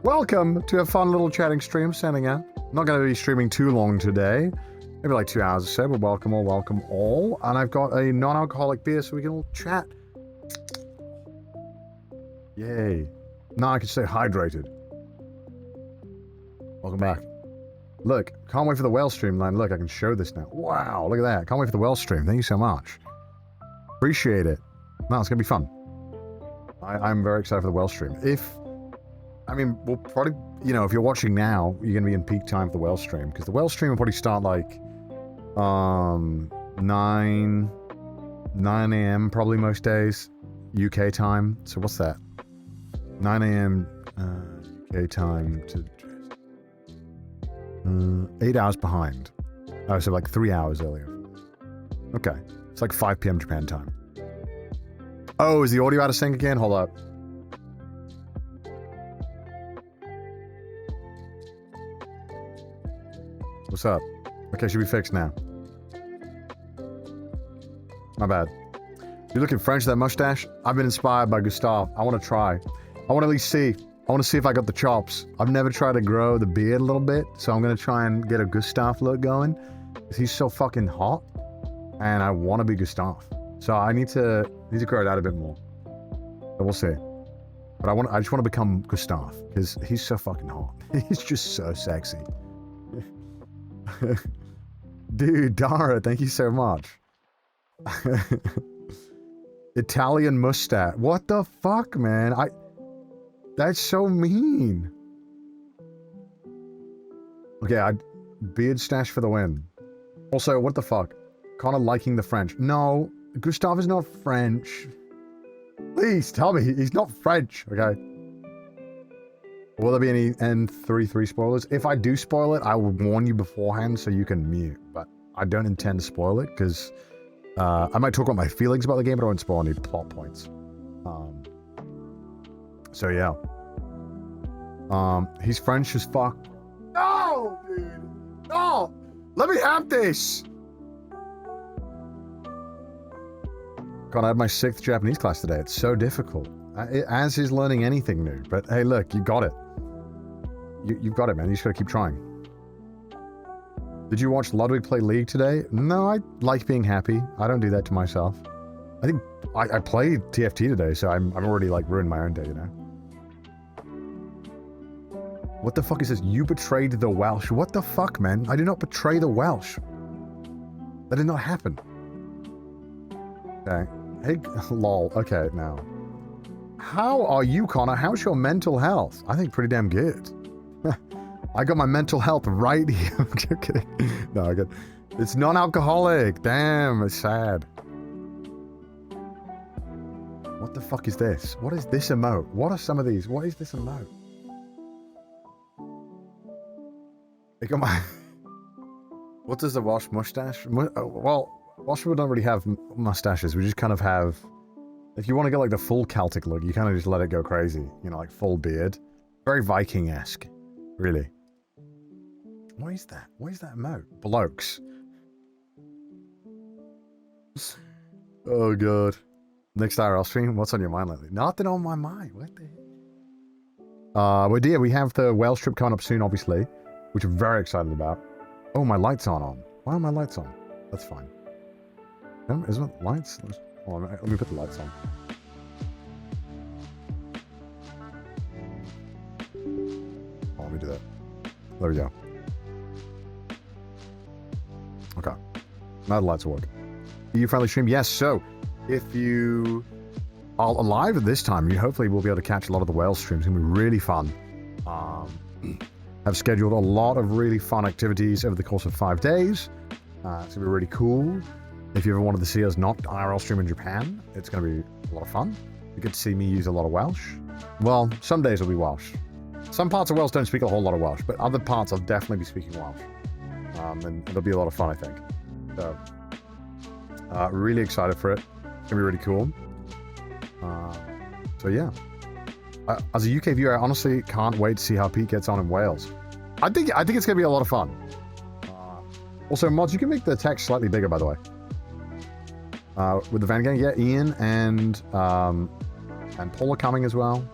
Welcome to a fun little chatting stream, sending out. Not going to be streaming too long today. Maybe like 2 hours or so, but welcome all. And I've got a non-alcoholic beer so we can all chat. Yay. Now I can stay hydrated. Welcome back. Look, can't wait for the whale stream line. Look, I can show this now. Wow, look at that. Can't wait for the whale stream. Thank you so much. Appreciate it. No, it's going to be fun. I'm very excited for the whale stream. I mean, we'll probably, you know, if you're watching now, you're going to be in peak time for the whale stream. Because the whale stream will probably start like 9 a.m. probably most days. UK time. So what's that? 9 a.m. UK time to 8 hours behind. Oh, so like 3 hours earlier. Okay. It's like 5 p.m. Japan time. Oh, is the audio out of sync again? Hold up. What's up? Okay, should be fixed now. My bad. You're looking French, that mustache? I've been inspired by Gustave. I want to try. I want to at least see. I want to see if I got the chops. I've never tried to grow the beard a little bit, so I'm going to try and get a Gustave look going. Because he's so fucking hot, and I want to be Gustave. So I need to grow it out a bit more. But we'll see. But I just want to become Gustave, because he's so fucking hot. He's just so sexy. Dude, Dara, thank you so much. Italian mustache. What the fuck, man? That's so mean. Okay, beard stash for the win. Also, what the fuck? Connor liking the French. No, Gustave is not French. Please tell me he's not French, okay? Will there be any N33 spoilers? If I do spoil it, I will warn you beforehand so you can mute. But I don't intend to spoil it because I might talk about my feelings about the game, but I won't spoil any plot points. So yeah. He's French as fuck. No, dude. No. Let me have this. God, I had my 6th Japanese class today. It's so difficult. As is learning anything new. But hey, look, you got it. You've got it, man. You just gotta keep trying. Did you watch Ludwig play League today? No, I like being happy. I don't do that to myself. I think I played TFT today, so I'm already like ruined my own day, you know? What the fuck is this? You betrayed the Welsh. What the fuck, man? I did not betray the Welsh. That did not happen. Okay. Hey, lol. Okay, now. How are you, Connor? How's your mental health? I think pretty damn good. I got my mental health right here. I'm kidding. No, I got. It's non-alcoholic. Damn, it's sad. What the fuck is this? What is this emote? What are some of these? What is this emote? I got my... What does the Welsh mustache? Well, Welsh people don't really have mustaches. We just kind of have... If you want to get like the full Celtic look, you kind of just let it go crazy. You know, like full beard. Very Viking-esque. Really. What is that? What is that emote? Blokes. Oh, God. Next IRL stream? What's on your mind lately? Nothing on my mind. What the heck? Well, dear, we have the whale strip coming up soon, obviously. Which I'm very excited about. Oh, my lights aren't on. Why are my lights on? That's fine. Isn't it lights? Hold on, let me put the lights on. Oh, let me do that. There we go. Okay. Now the lights work. EU-friendly stream? Yes, so if you are alive at this time, you hopefully will be able to catch a lot of the whale streams. It's going to be really fun. Have scheduled a lot of really fun activities over the course of 5 days. It's going to be really cool. If you ever wanted to see us not IRL stream in Japan, it's going to be a lot of fun. You get to see me use a lot of Welsh. Well, some days will be Welsh. Some parts of Wales don't speak a whole lot of Welsh, but other parts I'll definitely be speaking Welsh. And it'll be a lot of fun, I think. So, really excited for it. It's going to be really cool. So yeah. As a UK viewer, I honestly can't wait to see how Pete gets on in Wales. I think it's going to be a lot of fun. Also, mods, you can make the text slightly bigger, by the way. With the Van Gang, yeah, Ian and Paul are coming as well.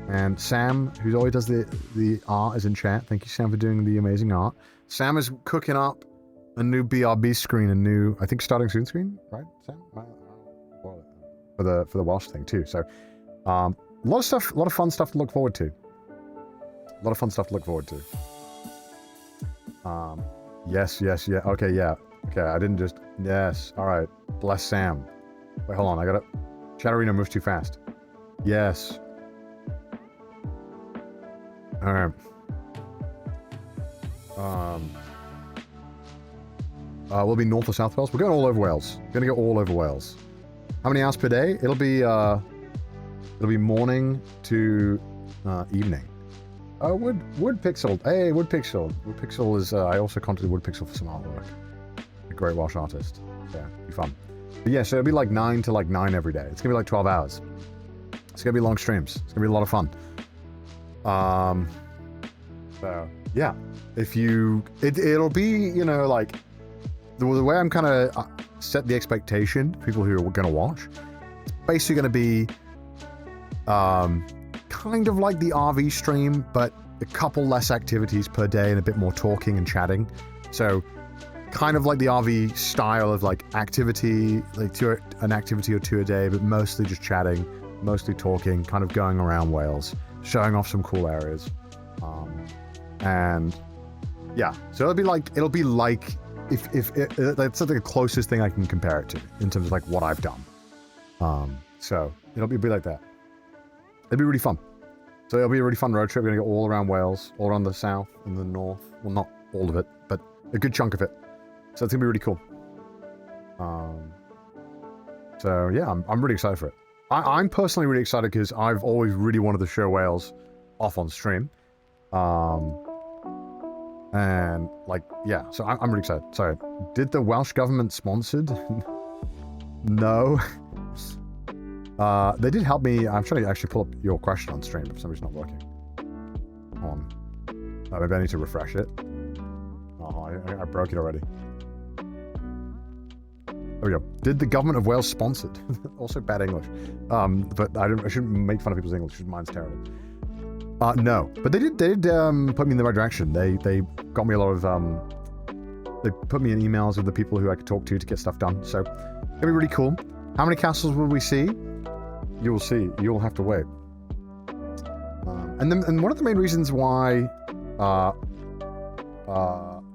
And Sam, who always does the art, is in chat. Thank you, Sam, for doing the amazing art. Sam is cooking up a new BRB screen, a new, I think, starting soon screen, right, Sam? For the Welsh thing too. So, a lot of stuff, a lot of fun stuff to look forward to. A lot of fun stuff to look forward to. Yes. Okay, yeah. Okay, I didn't just... Yes, alright. Bless Sam. Wait, hold on, I gotta... Chatterino moves too fast. Yes. Alright. We'll be North or South Wales? We're going all over Wales. We're gonna go all over Wales. How many hours per day? It'll be morning to evening. Woodpixel. Hey, Woodpixel. Woodpixel is... I also contacted Woodpixel for some artwork. A great Welsh artist. Yeah, be fun. But yeah, so it'll be like 9 to like 9 every day. It's gonna be like 12 hours. It's gonna be long streams. It's gonna be a lot of fun. So yeah, if you... It'll be, you know, like... The way I'm kind of set the expectation for people who are gonna watch, it's basically gonna be... kind of like the RV stream, but a couple less activities per day and a bit more talking and chatting. So kind of like the RV style of like activity, like an activity or two a day, but mostly just chatting, mostly talking, kind of going around Wales, showing off some cool areas. And yeah, so it'll be like if that's the closest thing I can compare it to in terms of like what I've done. So it'll be like that. It'll be really fun. So it'll be a really fun road trip. We're going to go all around Wales, all around the south and the north. Well, not all of it, but a good chunk of it. So it's going to be really cool. So yeah, I'm really excited for it. I'm personally really excited because I've always really wanted to show Wales off on stream. And like, yeah, so I'm really excited. Sorry, did the Welsh government sponsored? No. They did help me. I'm trying to actually pull up your question on stream, but for some reason it's not working. Hold on. Maybe I need to refresh it. Oh, I broke it already. There we go. Did the government of Wales sponsored? Also bad English. But I shouldn't make fun of people's English. Mine's terrible. No, but they did put me in the right direction. They got me a lot of they put me in emails with the people who I could talk to get stuff done. So it's gonna be really cool. How many castles will we see? You'll see. You'll have to wait. And one of the main reasons why...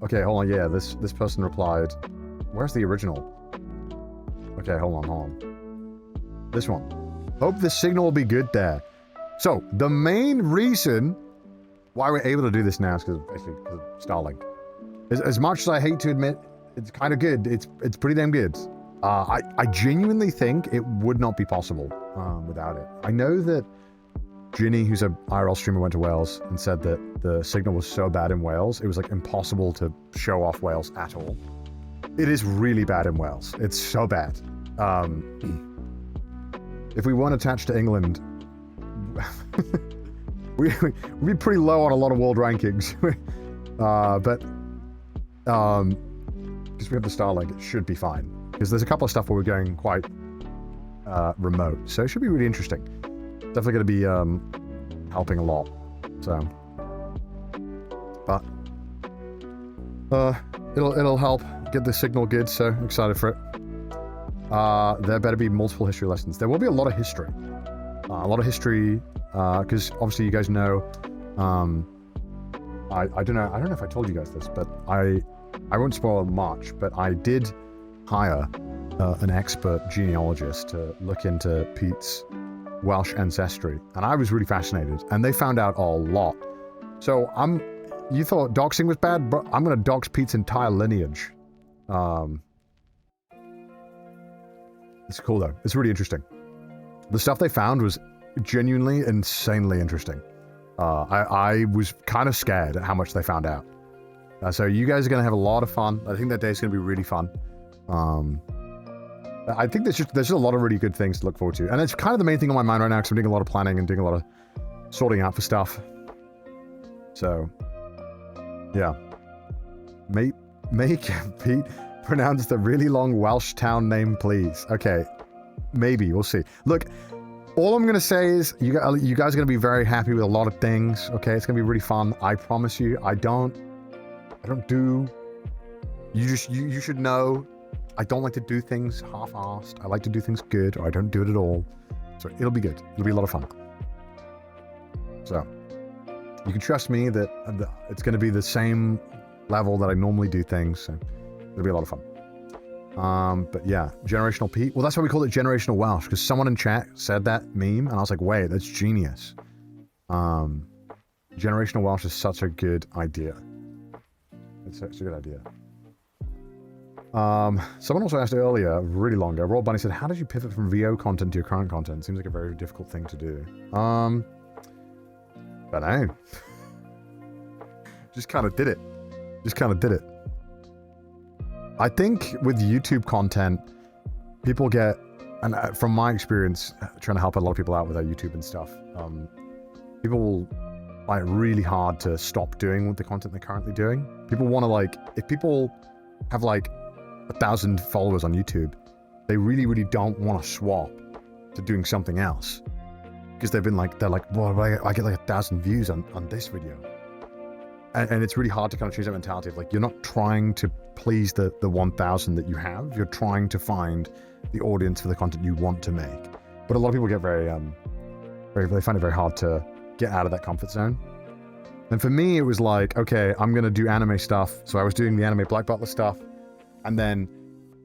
okay, hold on. Yeah, this person replied. Where's the original? Okay, hold on. This one. Hope the signal will be good there. So, the main reason why we're able to do this now is because of Starlink. As much as I hate to admit, it's kind of good. It's pretty damn good. I genuinely think it would not be possible without it. I know that Ginny, who's a IRL streamer, went to Wales and said that the signal was so bad in Wales, it was like impossible to show off Wales at all. It is really bad in Wales. It's so bad. If we weren't attached to England, we'd be pretty low on a lot of world rankings. But because we have the Starlink, it should be fine. Because there's a couple of stuff where we're going quite remote, so it should be really interesting. Definitely going to be helping a lot. So, but it'll help get the signal good. So excited for it. There better be multiple history lessons. There will be a lot of history. Because obviously you guys know. I don't know if I told you guys this, but I won't spoil much. But I did hire an expert genealogist to look into Pete's Welsh ancestry, and I was really fascinated, and they found out a lot. So you thought doxing was bad, but I'm going to dox Pete's entire lineage. It's cool though. It's really interesting. The stuff they found was genuinely insanely interesting. I was kind of scared at how much they found out. So you guys are going to have a lot of fun. I think that day's going to be really fun. I think there's just a lot of really good things to look forward to. And it's kind of the main thing on my mind right now because I'm doing a lot of planning and doing a lot of sorting out for stuff. So, yeah. Make Pete pronounce the really long Welsh town name, please. Okay. Maybe. We'll see. Look, all I'm gonna say is you guys are gonna be very happy with a lot of things. Okay, it's gonna be really fun. I promise you. I don't do. You should know. I don't like to do things half-assed. I like to do things good, or I don't do it at all. So it'll be good. It'll be a lot of fun. So you can trust me that it's going to be the same level that I normally do things. So it'll be a lot of fun. But yeah, generational P. Well, that's why we call it generational Welsh, because someone in chat said that meme, and I was like, wait, that's genius. Generational Welsh is such a good idea. It's a good idea. Someone also asked earlier, really long ago, Roll Bunny said, how did you pivot from VO content to your current content? Seems like a very difficult thing to do. But I just kind of did it. I think with YouTube content, people get, and from my experience, trying to help a lot of people out with their YouTube and stuff, people will find it really hard to stop doing the content they're currently doing. People want to, like, if people have like 1,000 followers on YouTube, they really, really don't want to swap to doing something else. Because they're like, well, I get like 1,000 views on this video. And it's really hard to kind of change that mentality of like, you're not trying to please the 1,000 that you have. You're trying to find the audience for the content you want to make. But a lot of people get they find it very hard to get out of that comfort zone. And for me, it was like, okay, I'm going to do anime stuff. So I was doing the anime Black Butler stuff. And then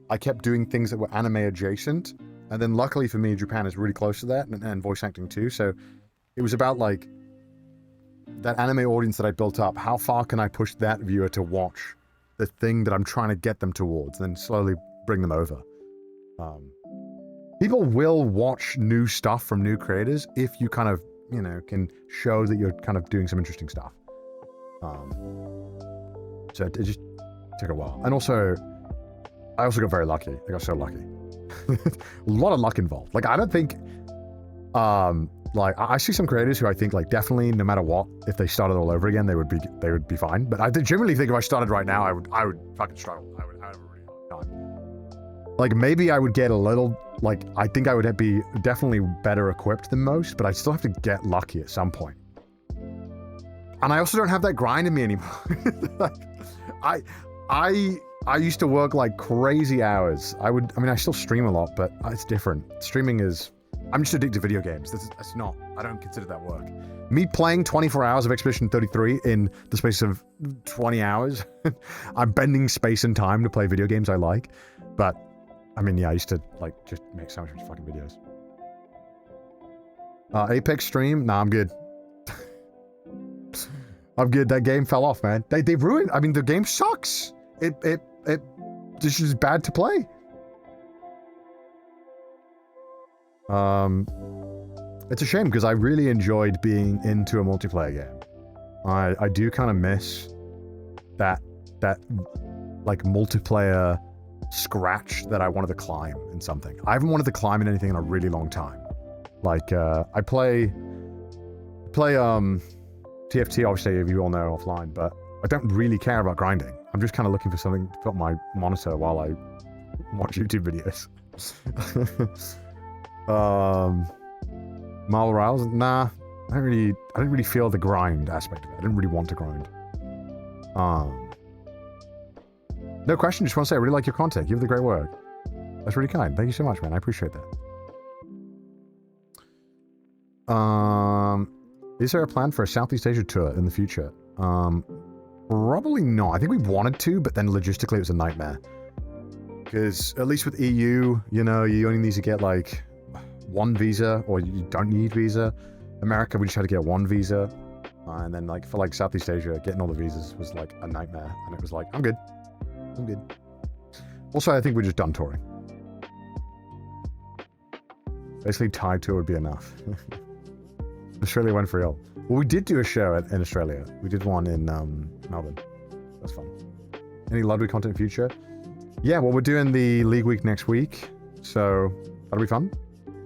I kept doing things that were anime adjacent. And then luckily for me, Japan is really close to that, and voice acting too. So it was about like that anime audience that I built up. How far can I push that viewer to watch the thing that I'm trying to get them towards, and then slowly bring them over? People will watch new stuff from new creators if you kind of, you know, can show that you're kind of doing some interesting stuff. So it just took a while. And also, I also got very lucky. I got so lucky. A lot of luck involved. Like, I don't think, like, I see some creators who I think, like, definitely, no matter what, if they started all over again, they would be fine. But I generally think if I started right now, I would fucking struggle. I would have a really hard time. Like, maybe I would get a little, like, I think I would be definitely better equipped than most, but I still have to get lucky at some point. And I also don't have that grind in me anymore. Like, I used to work like crazy hours. I still stream a lot, but it's different. Streaming is, I'm just addicted to video games. That's not, I don't consider that work. Me playing 24 hours of Expedition 33 in the space of 20 hours, I'm bending space and time to play video games I like. But, I mean, yeah, I used to like just make so much fucking videos. Apex stream? Nah, I'm good. I'm good. That game fell off, man. They ruined, I mean, the game sucks. It's just bad to play. It's a shame because I really enjoyed being into a multiplayer game. I do kind of miss that like multiplayer scratch that I wanted to climb in something. I haven't wanted to climb in anything in a really long time. Like I play TFT, obviously, if you all know, offline, but I don't really care about grinding. I'm just kind of looking for something to put on my monitor while I watch YouTube videos. Marvel Rivals? Nah, I didn't really feel the grind aspect of it. I didn't really want to grind. No question, just want to say I really like your content. You have the great work. That's really kind. Thank you so much, man. I appreciate that. Is there a plan for a Southeast Asia tour in the future? Probably not. I think we wanted to, but then logistically it was a nightmare. Because at least with EU, you know, you only need to get like one visa, or you don't need visa. America, we just had to get one visa. And then like for like Southeast Asia, getting all the visas was like a nightmare. And it was like, I'm good. Also, I think we're just done touring. Basically, Thai tour would be enough. Australia went for real. Well, we did do a show in Australia. We did one in Melbourne. That's fun. Any Ludwig content in future? Yeah, well, we're doing the League Week next week, so that'll be fun.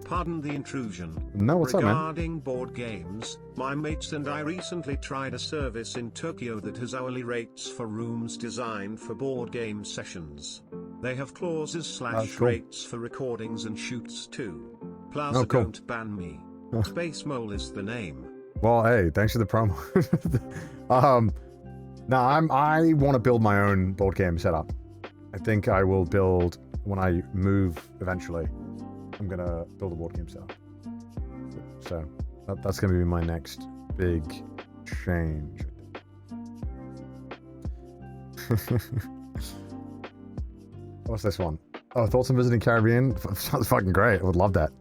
Pardon the intrusion. No, what's up, man? Regarding board games, my mates and I recently tried a service in Tokyo that has hourly rates for rooms designed for board game sessions. They have clauses / cool. rates for recordings and shoots too. Plaza Oh, cool. don't ban me. Space Mole is the name. Well, hey, thanks for the promo. No, I want to build my own board game setup. I think I will build, when I move eventually, I'm going to build a board game setup. So, that's going to be my next big change. What's this one? Oh, thoughts on visiting Caribbean? Sounds fucking great. I would love that.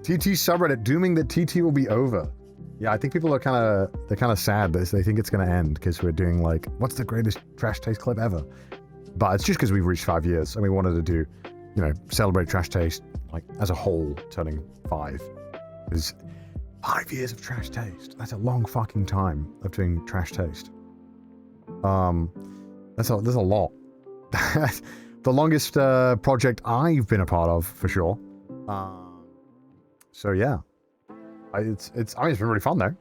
TT subreddit dooming that TT will be over. Yeah, I think people are kind of sad that they think it's going to end because we're doing like, what's the greatest Trash Taste clip ever? But it's just because we've reached 5 years and we wanted to do, you know, celebrate Trash Taste like as a whole, turning 5. Because 5 years of Trash Taste. That's a long fucking time of doing Trash Taste. There's a lot. The longest project I've been a part of, for sure. So yeah, it's been really fun though.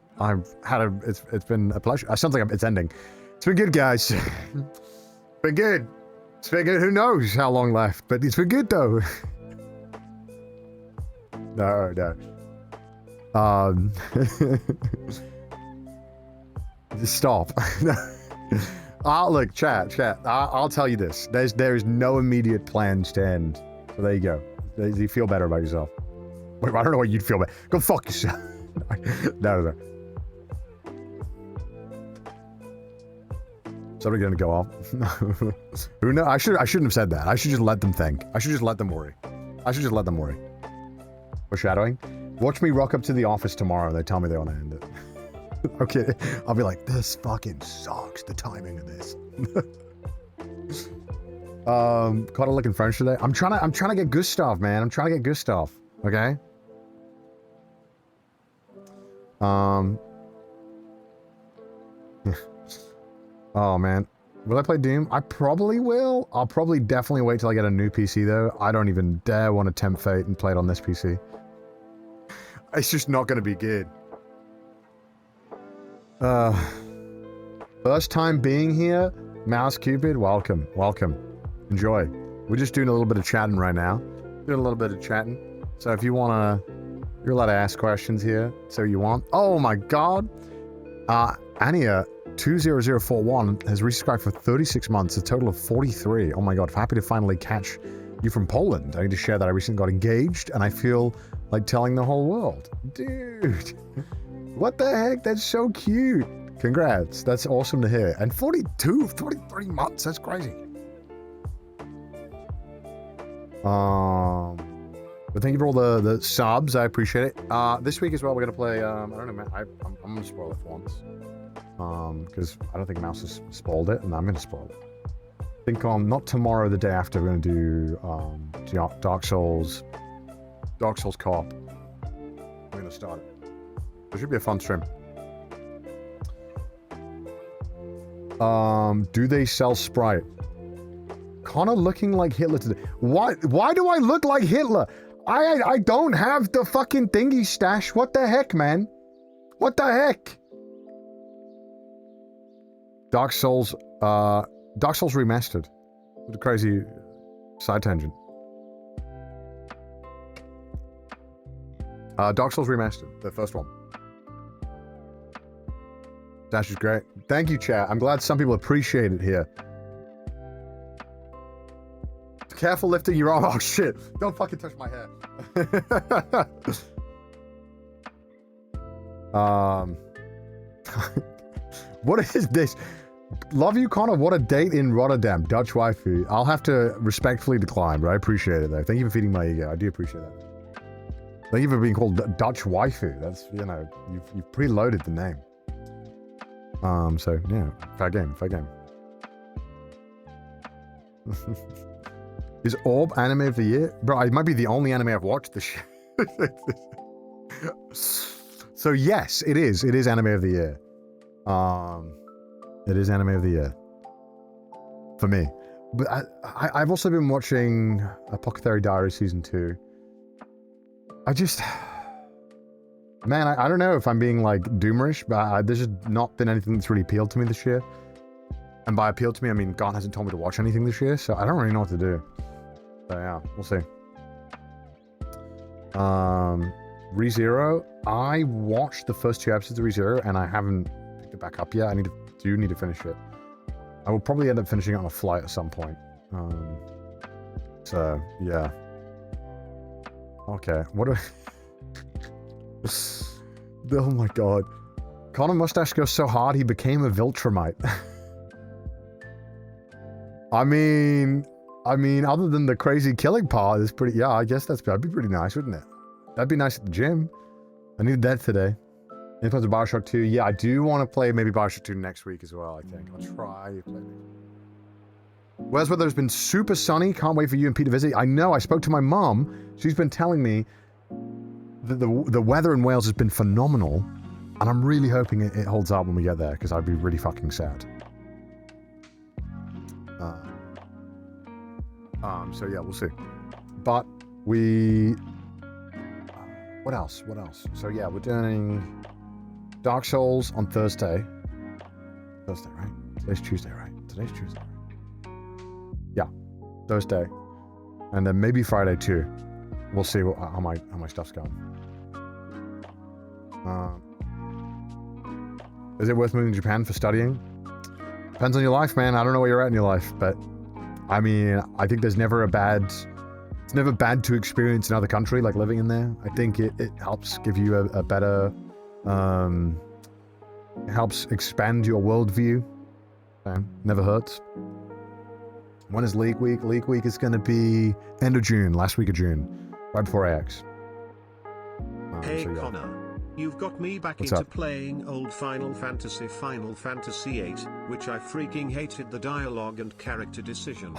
It's been a pleasure. It sounds like it's ending. It's been good, guys. Been good. It's been good. Who knows how long left, but it's been good though. No. Just stop. Look, chat. I'll tell you this. There is no immediate plans to end. So there you go. You feel better about yourself. Wait, I don't know what you'd feel about. Go fuck yourself. No. Somebody gonna go off? Who knows? I shouldn't have said that. I should just let them think. I should just let them worry. Foreshadowing. Watch me rock up to the office tomorrow and they tell me they want to end it. Okay, I'll be like, this fucking sucks, the timing of this. Caught a look in French today. I'm trying to get Gustav, man. I'm trying to get Gustav. Okay. Oh man, will I play Doom? I probably will. I'll probably definitely wait till I get a new PC though. I don't even dare want to tempt fate and play it on this PC. It's just not going to be good. First time being here, Mouse Cupid, welcome. Enjoy. We're just doing a little bit of chatting right now. So if you wanna, you're allowed to ask questions here. So you want? Oh my God. Ania20041 has resubscribed for 36 months, a total of 43. Oh my God, happy to finally catch you from Poland. I need to share that I recently got engaged and I feel like telling the whole world. Dude. What the heck? That's so cute. Congrats. That's awesome to hear. And 43 months. That's crazy. But thank you for all the subs. I appreciate it. This week as well, we're going to play, I don't know, man. I'm going to spoil it for once. Because I don't think Mouse has spoiled it, and I'm going to spoil it. I think not tomorrow, the day after, we're going to do Dark Souls co-op. We're going to start it. It should be a fun stream. Do they sell Sprite? Connor looking like Hitler today. Why do I look like Hitler? I don't have the fucking thingy stash. What the heck, man? What the heck? Dark Souls Remastered. What a crazy side tangent. Dark Souls Remastered, the first one. Dash is great. Thank you, chat. I'm glad some people appreciate it here. Careful lifting your arm. Oh, shit. Don't fucking touch my hair. What is this? Love you, Connor. What a date in Rotterdam. Dutch waifu. I'll have to respectfully decline, but I appreciate it, though. Thank you for feeding my ego. I do appreciate that. Thank you for being called Dutch waifu. That's, you know, you've preloaded the name. So, yeah. Fair game. Is Orb anime of the year? Bro, it might be the only anime I've watched this year. So, yes, it is. It is anime of the year. It is anime of the year. For me. But I've also been watching Apothecary Diary Season 2. Man, I don't know if I'm being, like, doomerish, but there's just not been anything that's really appealed to me this year. And by appealed to me, I mean God hasn't told me to watch anything this year, so I don't really know what to do. So, yeah, we'll see. ReZero. I watched the first 2 episodes of ReZero and I haven't picked it back up yet. I need to finish it. I will probably end up finishing it on a flight at some point. So yeah. Okay. What do I... Oh my god. Connor Mustache goes so hard he became a Viltrumite. I mean, other than the crazy killing part, it's pretty. Yeah, I guess that'd be pretty nice, wouldn't it? That'd be nice at the gym. I needed that today. Any plans of Bioshock 2? Yeah, I do want to play maybe Bioshock 2 next week as well. I think I'll try to play next week. Where's weather has been super sunny. Can't wait for you and Pete to visit. I know. I spoke to my mom. She's been telling me that the weather in Wales has been phenomenal, and I'm really hoping it holds up when we get there because I'd be really fucking sad. So yeah, we'll see. But we... what else? So yeah, we're doing Dark Souls on Thursday. Thursday, right? Today's Tuesday, right? Today's Tuesday. Yeah, Thursday. And then maybe Friday too. We'll see how my stuff's going. Is it worth moving to Japan for studying? Depends on your life, man. I don't know where you're at in your life, but I mean, I think there's never it's never bad to experience another country, like living in there. I think it helps give you a better, it helps expand your worldview. So, never hurts. When is League Week? League Week is going to be end of June, last week of June, right before AX. Hey so, yeah. Connor. You've got me back What's into up? playing old Final Fantasy VIII, which I freaking hated the dialogue and character decisions.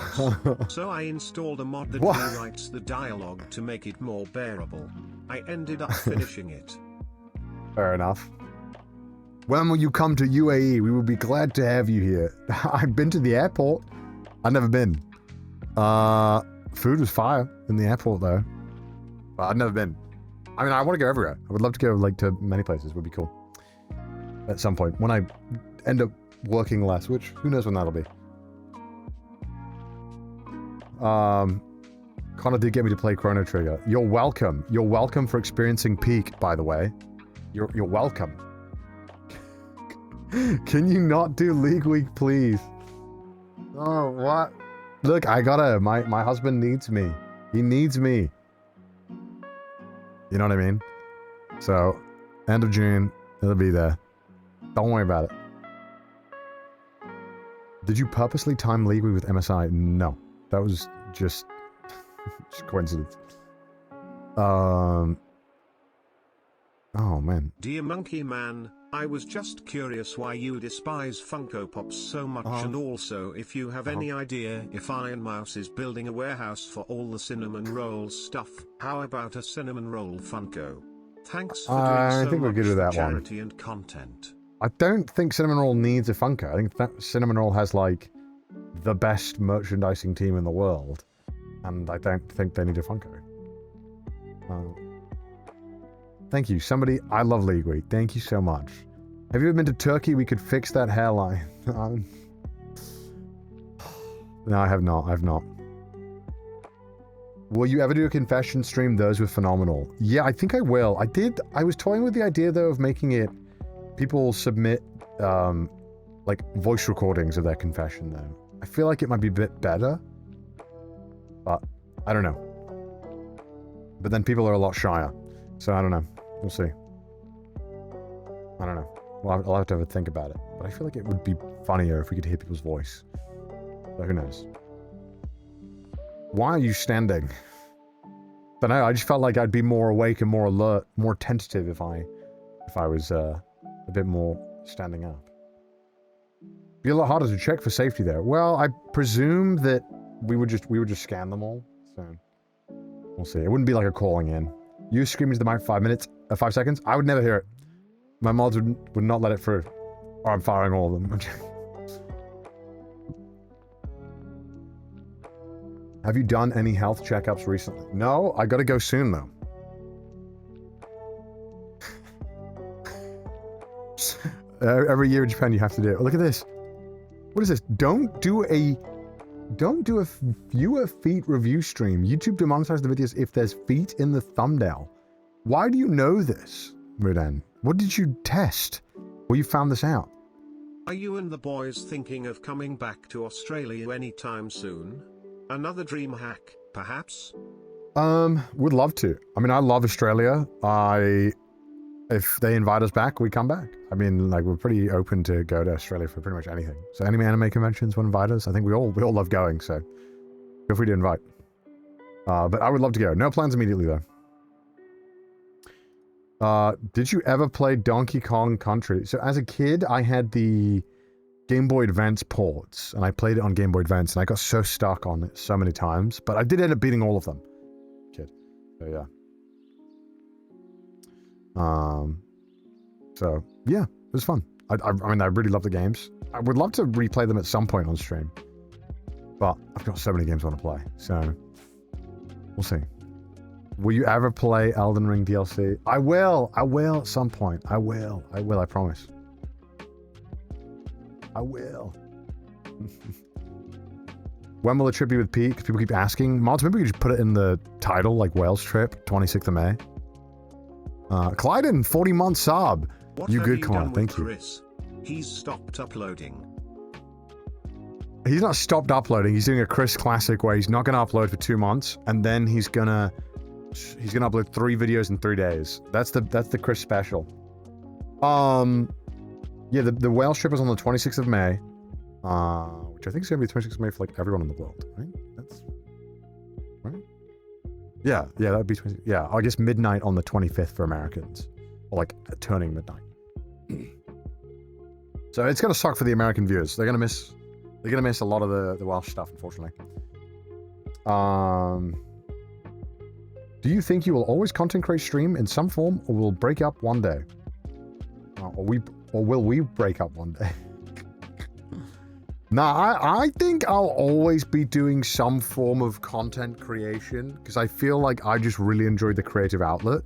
So I installed a mod that rewrites the dialogue to make it more bearable. I ended up finishing it. Fair enough. When will you come to UAE? We will be glad to have you here. I've been to the airport. I've never been. Food was fire in the airport though. But I've never been. I mean, I want to go everywhere. I would love to go like to many places. Would be cool. At some point, when I end up working less, which who knows when that'll be. Connor did get me to play Chrono Trigger. You're welcome. You're welcome for experiencing Peak, by the way. You're welcome. Can you not do League Week, please? Oh, what? Look, I gotta. My husband needs me. He needs me. You know what I mean? So, end of June, it'll be there. Don't worry about it. Did you purposely time League Week with MSI? No. That was just coincidence. Oh, man. Dear Monkey Man, I was just curious why you despise Funko Pops so much, and also if you have any idea if Iron Mouse is building a warehouse for all the cinnamon roll stuff. How about a cinnamon roll Funko? Thanks for doing so I think we're good with that charity and content. I don't think Cinnamon Roll needs a Funko. I think that Cinnamon Roll has like the best merchandising team in the world, and I don't think they need a Funko. Thank you. Somebody, I love League Week. Thank you so much. Have you ever been to Turkey? We could fix that hairline. No, I have not. I've not. Will you ever do a confession stream? Those were phenomenal. Yeah, I think I will. I was toying with the idea, though, of making it... People submit, like, voice recordings of their confession, though. I feel like it might be a bit better. But, I don't know. But then people are a lot shyer. So, I don't know. We'll see. I don't know. Well, I'll have to have a think about it. But I feel like it would be funnier if we could hear people's voice. But who knows? Why are you standing? Don't know. I just felt like I'd be more awake and more alert, more tentative if I was a bit more standing up. Be a lot harder to check for safety there. Well, I presume that we would just scan them all. So we'll see. It wouldn't be like a calling in. You screaming to the mic 5 seconds? I would never hear it. My mods would not let it through. Or I'm firing all of them. Have you done any health checkups recently? No, I gotta go soon though. Every year in Japan you have to do it. Look at this. What is this? Don't do a Don't do a viewer feet review stream. YouTube demonetizes the videos if there's feet in the thumbnail. Why do you know this, Mudan? What did you test? Well, you found this out. Are you and the boys thinking of coming back to Australia anytime soon? Another dream hack, perhaps? Would love to. I mean, I love Australia. If they invite us back, we come back. I mean, like, we're pretty open to go to Australia for pretty much anything. So any anime conventions will invite us. I think we all love going, so feel free to invite. But I would love to go. No plans immediately, though. Did you ever play Donkey Kong Country? So as a kid, I had the Game Boy Advance ports, and I played it on Game Boy Advance, and I got so stuck on it so many times, but I did end up beating all of them. Kid. So yeah. So yeah, it was fun. I mean, I really love the games. I would love to replay them at some point on stream, but I've got so many games I want to play, so we'll see. Will you ever play Elden Ring DLC? I will at some point. I will, I promise. I will. When will the trip be with Pete? Because people keep asking. Mods, maybe we could just put it in the title, like Wales trip, 26th of May. Clyden, 40-month sub. What you have good, you Connor. done Thank with you. Chris? He's stopped uploading. He's not stopped uploading. He's doing a Chris classic where he's not going to upload for 2 months, and then he's gonna upload 3 videos in 3 days. That's the Chris special. Yeah, the Wales trip is on the 26th of May, which I think is gonna be the 26th of May for like everyone in the world, right? That's right. Yeah, that'd be 20. Yeah, I guess midnight on the 25th for Americans, or like turning midnight. So it's gonna suck for the American viewers. They're gonna miss a lot of the Welsh stuff, unfortunately. Do you think you will always content create stream in some form, or will break up one day? Or will we break up one day? Nah, I think I'll always be doing some form of content creation, because I feel like I just really enjoy the creative outlet.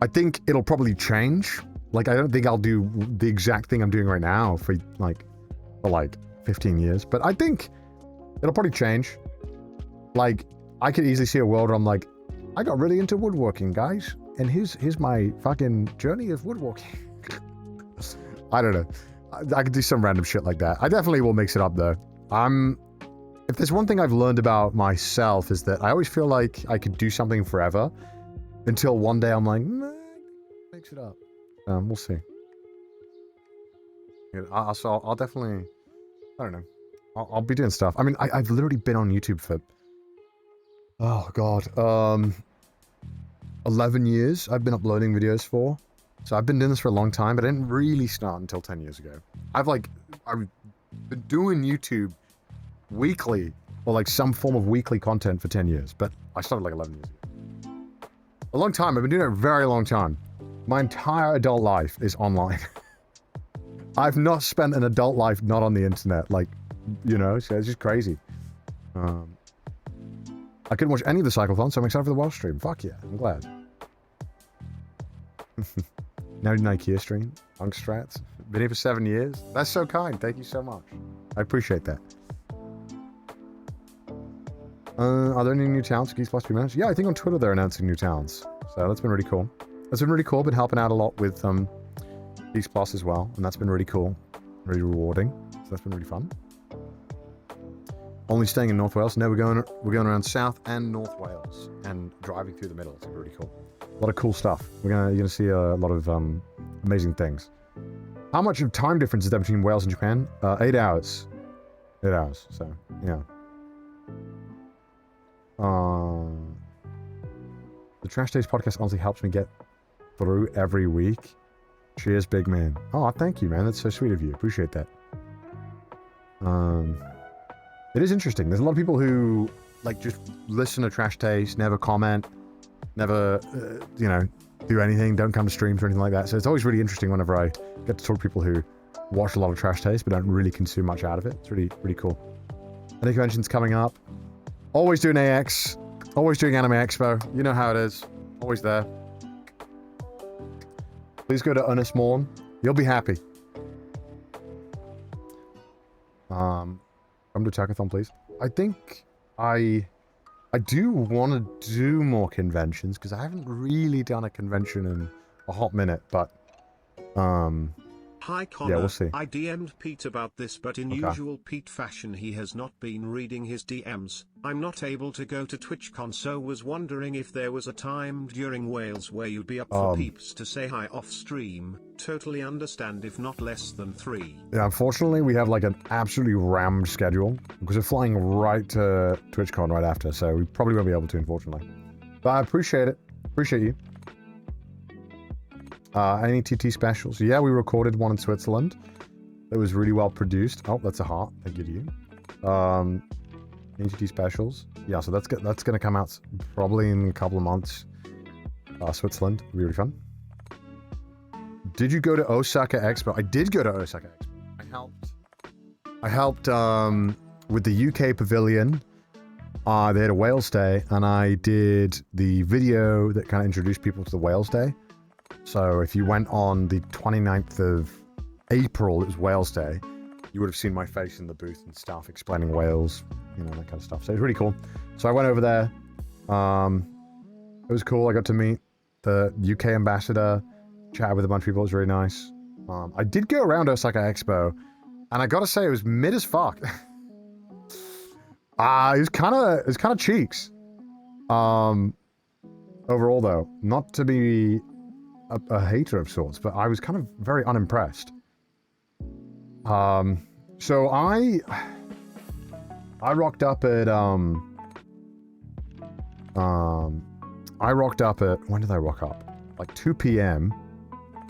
I think it'll probably change. Like, I don't think I'll do the exact thing I'm doing right now for 15 years, but I think it'll probably change. Like, I could easily see a world where I'm like, I got really into woodworking, guys, and here's my fucking journey of woodworking. I don't know. I could do some random shit like that. I definitely will mix it up, though. If there's one thing I've learned about myself, is that I always feel like I could do something forever, until one day I'm like, nah, mix it up. We'll see. I'll definitely, I don't know. I'll be doing stuff. I mean, I've literally been on YouTube for, oh god, 11 years I've been uploading videos for. So I've been doing this for a long time, but I didn't really start until 10 years ago. I've been doing YouTube weekly, or like some form of weekly content for 10 years, but I started like 11 years ago. A long time. I've been doing it a very long time. My entire adult life is online. I've not spent an adult life not on the internet, like, you know, so it's just crazy. I couldn't watch any of the cyclothons, so I'm excited for the Welsh stream. Fuck yeah, I'm glad. Now an IKEA stream, Strats. Been here for 7 years. That's so kind. Thank you so much. I appreciate that. Are there any new talents? Geeks plus 2 minutes? Yeah, I think on Twitter they're announcing new talents. So that's been really cool. That's been really cool. Been helping out a lot with Geeks Plus as well, and that's been really cool, really rewarding. So that's been really fun. Only staying in North Wales. No, we're going around South and North Wales and driving through the middle. It's really cool. A lot of cool stuff. You're gonna see a lot of amazing things. How much of time difference is there between Wales and Japan? 8 hours. 8 hours. So yeah. The Trash Days podcast honestly helps me get through every week. Cheers, big man. Oh, thank you, man. That's so sweet of you. Appreciate that. It is interesting. There's a lot of people who like just listen to Trash Taste, never comment, never, do anything, don't come to streams or anything like that. So it's always really interesting whenever I get to talk to people who watch a lot of Trash Taste but don't really consume much out of it. It's really, really cool. Any conventions coming up? Always doing AX. Always doing Anime Expo. You know how it is. Always there. Please go to Ernest Morn. You'll be happy. Come to Takathon, please. I think I do want to do more conventions because I haven't really done a convention in a hot minute, but Hi Connor, yeah, we'll see. I DM'd Pete about this, but in usual Pete fashion he has not been reading his DMs. I'm not able to go to TwitchCon, so was wondering if there was a time during Wales where you'd be up for peeps to say hi off stream. Totally understand if not less than 3. Yeah, unfortunately we have like an absolutely rammed schedule because we're flying right to TwitchCon right after, so we probably won't be able to, unfortunately. But I appreciate it. Appreciate you. Any TT specials? Yeah, we recorded one in Switzerland. It was really well produced. Oh, that's a heart. Thank you to you. Any TT specials? Yeah, so that's gonna come out probably in a couple of months. Switzerland, it'll be really fun. Did you go to Osaka Expo? I did go to Osaka Expo. I helped with the UK pavilion. They had a Wales Day, and I did the video that kind of introduced people to the Wales Day. So if you went on the 29th of April, it was Wales Day, you would have seen my face in the booth and stuff explaining Wales, you know, that kind of stuff. So it was really cool. So I went over there. It was cool. I got to meet the UK ambassador, chat with a bunch of people. It was really nice. I did go around Osaka Expo, and I gotta say, it was mid as fuck. It was kind of cheeks. Overall, though, not to be a hater of sorts, but I was kind of very unimpressed. So I rocked up at when did I rock up? Like 2 p.m.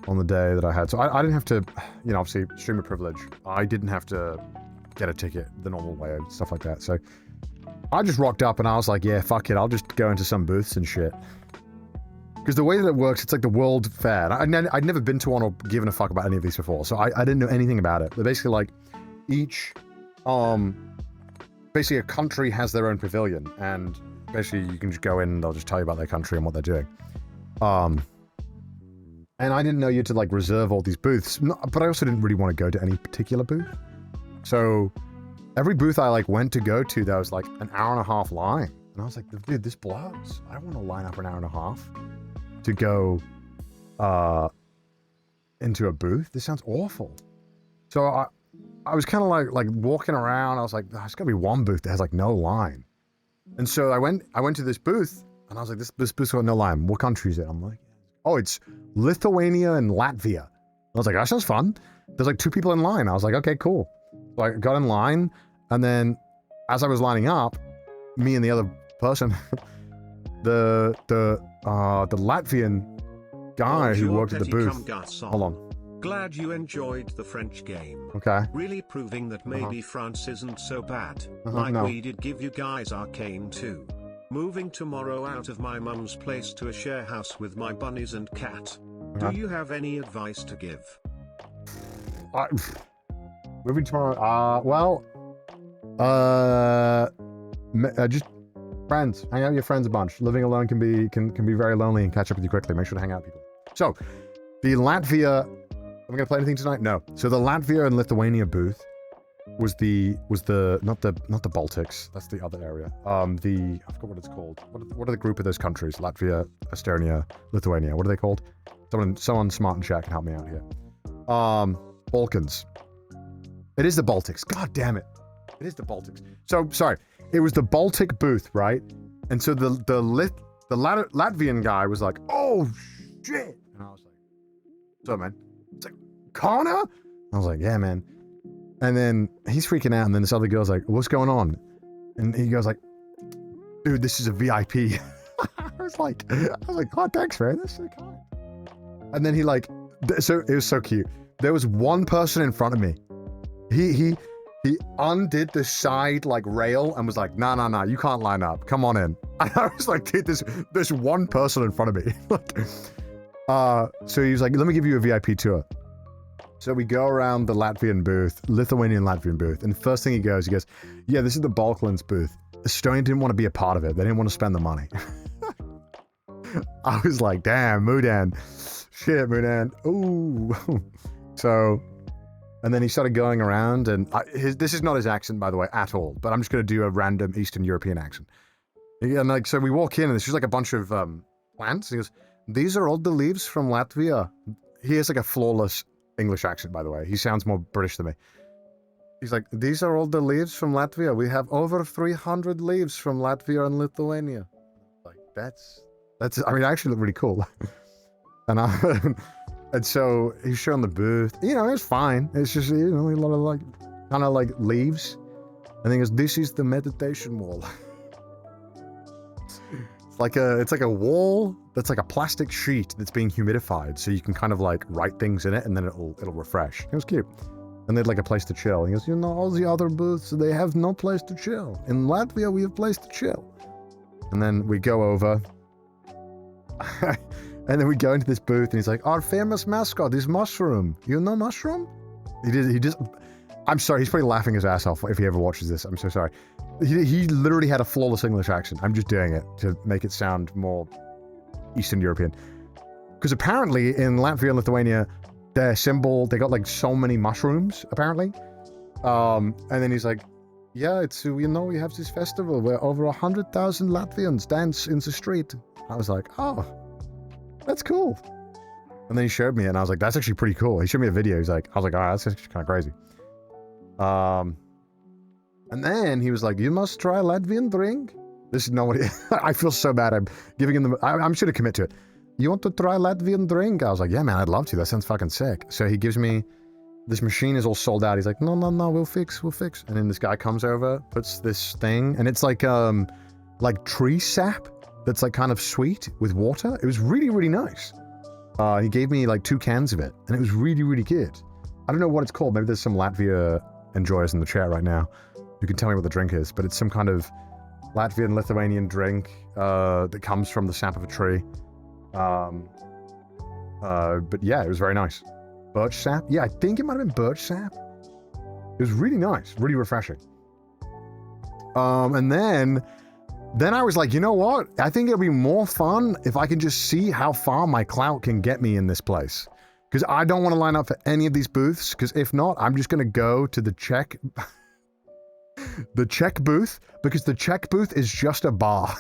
on the day that I had. So I didn't have to, you know, obviously streamer privilege. I didn't have to get a ticket the normal way and stuff like that. So I just rocked up and I was like, yeah, fuck it, I'll just go into some booths and shit. Because the way that it works, it's like the World Fair. I'd never been to one or given a fuck about any of these before, so I didn't know anything about it. They're basically like, each, basically a country has their own pavilion, and basically you can just go in and they'll just tell you about their country and what they're doing. And I didn't know you had to like reserve all these booths, but I also didn't really want to go to any particular booth. So every booth I like went to go to, there was like an hour and a half line. And I was like, dude, this blows. I don't want to line up for an hour and a half to go into a booth. This sounds awful. So I was kind of like walking around. I was like, there's got to be one booth that has like no line. And so I went to this booth and I was like, this booth's got no line. What country is it? I'm like, oh, it's Lithuania and Latvia. I was like, that sounds fun. There's like 2 people in line. I was like, okay, cool. So I got in line, and then as I was lining up, me and the other person, the Latvian guy who worked at the booth. Hold on. Glad you enjoyed the French game. Okay. Really proving that maybe France isn't so bad. We did give you guys Arcane too. Moving tomorrow out of my mum's place to a share house with my bunnies and cat. Do you have any advice to give? Moving tomorrow. Just friends. Hang out with your friends a bunch. Living alone can be very lonely and catch up with you quickly. Make sure to hang out with people. So, the Latvia. Am I gonna play anything tonight? No. So the Latvia and Lithuania booth was not the Baltics. That's the other area. I forgot what it's called. What are the group of those countries? Latvia, Estonia, Lithuania. What are they called? Someone smart in chat can help me out here. Balkans. It is the Baltics. God damn it. It is the Baltics. So sorry. It was the Baltic booth, right? And so the Latvian guy was like, "Oh shit!" And I was like, "So man?" It's like, "Connor?" I was like, "Yeah, man." And then he's freaking out, and then this other girl's like, "What's going on?" And he goes like, "Dude, this is a VIP." I was like, "Oh, thanks, man. That's so kind." And then he like, so it was so cute. There was one person in front of me. He undid the side like rail and was like, nah, you can't line up. Come on in. And I was like, dude, there's one person in front of me. So he was like, let me give you a VIP tour. So we go around the Lithuanian Latvian booth, and the first thing he goes, yeah, this is the Balkans booth. Estonia didn't want to be a part of it. They didn't want to spend the money. I was like, damn, Mudan. Shit, Mudan. Ooh. So And then he started going around, and this is not his accent, by the way, at all. But I'm just going to do a random Eastern European accent. And like, so we walk in, and there's just like a bunch of plants. He goes, "These are all the leaves from Latvia." He has like a flawless English accent, by the way. He sounds more British than me. He's like, "These are all the leaves from Latvia. We have over 300 leaves from Latvia and Lithuania." Like, that's. I mean, it actually looked really cool. And so he's showing the booth. You know, it's fine. It's just, you know, a lot of like, kind of like leaves. And he goes, "This is the meditation wall." It's like a wall that's like a plastic sheet that's being humidified, so you can kind of like write things in it, and then it'll refresh. It was cute. And they had like a place to chill. He goes, "You know, all the other booths, they have no place to chill. In Latvia, we have place to chill." And then we go over. And then we go into this booth, and he's like, "Our famous mascot is Mushroom. You know Mushroom?" He just. I'm sorry, he's probably laughing his ass off if he ever watches this. I'm so sorry. He literally had a flawless English accent. I'm just doing it to make it sound more Eastern European. Because apparently in Latvia and Lithuania, their symbol, they got like so many mushrooms, apparently. And then he's like, "Yeah, it's, you know, we have this festival where over 100,000 Latvians dance in the street." I was like, "Oh, that's cool." And then he showed me, and I was like, "That's actually pretty cool." He showed me a video. I was like, "Oh, that's actually kind of crazy." And then he was like, "You must try Latvian drink." This is not what I feel so bad. I'm giving him I'm sure to commit to it. "You want to try Latvian drink?" I was like, "Yeah, man, I'd love to. That sounds fucking sick." So he gives me, this machine is all sold out. He's like, no, we'll fix. And then this guy comes over, puts this thing, and it's like tree sap that's like kind of sweet with water. It was really, really nice. He gave me like 2 cans of it, and it was really, really good. I don't know what it's called. Maybe there's some Latvia enjoyers in the chat right now. You can tell me what the drink is, but it's some kind of Latvian Lithuanian drink that comes from the sap of a tree. But yeah, it was very nice. Birch sap? Yeah, I think it might have been birch sap. It was really nice, really refreshing. And then I was like, you know what? I think it'll be more fun if I can just see how far my clout can get me in this place. Because I don't want to line up for any of these booths, because if not, I'm just going to go to the Czech... the Czech booth, because the Czech booth is just a bar.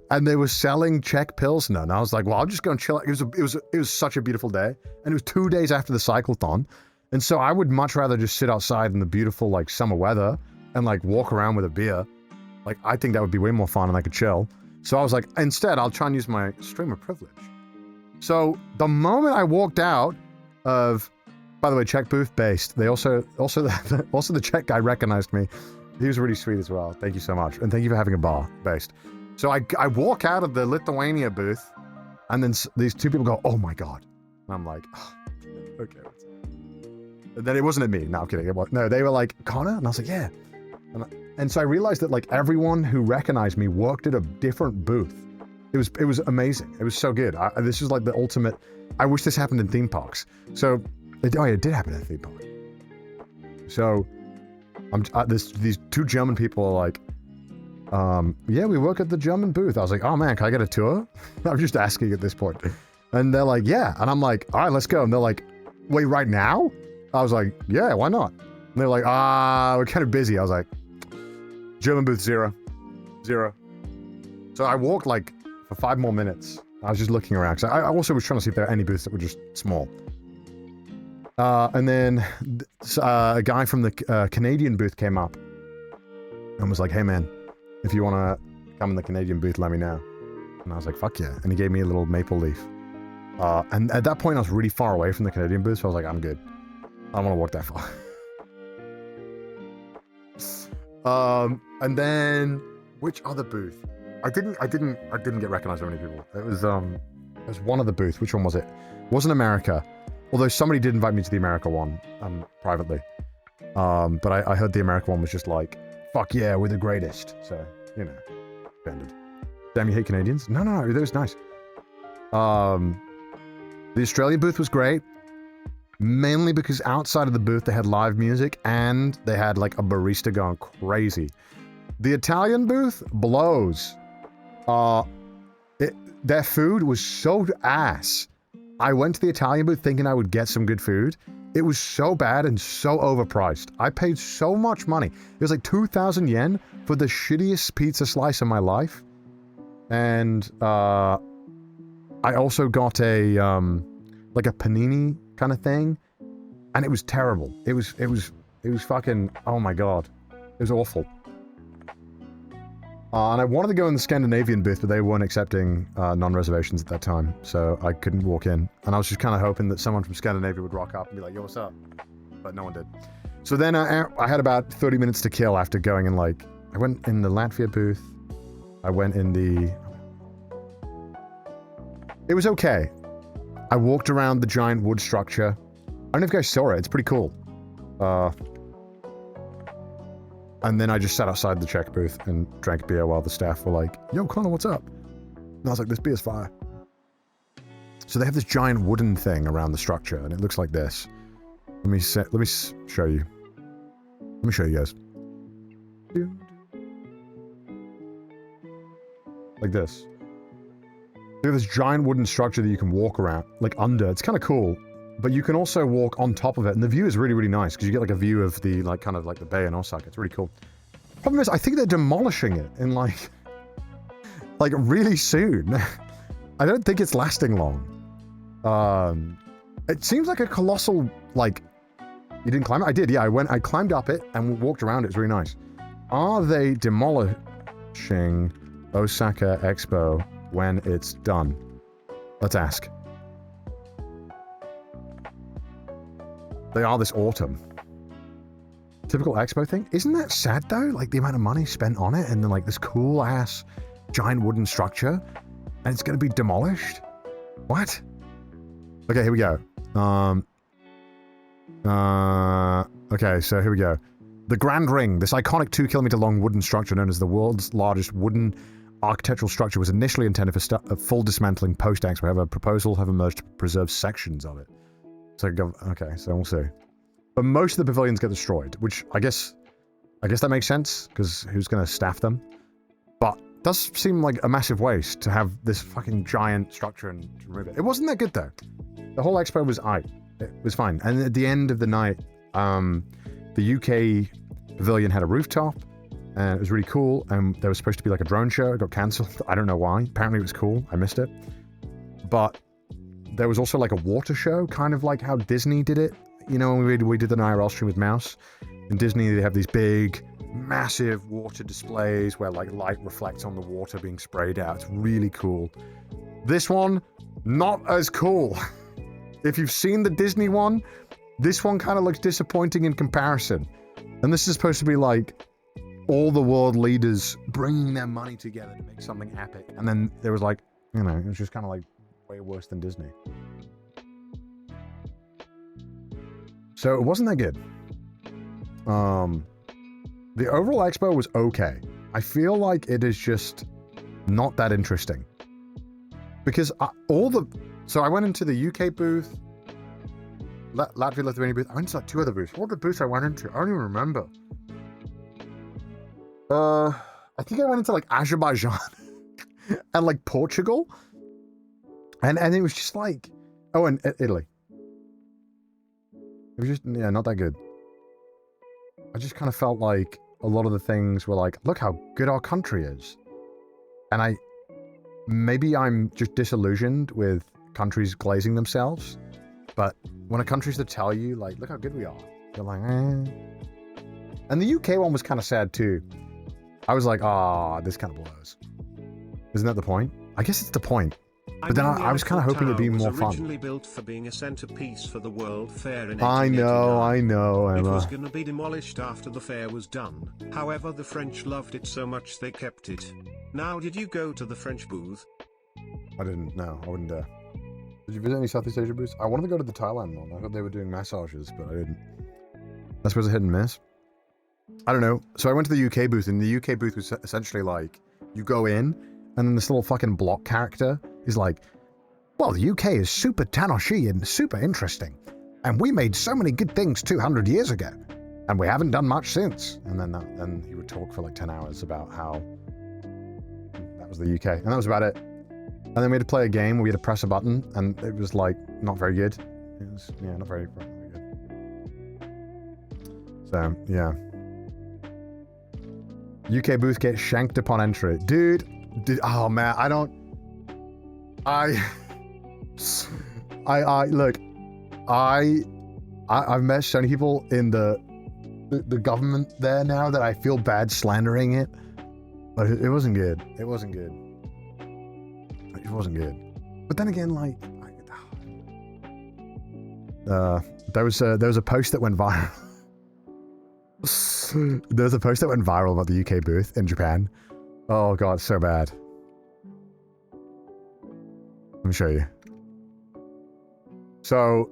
And they were selling Czech Pilsner, and I was like, well, I'll just go and chill. It was such a beautiful day, and it was 2 days after the cyclothon, and so I would much rather just sit outside in the beautiful, like, summer weather and, like, walk around with a beer. Like, I think that would be way more fun, and I could chill. So I was like, instead, I'll try and use my streamer privilege. So the moment I walked out of, by the way, Czech booth based, they also the Czech guy recognized me. He was really sweet as well. Thank you so much, and thank you for having a bar based. So I walk out of the Lithuania booth, and then these 2 people go, "Oh my god," and I'm like, oh, okay. And then it wasn't at me. No, I'm kidding. No, they were like, "Connor," and I was like, "Yeah." And so I realized that like everyone who recognized me worked at a different booth. It was amazing. It was so good. This is like the ultimate. I wish this happened in theme parks. So, it did happen in a theme park. So, these 2 German people are like, "Yeah, we work at the German booth." I was like, "Oh man, can I get a tour?" I'm just asking at this point. And they're like, "Yeah." And I'm like, "All right, let's go." And they're like, "Wait, right now?" I was like, "Yeah, why not?" And they're like, we're kind of busy." I was like, "German booth 0. So I walked like for 5 more minutes. I was just looking around, because I also was trying to see if there were any booths that were just small. And then a guy from the Canadian booth came up and was like, "Hey man, if you want to come in the Canadian booth, let me know." And I was like, "Fuck yeah." And he gave me a little maple leaf. And at that point, I was really far away from the Canadian booth, so I was like, "I'm good. I don't want to walk that far." And then, which other booth? I didn't get recognized by many people. It was one of the booths. Which one was it? It wasn't America. Although somebody did invite me to the America one, privately. But I heard the America one was just like, "Fuck yeah, we're the greatest." So, you know, offended. Damn, you hate Canadians? No, that was nice. The Australian booth was great. Mainly because outside of the booth, they had live music, and they had like a barista going crazy. The Italian booth blows. Their food was so ass. I went to the Italian booth thinking I would get some good food, It was so bad and so overpriced. I paid so much money. It was like 2,000 yen for the shittiest pizza slice of my life. And I also got a like a panini kind of thing, and it was terrible. It was fucking, oh my god. It was awful. And I wanted to go in the Scandinavian booth, but they weren't accepting non-reservations at that time, so I couldn't walk in. And I was just kind of hoping that someone from Scandinavia would rock up and be like, yo, what's up? But no one did. So then I had about 30 minutes to kill after going in, like, I went in the Latvia booth. I went in the... It was okay. I walked around the giant wood structure. I don't know if you guys saw it. It's pretty cool. And then I just sat outside the Czech booth and drank beer while the staff were like, yo, Connor, what's up? And I was like, this beer's fire. So they have this giant wooden thing around the structure, and it looks like this. Let me show you. Let me show you guys. Like this. They have this giant wooden structure that you can walk around, like under. It's kind of cool. But you can also walk on top of it, and the view is really, really nice, because you get like a view of the, like, kind of like the bay in Osaka. It's really cool. Problem is, I think they're demolishing it in like really soon. I don't think it's lasting long. It seems like a colossal, like, you didn't climb it? I did, yeah, I climbed up it and walked around it. It's really nice. Are they demolishing Osaka Expo when it's done? Let's ask. They are this autumn. Typical expo thing. Isn't that sad though? Like the amount of money spent on it, and then like this cool ass giant wooden structure, and it's gonna be demolished? What? Okay, here we go. Okay, so here we go. The Grand Ring, this iconic 2-kilometer long wooden structure known as the world's largest wooden architectural structure, was initially intended for full dismantling post-expo. However, proposals have emerged to preserve sections of it. So, okay, so we'll see. But most of the pavilions get destroyed, which I guess that makes sense, because who's going to staff them? But it does seem like a massive waste to have this fucking giant structure and to remove it. It wasn't that good, though. The whole expo was it was fine. And at the end of the night, the UK pavilion had a rooftop, and it was really cool, and there was supposed to be like a drone show. It got cancelled. I don't know why. Apparently it was cool. I missed it. But there was also like a water show, kind of like how Disney did it. You know, when we did an IRL stream with Mouse. In Disney, they have these big, massive water displays where like light reflects on the water being sprayed out. It's really cool. This one, not as cool. If you've seen the Disney one, this one kind of looks disappointing in comparison. And this is supposed to be like all the world leaders bringing their money together to make something epic. And then there was like, you know, it was just kind of like way worse than Disney. So it wasn't that good. The overall expo was okay. I feel like it is just not that interesting. Because so I went into the UK booth, Latvia, Lithuania booth. I went to like 2 other booths. What were the booths I went into? I don't even remember. I think I went into like Azerbaijan and like Portugal. And it was just like, oh, and Italy. It was just, yeah, not that good. I just kind of felt like a lot of the things were like, look how good our country is. And maybe I'm just disillusioned with countries glazing themselves. But when a country's to tell you, like, look how good we are, you're like, eh. And the UK one was kind of sad too. I was like, this kind of blows. Isn't that the point? I guess it's the point. But then I was kind of hoping it'd be more fun. Originally built for being a centerpiece for the World Fair in I know, Emma. It was going to be demolished after the fair was done. However, the French loved it so much they kept it. Now, did you go to the French booth? I didn't. No, I wouldn't dare. Did you visit any Southeast Asia booths? I wanted to go to the Thailand one. I thought they were doing massages, but I didn't. I suppose a hit and miss. I don't know. So I went to the UK booth, and the UK booth was essentially like, you go in, and then this little fucking block character is like, well, the UK is super tanoshi and super interesting. And we made so many good things 200 years ago. And we haven't done much since. And then he would talk for like 10 hours about how that was the UK. And that was about it. And then we had to play a game where we had to press a button, and it was like, not very good. It was, yeah, not very good. So, yeah. UK booth gets shanked upon entry. Dude, oh man, look, I've met so many people in the government there now that I feel bad slandering it. But it wasn't good. It wasn't good. It wasn't good. But then again, like, there was a post that went viral. There was a post that went viral about the UK booth in Japan. Oh god, so bad. Let me show you. So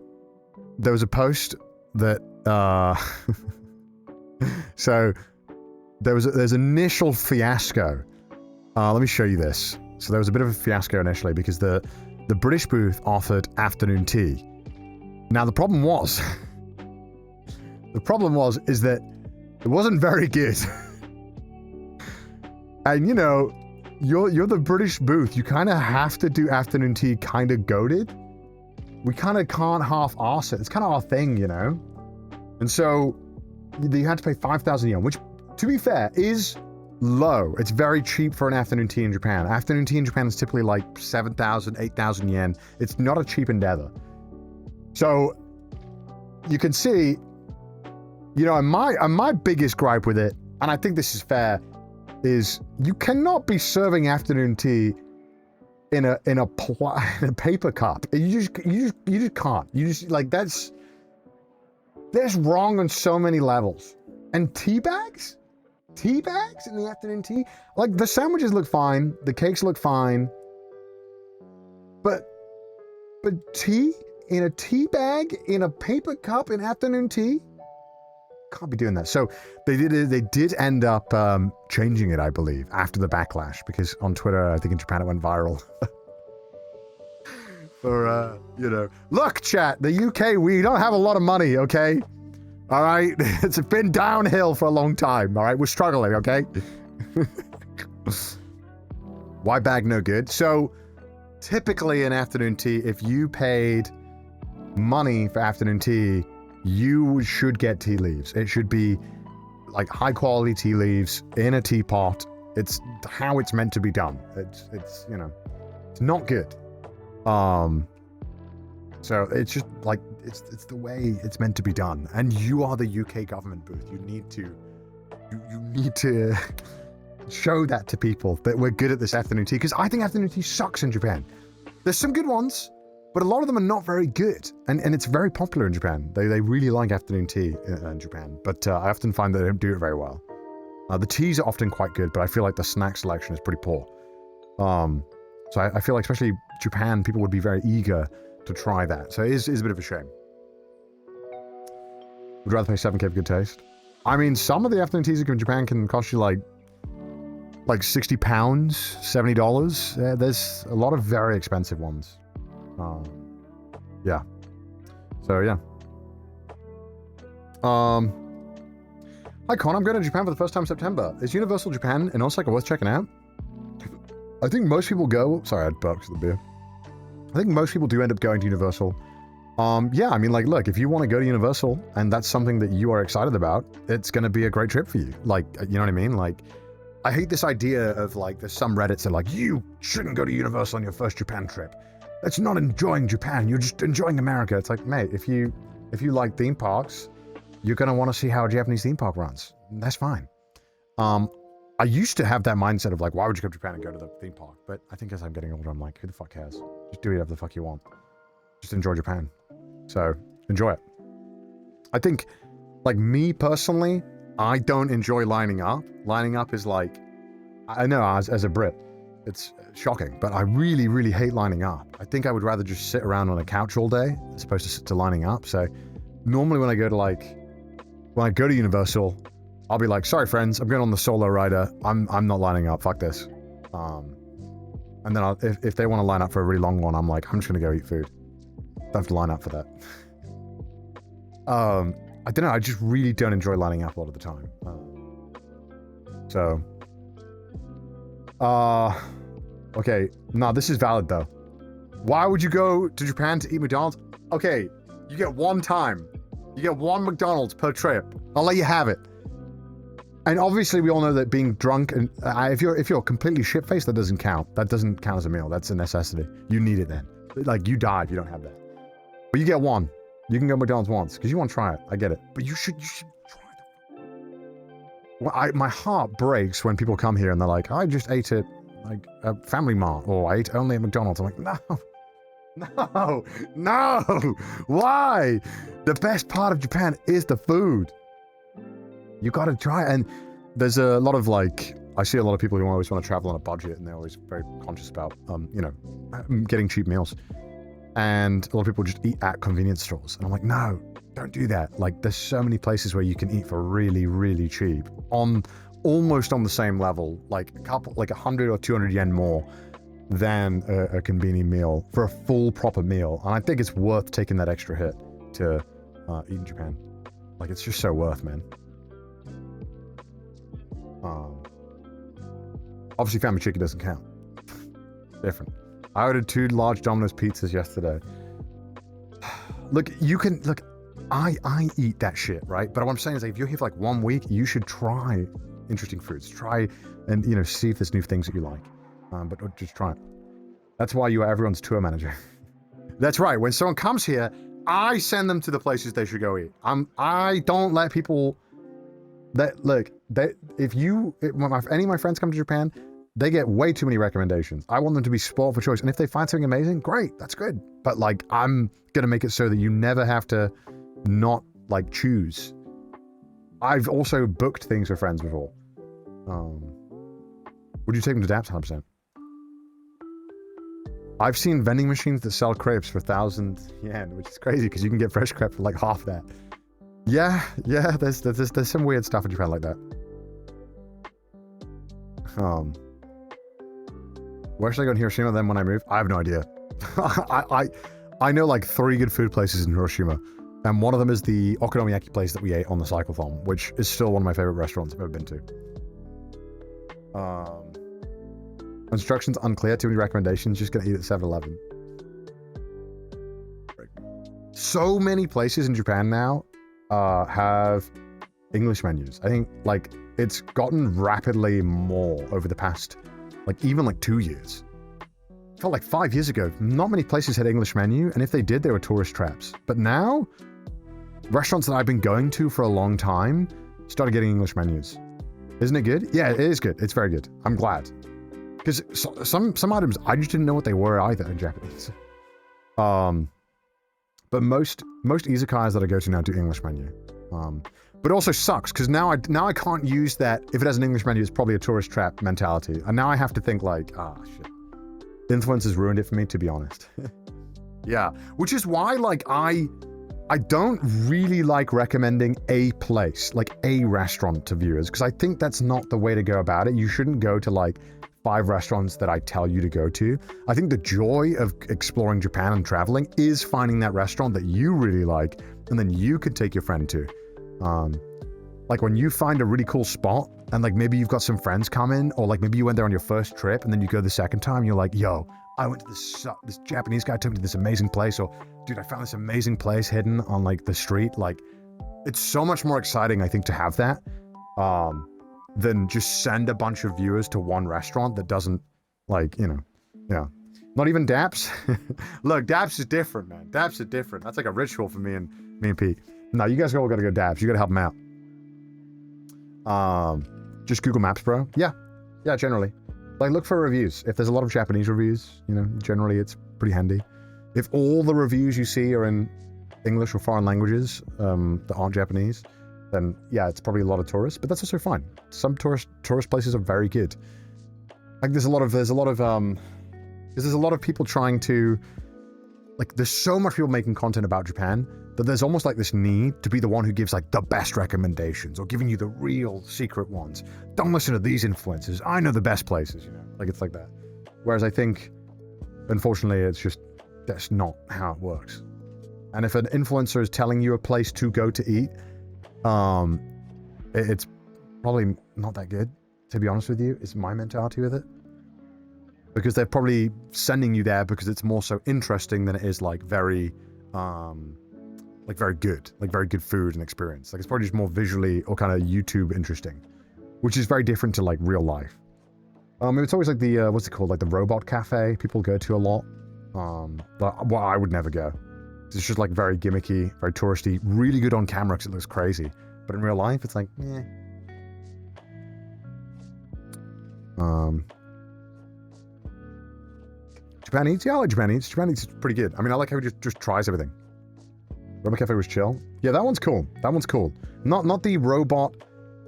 there was a post that so there's initial fiasco. Let me show you this. So there was a bit of a fiasco initially because the British booth offered afternoon tea. Now the problem was is that it wasn't very good. And you know, you're the British booth. You kind of have to do afternoon tea kind of goated. We kind of can't half-arse it. It's kind of our thing, you know? And so you had to pay 5,000 yen, which, to be fair, is low. It's very cheap for an afternoon tea in Japan. Afternoon tea in Japan is typically like 7,000, 8,000 yen. It's not a cheap endeavor. So you can see, you know, and my biggest gripe with it, and I think this is fair, is you cannot be serving afternoon tea in a paper cup. You just can't. You just, like, that's wrong on so many levels. And tea bags in the afternoon tea, like, the sandwiches look fine, the cakes look fine, but tea in a tea bag in a paper cup in afternoon tea, can't be doing that. So they did end up changing it, I believe, after the backlash, because on Twitter, I think in Japan it went viral. For you know, look, chat, the UK, we don't have a lot of money, okay? All right, it's been downhill for a long time. All right, we're struggling, okay? Why bag no good? So typically in afternoon tea, if you paid money for afternoon tea, you should get tea leaves. It should be like high quality tea leaves in a teapot. It's how it's meant to be done. It's you know, it's not good. So it's just like it's the way it's meant to be done. And you are the UK government booth. You need to show that to people that we're good at this afternoon tea, because I think afternoon tea sucks in Japan. There's some good ones, but a lot of them are not very good, and it's very popular in Japan. They really like afternoon tea in Japan, but I often find that they don't do it very well. The teas are often quite good, but I feel like the snack selection is pretty poor. So I feel like, especially Japan, people would be very eager to try that. So it is a bit of a shame. Would rather pay 7k for good taste. I mean, some of the afternoon teas in Japan can cost you like £60, $70. Yeah, there's a lot of very expensive ones. Yeah. So yeah. Hi Con, I'm going to Japan for the first time in September. Is Universal Japan in Osaka worth checking out? I think most people go. Sorry, I had bucks of the beer. I think most people do end up going to Universal. Yeah, I mean, like, look, if you want to go to Universal and that's something that you are excited about, it's going to be a great trip for you. Like, you know what I mean? Like, I hate this idea of, like, there's some Reddits that are like, you shouldn't go to Universal on your first Japan trip. That's not enjoying Japan. You're just enjoying America. It's like, mate, if you like theme parks, you're going to want to see how a Japanese theme park runs. That's fine. I used to have that mindset of like, why would you go to Japan and go to the theme park? But I think as I'm getting older, I'm like, who the fuck cares? Just do whatever the fuck you want. Just enjoy Japan. So enjoy it. I think, like, me personally, I don't enjoy lining up. Lining up is like, I know as a Brit, it's shocking, but I really, really hate lining up. I think I would rather just sit around on a couch all day as opposed to sit to lining up. So normally when I go to Universal, I'll be like, sorry friends, I'm going on the solo rider. I'm not lining up. Fuck this. And then if they want to line up for a really long one, I'm like, I'm just going to go eat food. Don't have to line up for that. I don't know. I just really don't enjoy lining up a lot of the time. Okay. No, this is valid though. Why would you go to Japan to eat McDonald's? Okay, you get one time. You get 1 McDonald's per trip. I'll let you have it. And obviously, we all know that being drunk and if you're completely shit-faced, that doesn't count. That doesn't count as a meal. That's a necessity. You need it then. Like, you die if you don't have that. But you get 1. You can go McDonald's once because you want to try it. I get it. But you should try it. Well, my heart breaks when people come here and they're like, I just ate at like a Family Mart, or I ate only at McDonald's. I'm like, no. Why? The best part of Japan is the food. You got to try it. And there's a lot of I see a lot of people who always want to travel on a budget, and they're always very conscious about, getting cheap meals. And a lot of people just eat at convenience stores. And I'm like, no, don't do that. Like, there's so many places where you can eat for really, really cheap, almost on the same level, like 100 or 200 yen more than a convenient meal for a full proper meal. And I think it's worth taking that extra hit to eat in Japan. Like, it's just so worth, man. Obviously, family chicken doesn't count. Different. I ordered 2 large Domino's pizzas yesterday. Look, I eat that shit, right? But what I'm saying is, if you're here for 1 week, you should try interesting foods. Try and, see if there's new things that you like. But just try it. That's why you are everyone's tour manager. That's right. When someone comes here, I send them to the places they should go eat. I don't let people... if any of my friends come to Japan, they get way too many recommendations. I want them to be spoiled for choice. And if they find something amazing, great, that's good. But I'm going to make it so that you never have to not choose. I've also booked things for friends before. Would you take them to Yaps? 100%. I've seen vending machines that sell crepes for 1,000 yen, which is crazy because you can get fresh crepe for half that. Yeah, there's some weird stuff in Japan like that. Where should I go in Hiroshima then when I move? I have no idea. I know 3 good food places in Hiroshima, and one of them is the okonomiyaki place that we ate on the cyclothon, which is still one of my favorite restaurants I've ever been to. Instructions unclear, too many recommendations, just gonna eat at 7-Eleven. So many places in Japan now have English menus. I think it's gotten rapidly more over the past even 2 years. It felt 5 years ago, not many places had English menu, and if they did, they were tourist traps. But now, restaurants that I've been going to for a long time started getting English menus. Isn't it good? Yeah, it is good. It's very good. I'm glad. Because some items, I just didn't know what they were either in Japanese. But most izakayas that I go to now do English menu. But it also sucks, because now I can't use that, if it has an English menu, it's probably a tourist trap mentality. And now I have to think shit. Influencers ruined it for me, to be honest. Yeah, which is why, I don't really like recommending a place, a restaurant to viewers, because I think that's not the way to go about it. You shouldn't go to, 5 restaurants that I tell you to go to. I think the joy of exploring Japan and traveling is finding that restaurant that you really like, and then you could take your friend to. When you find a really cool spot, and maybe you've got some friends coming, or maybe you went there on your first trip, and then you go the second time, and you're like, yo, I went to this Japanese guy took me to this amazing place, or dude, I found this amazing place hidden on the street. It's so much more exciting, I think, to have that, than just send a bunch of viewers to one restaurant that doesn't, yeah. Not even Yaps. Look, Yaps is different, man. Yaps is different. That's a ritual for me and Pete. No, you guys all gotta go Yaps. You gotta help him out. Just Google Maps, bro. Yeah, generally. Look for reviews. If there's a lot of Japanese reviews, generally it's pretty handy. If all the reviews you see are in English or foreign languages that aren't Japanese, then yeah, it's probably a lot of tourists, but that's also fine. Some tourist places are very good. There's a lot of people trying to, there's so much people making content about Japan that there's almost this need to be the one who gives the best recommendations or giving you the real secret ones. Don't listen to these influencers. I know the best places, it's like that. Whereas I think, unfortunately, that's not how it works. And if an influencer is telling you a place to go to eat, it's probably not that good, to be honest with you, is my mentality with it. Because they're probably sending you there because it's more so interesting than it is very like very good food and experience. Like it's probably just more visually or kind of YouTube interesting, which is very different to like real life. It's always like the what's it called, like the robot cafe people go to a lot. But well, I would never go. It's just like very gimmicky, very touristy, really good on camera because it looks crazy, but in real life it's like eh. Japan Eats? Yeah, I like Japan Eats. Japan Eats is pretty good. I mean, I like how he just tries everything. Robot Cafe was chill. Yeah, that one's cool. That one's cool. Not the robot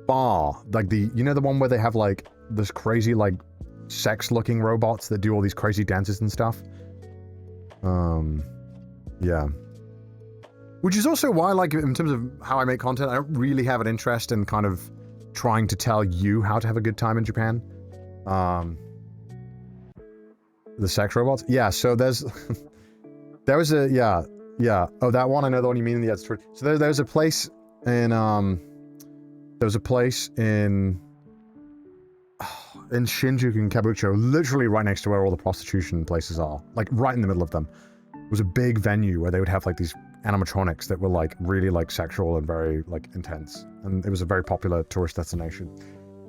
bar. Like the, you know, the one where they have like this crazy like sex-looking robots that do all these crazy dances and stuff. Yeah. Which is also why, like, in terms of how I make content, I don't really have an interest in kind of trying to tell you how to have a good time in Japan. The sex robots? Yeah, so there's... there was a... Yeah. Oh, that one, I know the one you mean. Yeah, it's true. So there's a place in... There was a place in Shinjuku and Kabukicho, literally right next to where all the prostitution places are. Like, right in the middle of them. It was a big venue where they would have, like, these animatronics that were, like, really, like, sexual and very, like, intense. And it was a very popular tourist destination.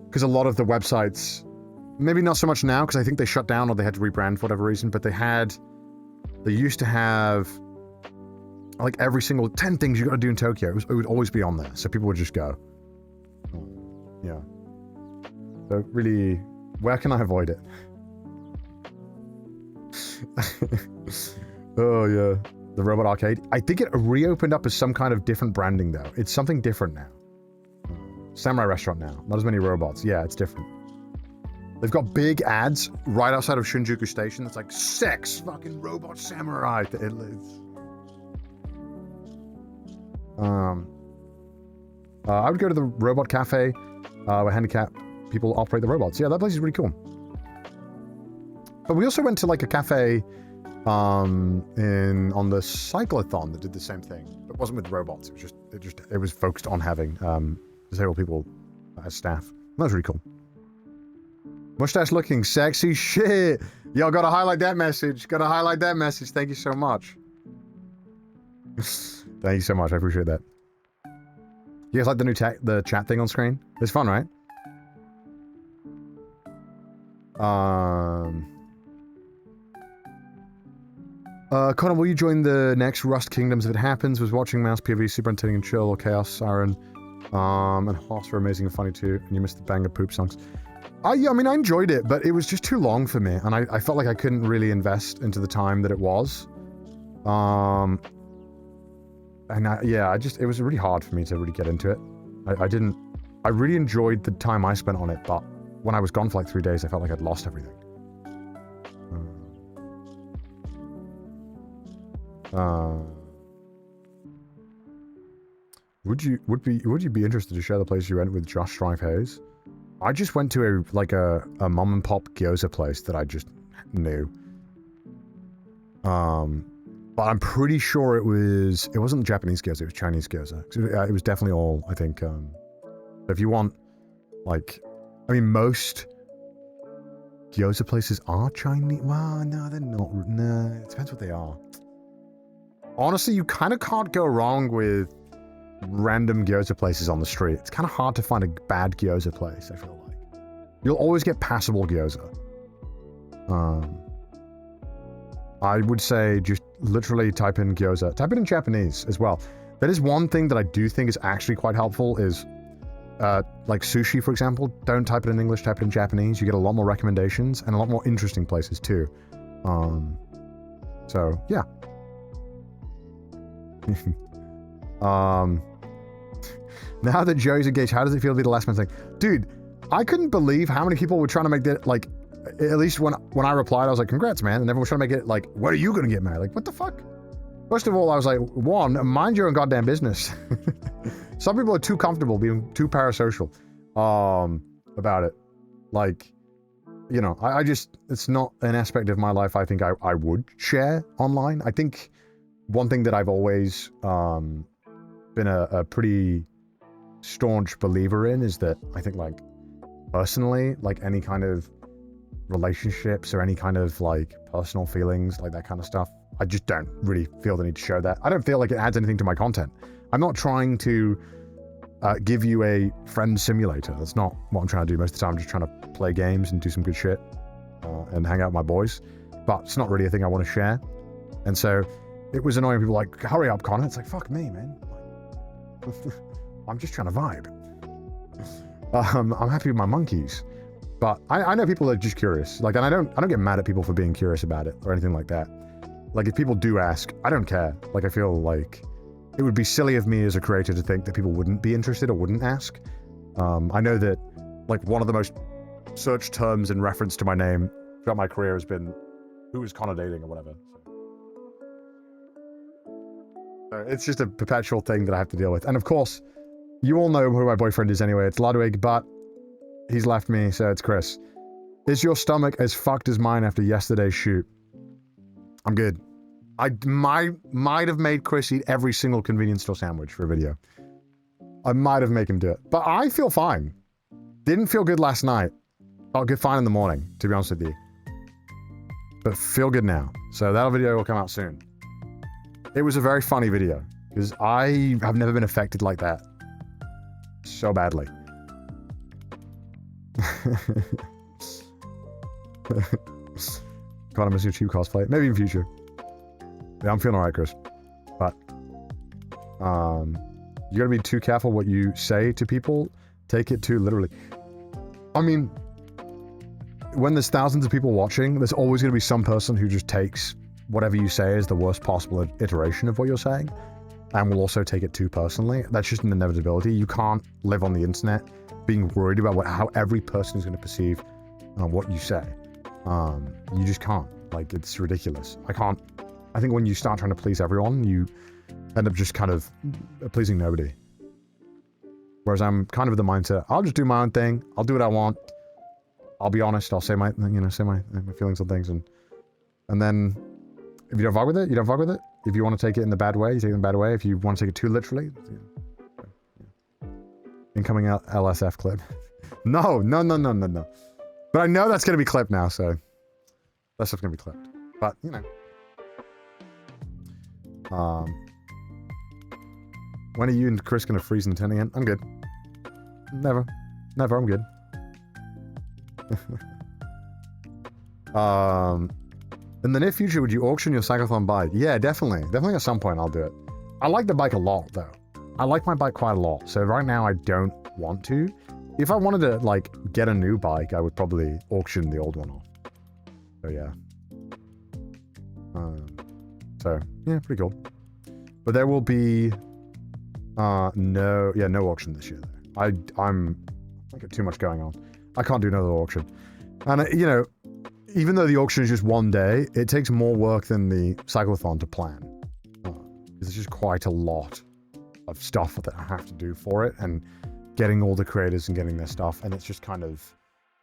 Because a lot of the websites... Maybe not so much now, because I think they shut down or they had to rebrand for whatever reason, but they used to have, like, every single 10 things you gotta do in Tokyo. It would always be on there, so people would just go. Yeah. So, really, where can I avoid it? Oh, yeah. The Robot Arcade. I think it reopened up as some kind of different branding, though. It's something different now. Samurai restaurant now. Not as many robots. Yeah, it's different. They've got big ads right outside of Shinjuku Station that's like, sex, fucking robot samurai. I would go to the Robot Cafe where handicapped people operate the robots. Yeah, that place is really cool. But we also went to like a cafe on the cyclothon that did the same thing. It wasn't with robots. It was focused on having disabled people as staff. That was really cool. Mustache looking sexy shit. Yo, gotta highlight that message. Gotta highlight that message. Thank you so much. Thank you so much. I appreciate that. You guys like the new the chat thing on screen? It's fun, right? Connor, will you join the next Rust Kingdoms if it happens? Was watching Mouse POV super entertaining and chill, or Chaos Siren. And Hoss were amazing and funny too. And you missed the banger poop songs. Yeah, I mean, I enjoyed it, but it was just too long for me, and I felt like I couldn't really invest into the time that it was. And it was really hard for me to really get into it. I really enjoyed the time I spent on it, but when I was gone for like 3 days, I felt like I'd lost everything. Would you be interested to share the place you went with Josh Strive Hayes? I just went to a mom and pop gyoza place that I just knew. But I'm pretty sure it wasn't Japanese gyoza, it was Chinese gyoza. It was definitely all, I think, if you want, like, I mean, most gyoza places are Chinese. Well, no, they're not. No, it depends what they are. Honestly, you kind of can't go wrong with random gyoza places on the street. It's kind of hard to find a bad gyoza place, I feel like. You'll always get passable gyoza. I would say just literally type in gyoza. Type it in Japanese as well. That is one thing that I do think is actually quite helpful is, like sushi, for example. Don't type it in English, type it in Japanese. You get a lot more recommendations and a lot more interesting places too. So, yeah. Now that Joey's engaged, how does it feel to be the last man saying, dude, I couldn't believe how many people were trying to make that, like, at least when I replied, I was like, congrats, man. And everyone was trying to make it like, when are you going to get married? Like, what the fuck? First of all, I was like, one, mind your own goddamn business. Some people are too comfortable being too parasocial about it. Like, you know, I just, it's not an aspect of my life I think I would share online. I think one thing that I've always been a pretty staunch believer in is that I think, like, personally, like, any kind of relationships or any kind of, like, personal feelings, like that kind of stuff, I just don't really feel the need to show that. I don't feel like it adds anything to my content. I'm not trying to give you a friend simulator. That's not what I'm trying to do. Most of the time I'm just trying to play games and do some good shit and hang out with my boys. But it's not really a thing I want to share. And so it was annoying. People like, hurry up, Connor. It's like, fuck me, man. I'm just trying to vibe. I'm happy with my monkeys. But I know people are just curious. Like, and I don't get mad at people for being curious about it or anything like that. Like, if people do ask, I don't care. Like, I feel like it would be silly of me as a creator to think that people wouldn't be interested or wouldn't ask. I know that, like, one of the most searched terms in reference to my name throughout my career has been, who is Connor dating or whatever. So it's just a perpetual thing that I have to deal with. And of course, you all know who my boyfriend is anyway. It's Ludwig, but he's left me, so it's Chris. Is your stomach as fucked as mine after yesterday's shoot? I'm good. I might have made Chris eat every single convenience store sandwich for a video. I might have made him do it. But I feel fine. Didn't feel good last night. Felt good fine in the morning, to be honest with you. But feel good now. So that video will come out soon. It was a very funny video, because I have never been affected like that so badly. God, I'm missing a cheap cosplay. Maybe in future. Yeah, I'm feeling alright, Chris. But you gotta be too careful what you say to people. Take it too literally. I mean, when there's thousands of people watching, there's always gonna be some person who just takes whatever you say as the worst possible iteration of what you're saying, and will also take it too personally. That's just an inevitability. You can't live on the internet being worried about how every person is going to perceive what you say. You just can't. Like, it's ridiculous. I think when you start trying to please everyone, you end up just kind of pleasing nobody. Whereas I'm kind of the mindset, I'll just do my own thing. I'll do what I want. I'll be honest. I'll say my feelings on things, and then if you don't vibe with it, you don't vibe with it. If you want to take it in the bad way, you take it in the bad way. If you want to take it too literally, incoming LSF clip. No. But I know that's going to be clipped now, so that stuff's going to be clipped. But, you know. When are you and Chris going to freeze in the tent again? I'm good. Never, I'm good. In the near future, would you auction your cyclothon bike? Yeah, definitely. Definitely at some point I'll do it. I like the bike a lot, though. I like my bike quite a lot. So right now I don't want to. If I wanted to, like, get a new bike, I would probably auction the old one off. So, yeah. Yeah, pretty cool. But there will be... no auction this year, though. I got too much going on. I can't do another auction. And, you know... Even though the auction is just one day, it takes more work than the cyclothon to plan. There's just quite a lot of stuff that I have to do for it, and getting all the creators and getting their stuff, and it's just kind of...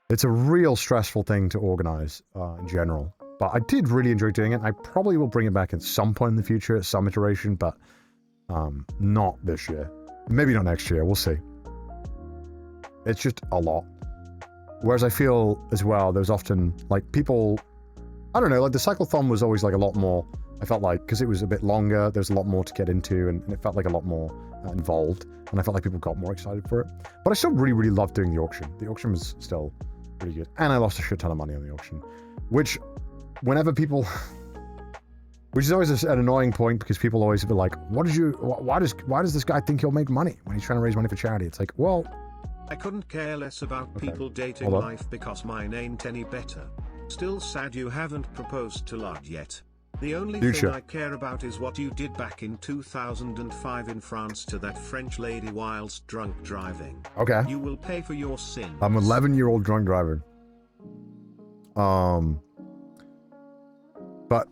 It's a real stressful thing to organize in general. But I did really enjoy doing it. I probably will bring it back at some point in the future, at some iteration, but not this year. Maybe not next year, we'll see. It's just a lot. Whereas I feel as well, there's often like people, I don't know, like the cyclothon was always like a lot more, I felt like, because it was a bit longer, there's a lot more to get into, and it felt like a lot more involved, and I felt like people got more excited for it. But I still really, really loved doing the auction. The auction was still pretty good, and I lost a shit ton of money on the auction, which whenever people, which is always an annoying point, because people always be like, why does this guy think he'll make money when he's trying to raise money for charity? It's like, well, I couldn't care less about people dating life because mine ain't any better. Still sad you haven't proposed to Lud yet. The only thing I care about is what you did back in 2005 in France to that French lady whilst drunk driving. Okay. You will pay for your sins. I'm an 11-year-old drunk driver. But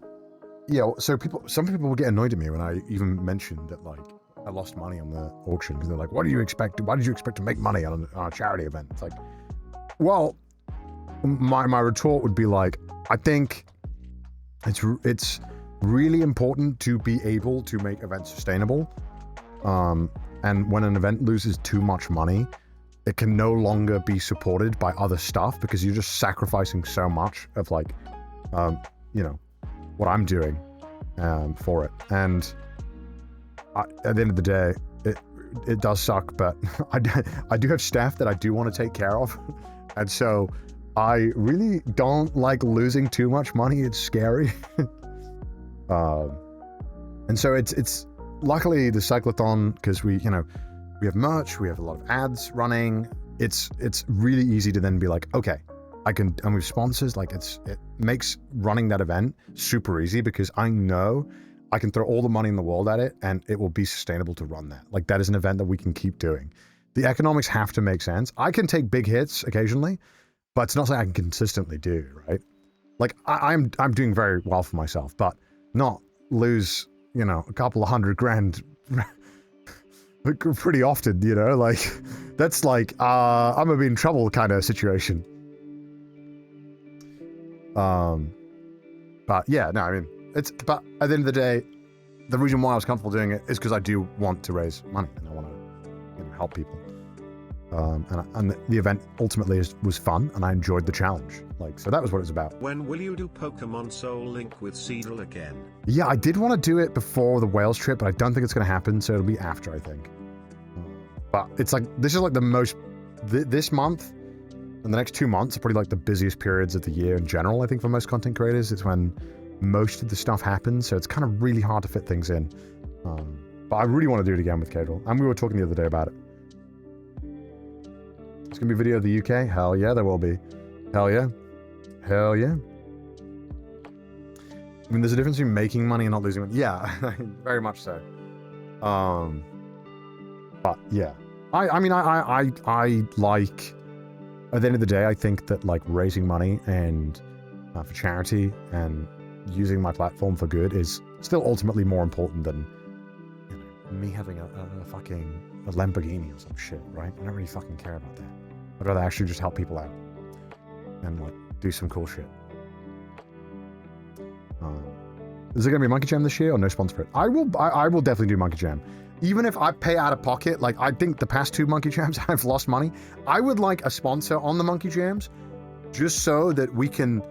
yeah, so some people will get annoyed at me when I even mentioned that, like, I lost money on the auction, because they're like, why did you expect to make money on a charity event? It's like, well, my retort would be like, I think it's really important to be able to make events sustainable. And when an event loses too much money, it can no longer be supported by other stuff, because you're just sacrificing so much of, like, you know, what I'm doing for it. And at the end of the day, it does suck, but I do have staff that I do want to take care of. And so I really don't like losing too much money. It's scary. And so it's luckily the cyclothon, because we have merch, we have a lot of ads running. It's really easy to then be like, okay, and with sponsors, like it makes running that event super easy, because I know I can throw all the money in the world at it and it will be sustainable to run that. Like, that is an event that we can keep doing. The economics have to make sense. I can take big hits occasionally, but it's not something I can consistently do, right? Like, I'm doing very well for myself, but not lose, a couple of $100,000 pretty often, like that's like I'm gonna be in trouble kind of situation. But yeah, no, I mean, but at the end of the day, the reason why I was comfortable doing it is because I do want to raise money and I want to help people. And the event ultimately was fun, and I enjoyed the challenge. Like, so that was what it was about. When will you do Pokemon Soul Link with Cedal again? Yeah, I did want to do it before the Wales trip, but I don't think it's going to happen, so it'll be after, I think. But it's like, this is like the most, this month and the next 2 months are probably like the busiest periods of the year in general, I think, for most content creators. It's when most of the stuff happens, so it's kind of really hard to fit things in. But I really want to do it again with Cadwell, and we were talking the other day about it. It's going to be a video of the UK? Hell yeah, there will be. Hell yeah. Hell yeah. I mean, there's a difference between making money and not losing money. Yeah, very much so. But yeah. I mean, I like, at the end of the day, I think that like raising money and for charity and using my platform for good is still ultimately more important than me having a fucking Lamborghini or some shit, right? I don't really fucking care about that. I'd rather actually just help people out and like do some cool shit. Is there gonna be a Monkey Jam this year or no sponsor for it? I will definitely do Monkey Jam. Even if I pay out of pocket, like I think the past 2 Monkey Jams I've lost money. I would like a sponsor on the Monkey Jams just so that we can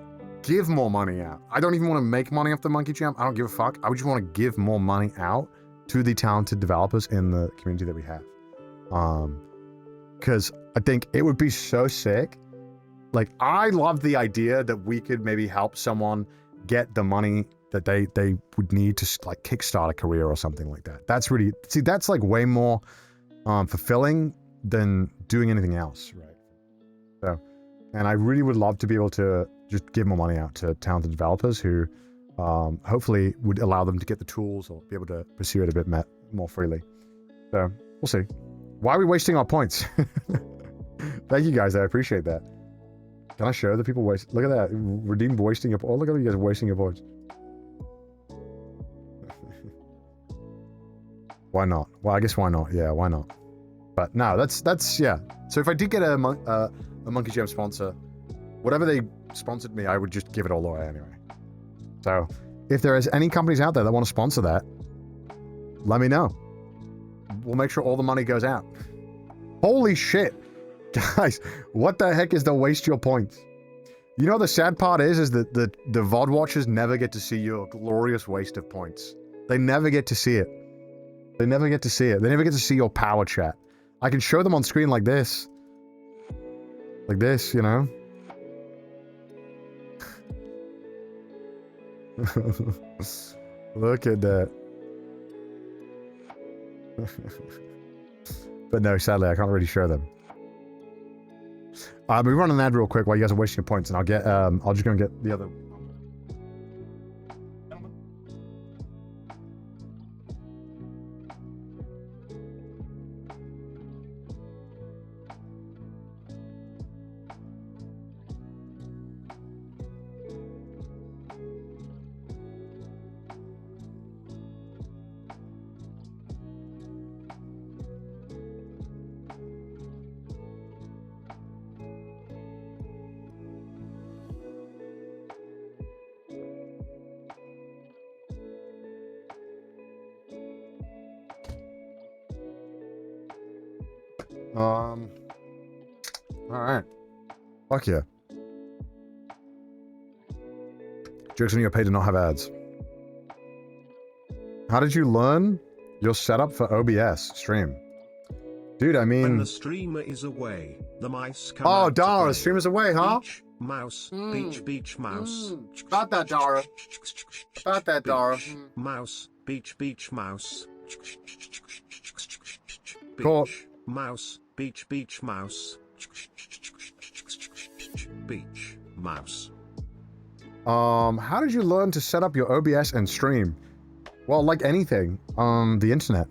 give more money out. I don't even want to make money off the Monkey Jam. I don't give a fuck. I just want to give more money out to the talented developers in the community that we have. Because I think it would be so sick. Like, I love the idea that we could maybe help someone get the money that they would need to like kickstart a career or something like that. That's really, see, that's like way more fulfilling than doing anything else, right? So, and I really would love to be able to just give more money out to talented developers who hopefully would allow them to get the tools or be able to pursue it a bit more freely. So we'll see. Why are we wasting our points? Thank you guys, I appreciate that. Can I show the people waste? Look at that, Redeem wasting your, oh, look at you guys wasting your points. Why not? Well, I guess why not? Yeah, why not? But no, that's yeah. So if I did get a Monkey Jam sponsor, whatever they sponsored me, I would just give it all away anyway. So if there is any companies out there that want to sponsor that, let me know. We'll make sure all the money goes out. Holy shit. Guys, what the heck is the waste your points? You know, the sad part is that the VOD watchers never get to see your glorious waste of points. They never get to see it. They never get to see it. They never get to see your power chat. I can show them on screen like this. Like this, you know? Look at that. But no, sadly, I can't really show them. We run an ad real quick while you guys are wasting your points, and I'll get, I'll just go and get the other. Alright. Fuck yeah. Jokes on you, I paid to not have ads. How did you learn your setup for OBS stream? Dude, I mean... When the streamer is away, the mice come Oh, out to Dara, play. the streamer's away, huh? Beach, mouse, beach, mouse. About that, Dara. About that, Dara. Mouse, beach, mouse. Cool. Beach, mouse, beach, mouse. Beach, mouse. How did you learn to set up your OBS and stream? Well, like anything, the internet.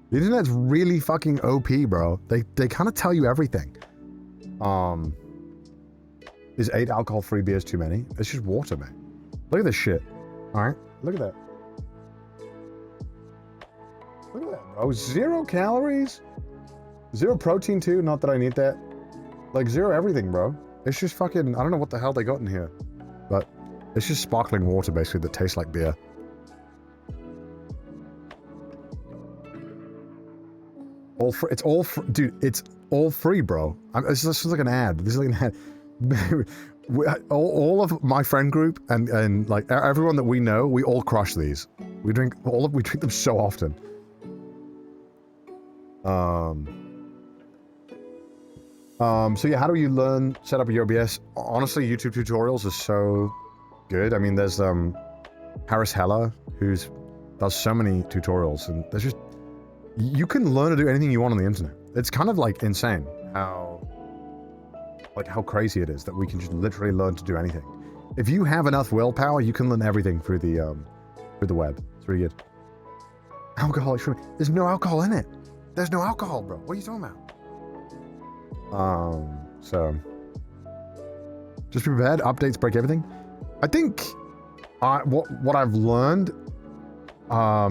The internet's really fucking OP, bro. They kind of tell you everything. Is 8 alcohol-free beers too many? It's just water, man. Look at this shit. Alright, look at that. Look at that, bro. 0 calories? 0 protein, too? Not that I need that. Like, 0 everything, bro. It's just fucking... I don't know what the hell they got in here. But it's just sparkling water, basically, that tastes like beer. All free. It's all free. Dude, it's all free, bro. This is like an ad. This is like an ad. all of my friend group and like everyone that we know, we all crush these. We drink them so often. So yeah, how do you learn set up your OBS? Honestly, YouTube tutorials are so good. I mean, there's Harris Heller who's does so many tutorials, and there's just you can learn to do anything you want on the internet. It's kind of like insane how crazy it is that we can just literally learn to do anything. If you have enough willpower, you can learn everything through the web. It's really good. Alcoholic shrimp. There's no alcohol in it. There's no alcohol, bro. What are you talking about? So just be prepared. Updates break everything. I think what I've learned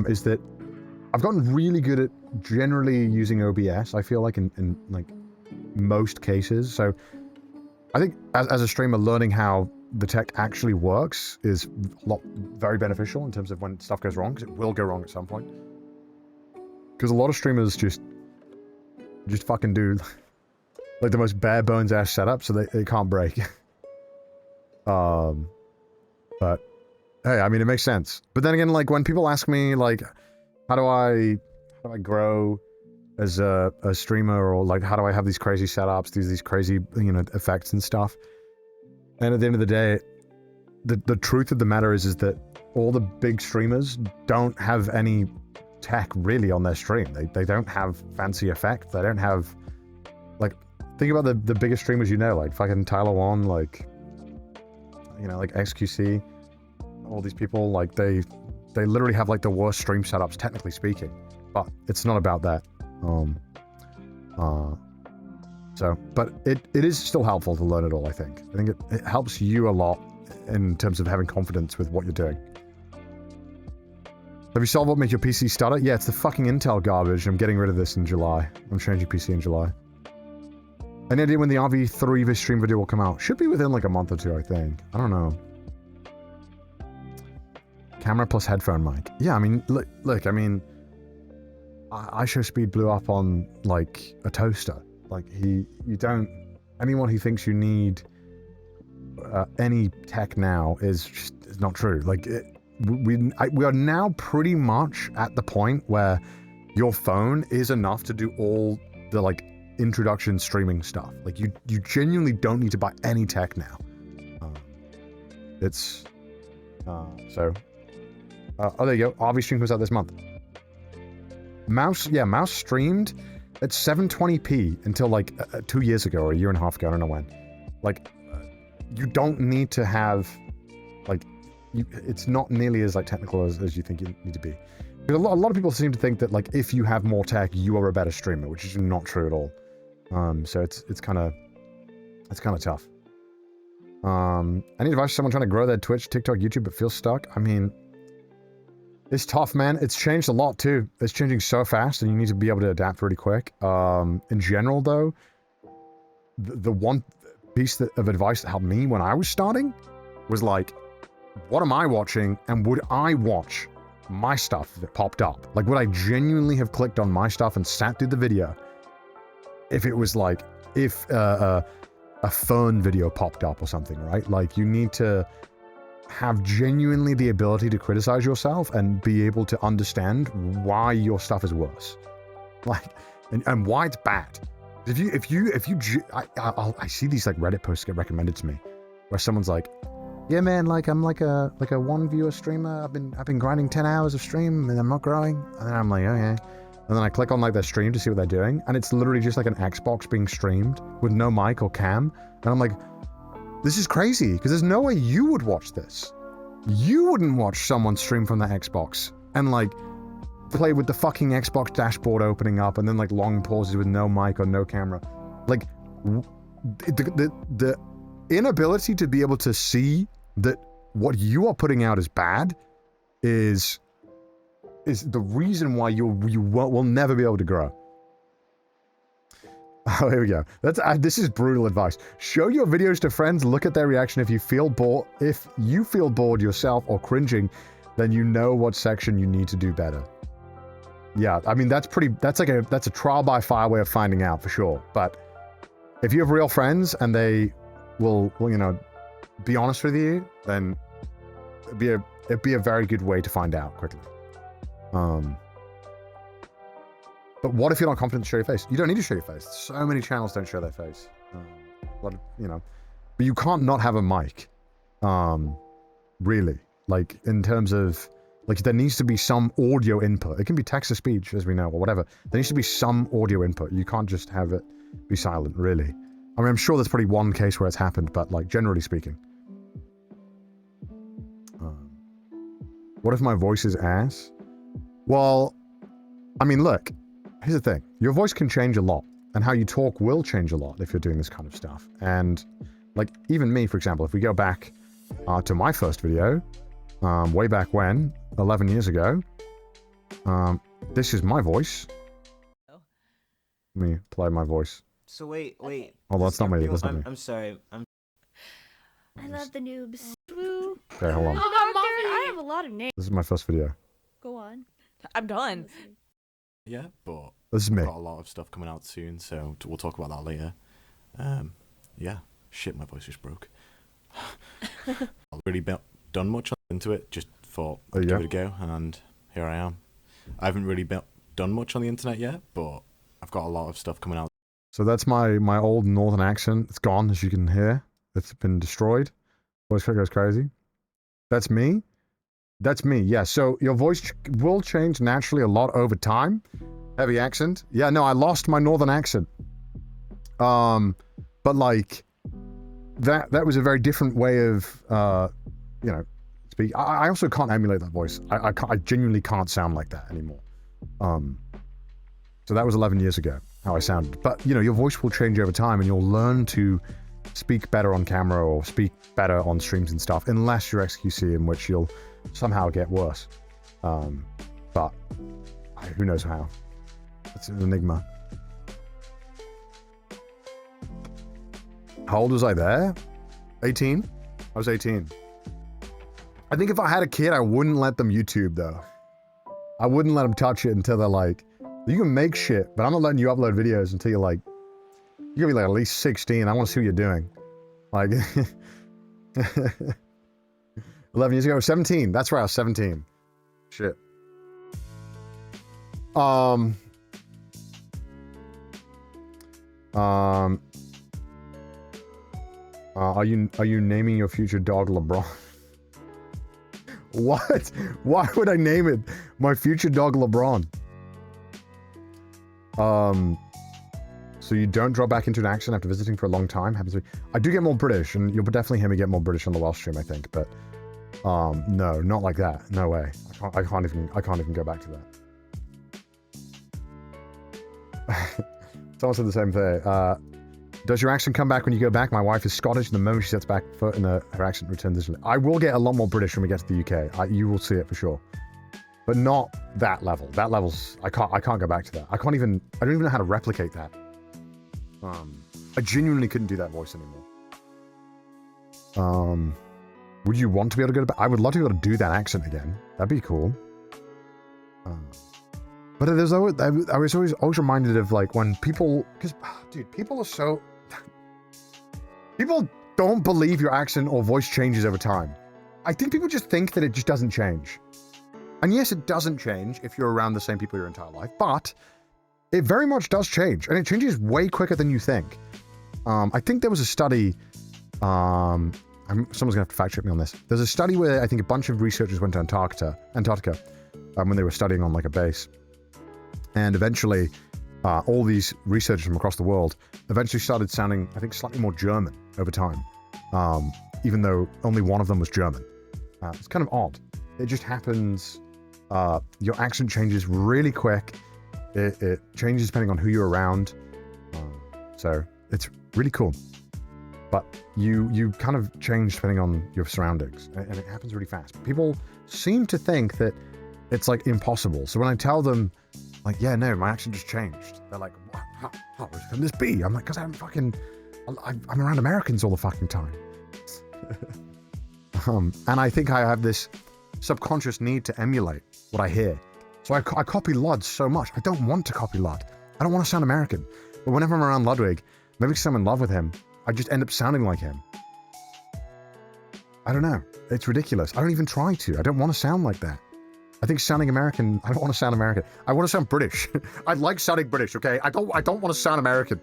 is that I've gotten really good at generally using OBS. I feel like in like most cases. So I think as a streamer, learning how the tech actually works is very beneficial in terms of when stuff goes wrong, because it will go wrong at some point. Because a lot of streamers just fucking do like the most bare bones ass setup, so they can't break. But hey, I mean, it makes sense. But then again, like when people ask me like, how do I grow as a streamer, or like how do I have these crazy setups, these crazy, you know, effects and stuff? And at the end of the day, the truth of the matter is that all the big streamers don't have any tech really on their stream. They don't have fancy effects. They don't have, like, think about the biggest streamers, you know, like fucking Tyler One, like, you know, like XQC, all these people, like they literally have like the worst stream setups, technically speaking. But it's not about that. But it is still helpful to learn it all, I think. I think it helps you a lot in terms of having confidence with what you're doing. Have you solved what made your PC stutter? Yeah, it's the fucking Intel garbage. I'm getting rid of this in July. I'm changing PC in July. Any idea when the RV3 stream video will come out? Should be within like a month or two, I think. I don't know. Camera plus headphone mic. Yeah, I mean, look, I mean, IShowSpeed blew up on like a toaster. Like anyone who thinks you need any tech now is not true. Like we are now pretty much at the point where your phone is enough to do all the like introduction streaming stuff. Like you genuinely don't need to buy any tech now. Oh, there you go. RV stream comes out this month. Mouse streamed at 720p until like 2 years ago or a year and a half ago. I don't know when. Like, you don't need to have, like, it's not nearly as like technical as you think you need to be. Because a lot of people seem to think that like if you have more tech, you are a better streamer, which is not true at all. So it's kind of tough. Any advice for someone trying to grow their Twitch, TikTok, YouTube, but feels stuck? I mean, it's tough, man. It's changed a lot too. It's changing so fast, and you need to be able to adapt really quick. In general, though, the one piece of advice that helped me when I was starting was like, what am I watching, and would I watch my stuff if it popped up? Like, would I genuinely have clicked on my stuff and sat through the video if it was like, if a fern video popped up or something, right? Like, you need to have genuinely the ability to criticize yourself and be able to understand why your stuff is worse, like, and why it's bad. I see these like Reddit posts get recommended to me, where someone's like, "Yeah, man, like I'm like a one viewer streamer. I've been grinding 10 hours of stream and I'm not growing." And then I'm like, okay. And then I click on like their stream to see what they're doing, and it's literally just like an Xbox being streamed with no mic or cam. And I'm like, this is crazy, because there's no way you would watch this. You wouldn't watch someone stream from the Xbox and like play with the fucking Xbox dashboard opening up and then like long pauses with no mic or no camera. Like the inability to be able to see that what you are putting out is bad is the reason why you will never be able to grow. Oh, here we go. This is brutal advice. Show your videos to friends, look at their reaction. If you feel bored yourself or cringing, then you know what section you need to do better. Yeah, I mean, that's a trial by fire way of finding out for sure. But if you have real friends and they will you know, be honest with you, then it'd be a very good way to find out quickly. But what if you're not confident to show your face? You don't need to show your face. So many channels don't show their face. You know, but you can't not have a mic. Really, like in terms of, like, there needs to be some audio input. It can be text to speech, as we know, or whatever. There needs to be some audio input. You can't just have it be silent, really. I mean, I'm sure there's probably one case where it's happened, but like generally speaking. What if my voice is ass? Well, I mean, look. Here's the thing. Your voice can change a lot, and how you talk will change a lot if you're doing this kind of stuff. And, like, even me, for example, if we go back to my first video, way back when, 11 years ago, this is my voice. Let me play my voice. So wait. Oh, that's not me. That's not me. I'm sorry. I love the noobs. Woo. Okay, hold on. I have a lot of names. This is my first video. Go on. I'm done. Yeah, but This is me. I've got a lot of stuff coming out soon, so we'll talk about that later. Yeah, shit, my voice just broke. I've really done much into it, just thought I'd give it a go, and here I am. I haven't really done much on the internet yet, but I've got a lot of stuff coming out. So that's my old northern accent. It's gone, as you can hear. It's been destroyed. Voice goes crazy. That's me. That's me, yeah. So your voice will change naturally a lot over time. Heavy accent. Yeah, no, I lost my northern accent. But like, that was a very different way of, you know, speak. I also can't emulate that voice. I genuinely can't sound like that anymore. So that was 11 years ago, how I sounded. But, you know, your voice will change over time, and you'll learn to speak better on camera or speak better on streams and stuff, unless you're XQC, in which you'll somehow get worse. But who knows how. It's an enigma. How old was I there? 18? I was 18. I think if I had a kid, I wouldn't let them YouTube, though. I wouldn't let them touch it until they're like, you can make shit, but I'm not letting you upload videos until you're like, you're gonna be like at least 16. I want to see what you're doing. Like, 11 years ago, 17. That's right, I was 17. Shit. Are you naming your future dog LeBron? What? Why would I name it my future dog LeBron? So you don't drop back into an accent after visiting for a long time? Happens to me. I do get more British, and you'll definitely hear me get more British on the Welsh stream, I think. But no, not like that. No way. I can't even go back to that. Someone said the same thing. Does your accent come back when you go back? My wife is Scottish, and the moment she sets back foot in her accent returns. I will get a lot more British when we get to the UK. You will see it for sure. But not that level. That level's... I can't go back to that. I don't even know how to replicate that. I genuinely couldn't do that voice anymore. Would you want to be able to go back? I would love to be able to do that accent again. That'd be cool. But I was always reminded of, like, when people... Because, dude, people are so... People don't believe your accent or voice changes over time. I think people just think that it just doesn't change. And yes, it doesn't change if you're around the same people your entire life, but it very much does change, and it changes way quicker than you think. I think there was a study, someone's gonna have to fact check me on this. There's a study where I think a bunch of researchers went to Antarctica, when they were studying on like a base. And eventually, all these researchers from across the world eventually started sounding, I think, slightly more German over time, even though only one of them was German. It's kind of odd. It just happens. Your accent changes really quick. It changes depending on who you're around. So it's really cool. But you kind of change depending on your surroundings, and it happens really fast. People seem to think that it's like impossible. So when I tell them, like, yeah, no, my accent just changed, they're like, what? How can this be? I'm like, because I'm around Americans all the fucking time. And I think I have this subconscious need to emulate what I hear. So I copy Lud so much. I don't want to copy Lud. I don't want to sound American. But whenever I'm around Ludwig, maybe because I'm in love with him, I just end up sounding like him. I don't know. It's ridiculous. I don't even try to. I don't want to sound like that. I think sounding American, I don't want to sound American. I want to sound British. I like sounding British, okay? I don't want to sound American.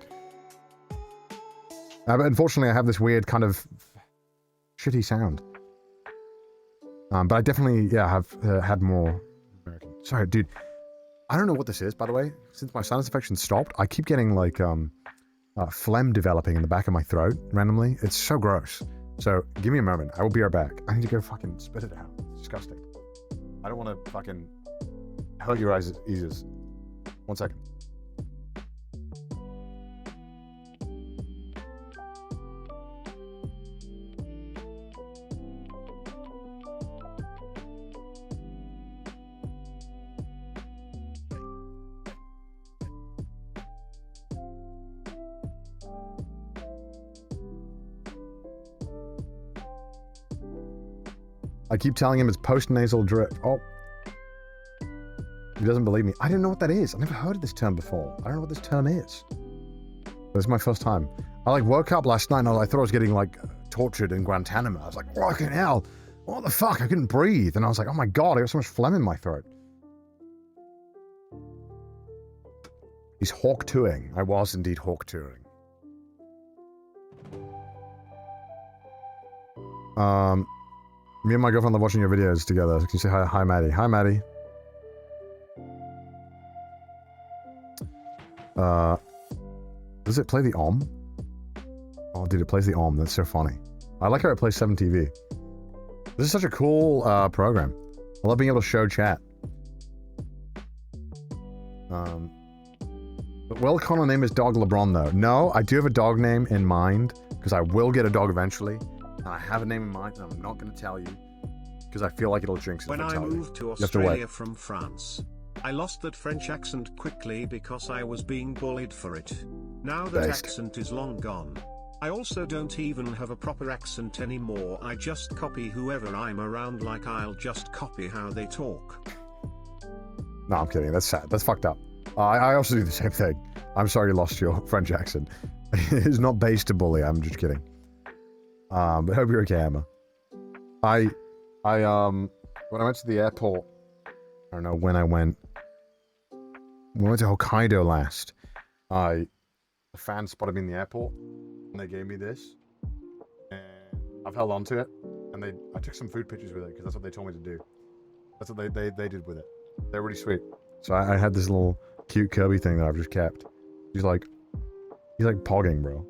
But unfortunately, I have this weird kind of shitty sound. But I definitely, have had more American. Sorry, dude. I don't know what this is, by the way. Since my sinus infection stopped, I keep getting like phlegm developing in the back of my throat randomly. It's so gross. So give me a moment. I will be right back. I need to go fucking spit it out. It's disgusting. I don't want to fucking hurt your eyes ears. 1 second. I keep telling him it's post-nasal drip. Oh. He doesn't believe me. I don't know what that is. I've never heard of this term before. I don't know what this term is. This is my first time. I like woke up last night and I thought I was getting like tortured in Guantanamo. I was like, fucking hell. What the fuck? I couldn't breathe. And I was like, oh my God, I got so much phlegm in my throat. He's hawk touring. I was indeed hawk touring. Me and my girlfriend love watching your videos together. Can you say hi? Hi, Maddie. Hi, Maddie. Does it play the OM? Oh, dude, it plays the OM. That's so funny. I like how it plays 7TV. This is such a cool program. I love being able to show chat. But Will Connor name is dog LeBron, though. No, I do have a dog name in mind, because I will get a dog eventually. And I have a name in mind, and I'm not going to tell you, because I feel like it'll jinx it. When I moved to Australia from France, I lost that French accent quickly because I was being bullied for it. Now that accent is long gone. I also don't even have a proper accent anymore. I just copy whoever I'm around, like I'll just copy how they talk. No, I'm kidding. That's sad. That's fucked up. I also do the same thing. I'm sorry you lost your French accent. It's not based to bully. I'm just kidding. But hope you're okay, Emma. When I went to the airport, I don't know when I went. When I went to Hokkaido last, a fan spotted me in the airport, and they gave me this, and I've held on to it, and I took some food pictures with it, because that's what they told me to do. That's what they did with it. They're really sweet. So I had this little cute Kirby thing that I've just kept. He's like pogging, bro.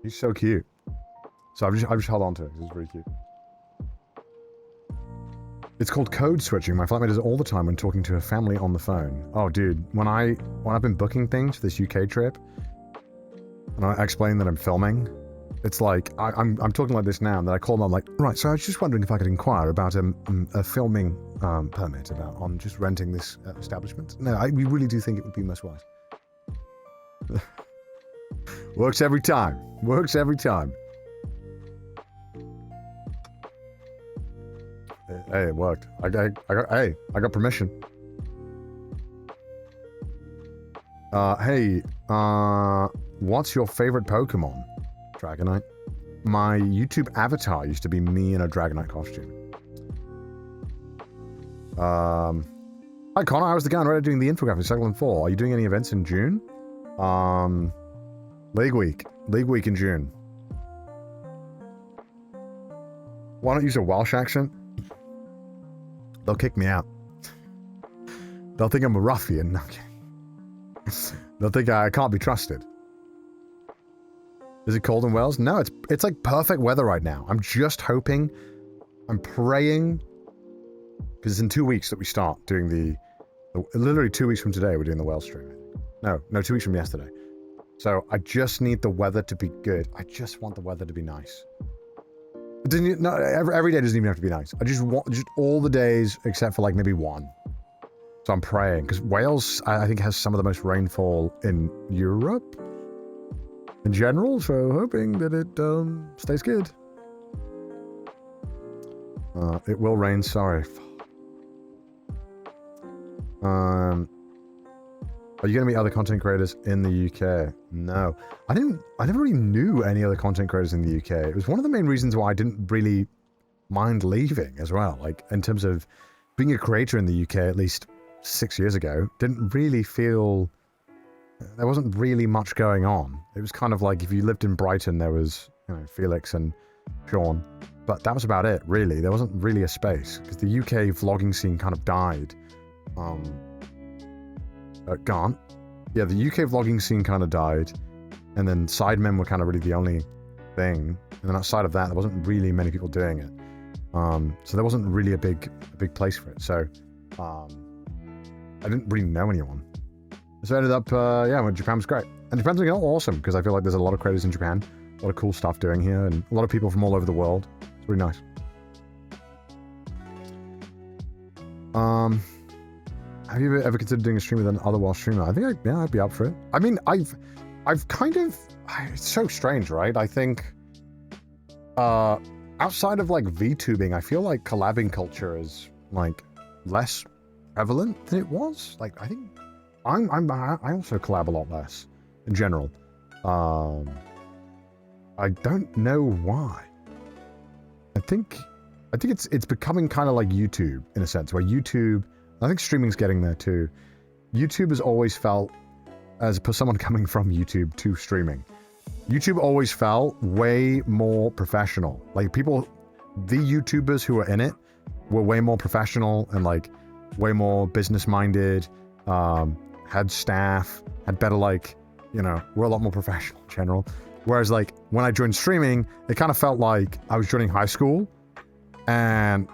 He's so cute. So I've just held on to it. It's really cute. It's called code switching. My flatmate does it all the time when talking to her family on the phone. Oh, dude, when I've been booking things for this UK trip, and I explain that I'm filming, it's like I'm talking like this now, and then I call them. I'm like, right. So I was just wondering if I could inquire about a filming permit on just renting this establishment. No, we really do think it would be most wise. Works every time. Works every time. Hey, it worked. I got permission. Hey, what's your favorite Pokemon? Dragonite. my YouTube avatar used to be me in a Dragonite costume. Hi Connor, I was the guy on Reddit doing the infographic Cycle and 4. Are you doing any events in June? League Week in June. Why not use a Welsh accent? They'll kick me out. They'll think I'm a ruffian. They'll think I can't be trusted. Is it cold in Wales? No, it's like perfect weather right now. I'm just hoping, I'm praying, because it's in 2 weeks that we start doing the literally 2 weeks from today we're doing the Wales stream. No, 2 weeks from yesterday. So I just need the weather to be good. I just want the weather to be nice. Every day doesn't even have to be nice. I just want just all the days except for like maybe one. So I'm praying because Wales, I think, has some of the most rainfall in Europe in general. So hoping that it stays good. It will rain. Sorry. Are you going to meet other content creators in the UK? No. I never really knew any other content creators in the UK. It was one of the main reasons why I didn't really mind leaving as well. Like, in terms of being a creator in the UK, at least 6 years ago, didn't really feel... There wasn't really much going on. It was kind of like if you lived in Brighton, there was, you know, Felix and Sean. But that was about it, really. There wasn't really a space. Because the UK vlogging scene kind of died. Gone. Yeah, the UK vlogging scene kind of died, and then Sidemen were kind of really the only thing. And then outside of that, there wasn't really many people doing it. So there wasn't really a big place for it. So I didn't really know anyone. So I ended up, well, Japan was great, and Japan's awesome because I feel like there's a lot of creators in Japan, a lot of cool stuff doing here, and a lot of people from all over the world. It's really nice. Have you ever considered doing a stream with another Welsh streamer? I think I'd be up for it. I mean, I've kind of, it's so strange, right? I think, outside of like VTubing, I feel like collabing culture is like less prevalent than it was. Like, I think I also collab a lot less in general. I don't know why. I think it's becoming kind of like YouTube in a sense, where YouTube, I think streaming's getting there too. YouTube has always felt, as per someone coming from YouTube to streaming, YouTube always felt way more professional. Like the YouTubers who were in it were way more professional and like way more business minded, had staff, had better like, you know, we're a lot more professional in general. Whereas like when I joined streaming, it kind of felt like I was joining high school and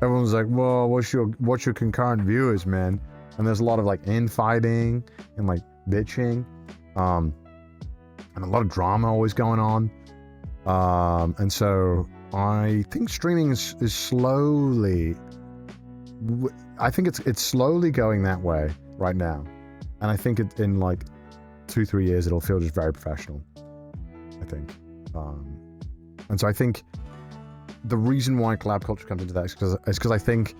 everyone's like, well, what's your concurrent viewers, man? And there's a lot of like infighting and like bitching, and a lot of drama always going on. And so I think streaming is slowly, I think it's slowly going that way right now. And I think in like 2-3 years, it'll feel just very professional, I think. And so I think the reason why collab culture comes into that is because I think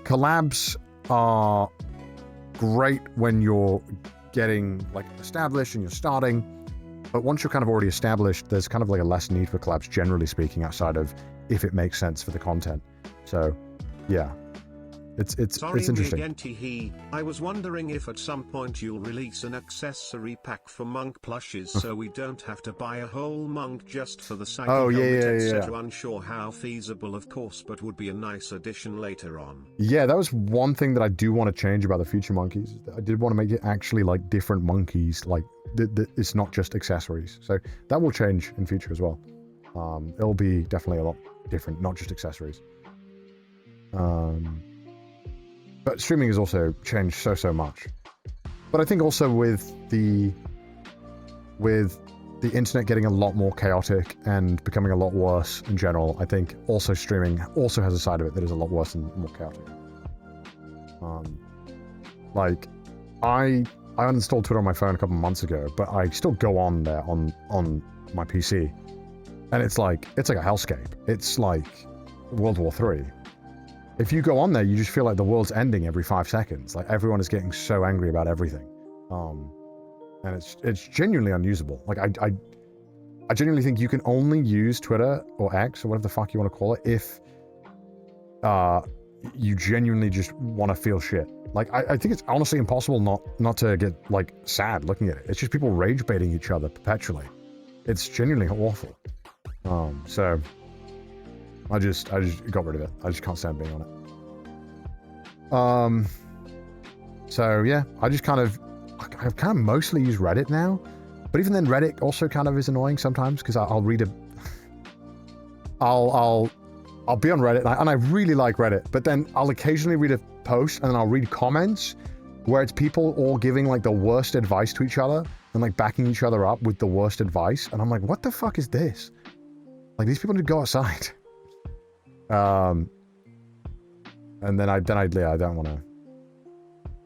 collabs are great when you're getting like established and you're starting, but once you're kind of already established, there's kind of like a less need for collabs, generally speaking, outside of if it makes sense for the content. So yeah, it's interesting. I was wondering if at some point you'll release an accessory pack for monk plushes so we don't have to buy a whole monk just for the side etc. Unsure how feasible, of course, but would be a nice addition later on. Yeah, that was one thing that I do want to change about the future monkeys. I did want to make it actually like different monkeys, like it's not just accessories. So that will change in future as well. It'll be definitely a lot different, not just accessories. But streaming has also changed so much. But I think also with the internet getting a lot more chaotic and becoming a lot worse in general, I think also streaming also has a side of it that is a lot worse and more chaotic. Like I uninstalled Twitter on my phone a couple months ago, but I still go on there on my PC, and it's like a hellscape. It's like World War III. If you go on there, you just feel like the world's ending every 5 seconds. Like everyone is getting so angry about everything, and it's genuinely unusable. Like I I genuinely think you can only use Twitter or X or whatever the fuck you want to call it if you genuinely just want to feel shit. Like, I think it's honestly impossible not to get, like, sad looking at it. It's just people rage baiting each other perpetually. It's genuinely awful. So I just got rid of it. I just can't stand being on it. So yeah, I've kind of mostly used Reddit now, but even then Reddit also kind of is annoying sometimes because I'll read I'll be on Reddit and I really like Reddit, but then I'll occasionally read a post and then I'll read comments where it's people all giving like the worst advice to each other and like backing each other up with the worst advice, and I'm like, what the fuck is this? Like, these people need to go outside. And then I don't want to.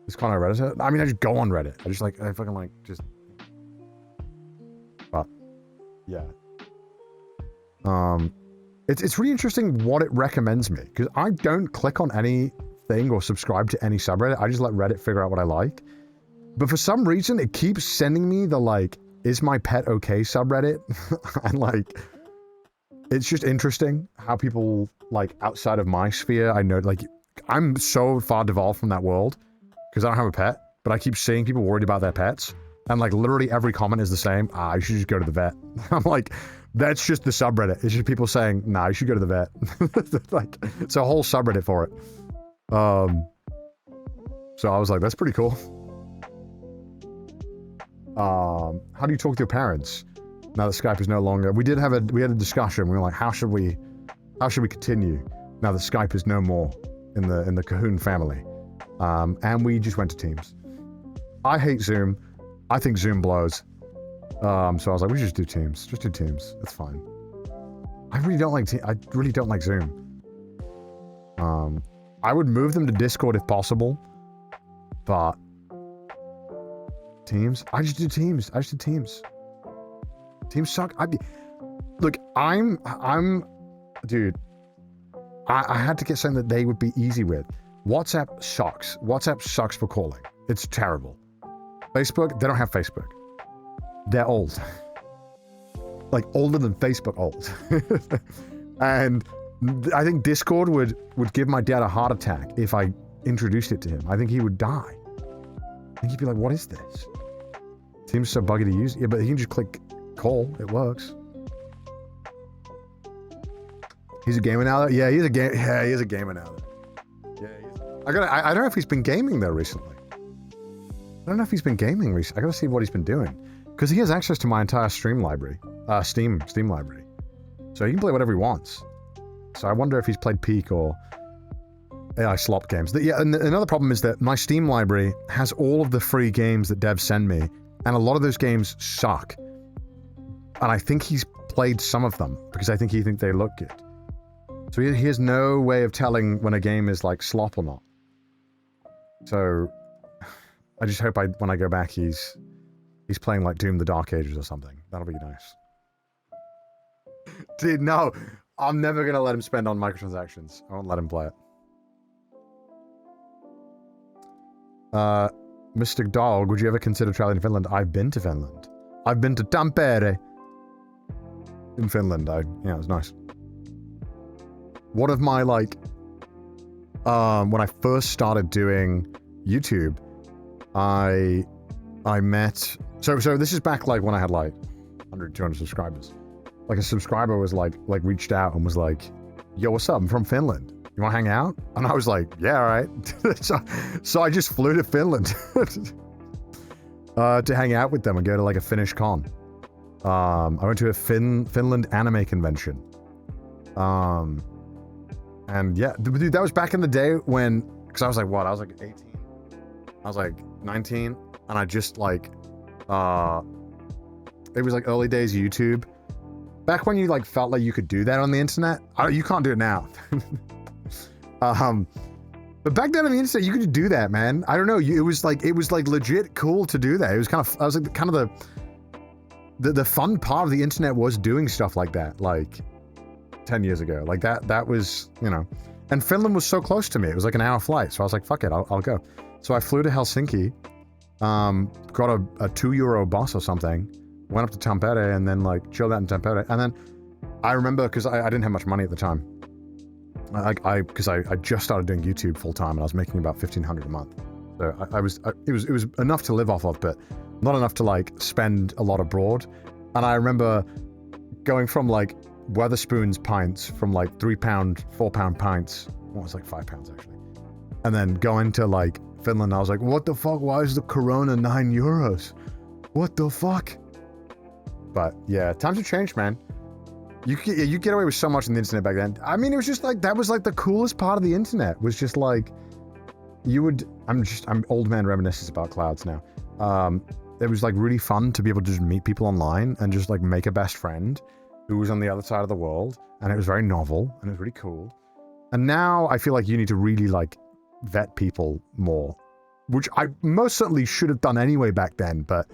It's kind of Reddit. I mean, I just go on Reddit. I fucking like just. But yeah. It's really interesting what it recommends me, because I don't click on anything or subscribe to any subreddit. I just let Reddit figure out what I like. But for some reason, it keeps sending me the like, is my pet okay subreddit? And like, it's just interesting how people like outside of my sphere, I know, like, I'm so far devolved from that world because I don't have a pet, but I keep seeing people worried about their pets. And like literally every comment is the same. You should just go to the vet. I'm like, that's just the subreddit. It's just people saying, nah, you should go to the vet. Like, it's a whole subreddit for it. So I was like, that's pretty cool. How do you talk with your parents now that Skype is no longer? We had a discussion. We were like, how should we continue now that Skype is no more in the Cahoon family? And we just went to Teams. I hate Zoom. I think Zoom blows. So I was like, we should just do Teams. Just do Teams. It's fine. I really don't like Zoom. I would move them to Discord if possible, but Teams. I just do Teams. Teams suck. Dude. I had to get something that they would be easy with. WhatsApp sucks. WhatsApp sucks for calling. It's terrible. Facebook, they don't have Facebook. They're old. Like, older than Facebook old. And I think Discord would give my dad a heart attack if I introduced it to him. I think he would die. I think he'd be like, what is this? Seems so buggy to use. Yeah, but he can just click call. It works. He's a gamer now, though? Yeah, he is a gamer now, though. Yeah, I don't know if he's been gaming, though, recently. I don't know if he's been gaming recently. I gotta see what he's been doing. Because he has access to my entire Steam library. Steam library. So he can play whatever he wants. So I wonder if he's played Peak or AI slop games. Yeah, and another problem is that my Steam library has all of the free games that devs send me, and a lot of those games suck. And I think he's played some of them, because I think he thinks they look good. So he has no way of telling when a game is like slop or not. So I just hope when I go back he's playing like Doom the Dark Ages or something. That'll be nice. Dude, no. I'm never going to let him spend on microtransactions. I won't let him play it. Mystic Dog, would you ever consider traveling to Finland? I've been to Finland. I've been to Tampere. In Finland. Yeah, it was nice. One of my, like... when I first started doing YouTube, I met... So this is back, like, when I had, like, 100, 200 subscribers. Like, a subscriber was, like reached out and was like, yo, what's up? I'm from Finland. You want to hang out? And I was like, yeah, all right. so I just flew to Finland to hang out with them and go to, like, a Finnish con. I went to a Finland anime convention. And, yeah, dude, that was back in the day when... Because I was like, what? I was, like, 18. I was, like, 19. And I just, like... it was, like, early days YouTube. Back when you, like, felt like you could do that on the internet. You can't do it now. But back then on the internet, you could do that, man. I don't know. It was like legit cool to do that. It was kind of, I was like, kind of the fun part of the internet was doing stuff like that, like 10 years ago. Like that was, you know, and Finland was so close to me. It was like an hour flight. So I was like, fuck it, I'll go. So I flew to Helsinki, got a €2 bus or something, went up to Tampere and then like chilled out in Tampere. And then I remember, because I didn't have much money at the time, because I just started doing YouTube full time and I was making about $1,500 a month. So it was enough to live off of, but not enough to like spend a lot abroad. And I remember going from like Weatherspoon's pints from like 3 pound, 4 pound pints. Well, it was like 5 pounds actually. And then going to like Finland, I was like, what the fuck? Why is the Corona €9? What the fuck? But yeah, times have changed, man. You get away with so much on the internet back then. I mean, it was just like, that was like the coolest part of the internet, was just like, I'm old man reminiscence about clouds now. It was like really fun to be able to just meet people online and just like make a best friend who was on the other side of the world. And it was very novel and it was really cool. And now I feel like you need to really like vet people more, which I most certainly should have done anyway back then. But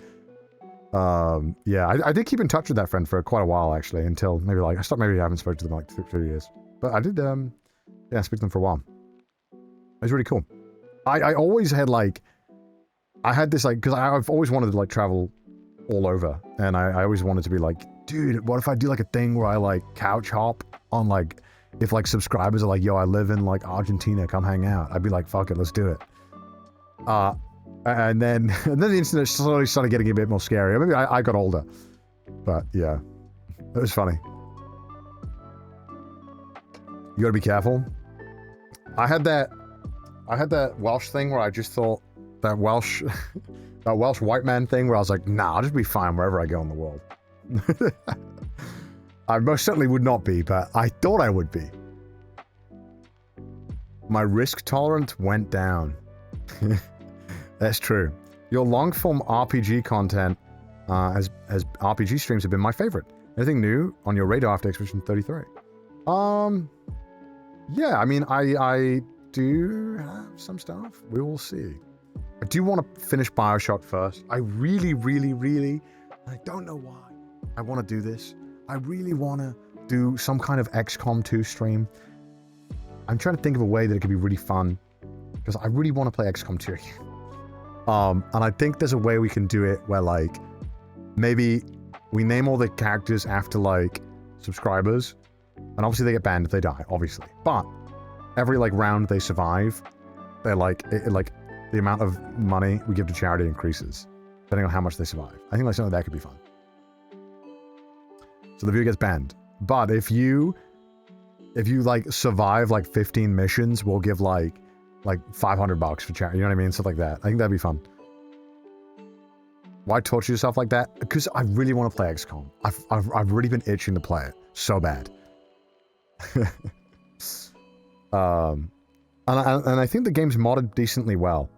yeah, I did keep in touch with that friend for quite a while actually, until maybe like I haven't spoken to them like 3 years. But I did, yeah, speak to them for a while. It was really cool. I always had like, I had this like, because I've always wanted to like travel all over, and I always wanted to be like, dude, what if I do like a thing where I like couch hop on like, if like subscribers are like, yo, I live in like Argentina, come hang out. I'd be like, fuck it, let's do it. And then the internet slowly started getting a bit more scary. Maybe I got older, but yeah, it was funny. You gotta be careful. I had that Welsh thing where I just thought that Welsh white man thing where I was like, nah, I'll just be fine wherever I go in the world. I most certainly would not be, but I thought I would be. My risk tolerance went down. That's true. Your long-form RPG content as RPG streams have been my favorite. Anything new on your radar after Expedition 33? Yeah, I mean, I do have some stuff. We will see. I do want to finish BioShock first. I really, I don't know why I want to do this. I really want to do some kind of XCOM 2 stream. I'm trying to think of a way that it could be really fun, because I really want to play XCOM 2 again. And I think there's a way we can do it where, like, maybe we name all the characters after, like, subscribers, and obviously they get banned if they die, obviously. But every, like, round they survive, they're, like, the amount of money we give to charity increases, depending on how much they survive. I think, like, something like that could be fun. So the viewer gets banned. But if you like survive like 15 missions, we'll give like $500 for charity. You know what I mean? Stuff like that. I think that'd be fun. Why torture yourself like that? Because I really want to play XCOM. I've really been itching to play it so bad. And I think the game's modded decently well.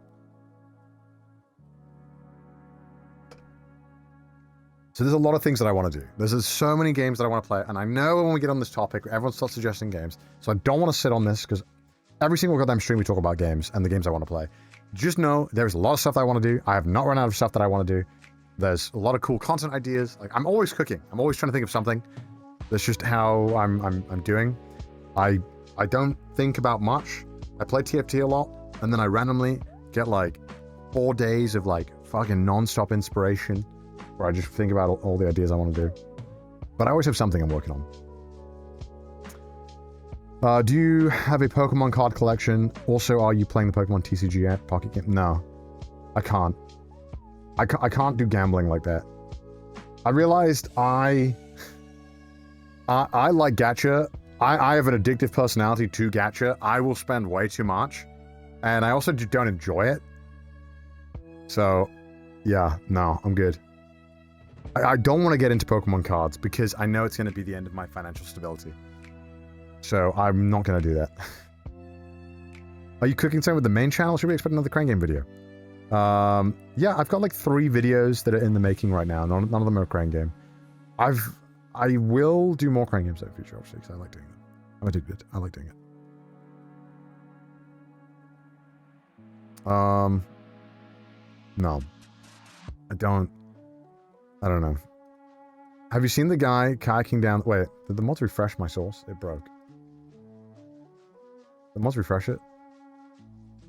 So there's a lot of things that I want to do. There's so many games that I want to play, and I know when we get on this topic, everyone starts suggesting games, so I don't want to sit on this, because every single goddamn stream we talk about games, and the games I want to play. Just know, there's a lot of stuff that I want to do. I have not run out of stuff that I want to do. There's a lot of cool content ideas. Like, I'm always cooking. I'm always trying to think of something. That's just how I'm doing. I don't think about much. I play TFT a lot, and then I randomly get like 4 days of like fucking non-stop inspiration, where I just think about all the ideas I want to do. But I always have something I'm working on. Do you have a Pokemon card collection? Also, are you playing the Pokemon TCG app Pocket Game? No, I can't. I can't do gambling like that. I realized I like gacha. I have an addictive personality to gacha. I will spend way too much, and I also don't enjoy it. So, yeah, no, I'm good. I don't want to get into Pokemon cards because I know it's going to be the end of my financial stability. So I'm not going to do that. Are you cooking something with the main channel? Should we expect another Crane Game video? Yeah, I've got like 3 videos that are in the making right now. None of them are Crane Game. I will do more Crane Games in the future, obviously, because I like doing it. I do good. I like doing it. No. I don't know. Have you seen the guy kayaking down... Wait, did the mods refresh my source? It broke. The mods refresh it?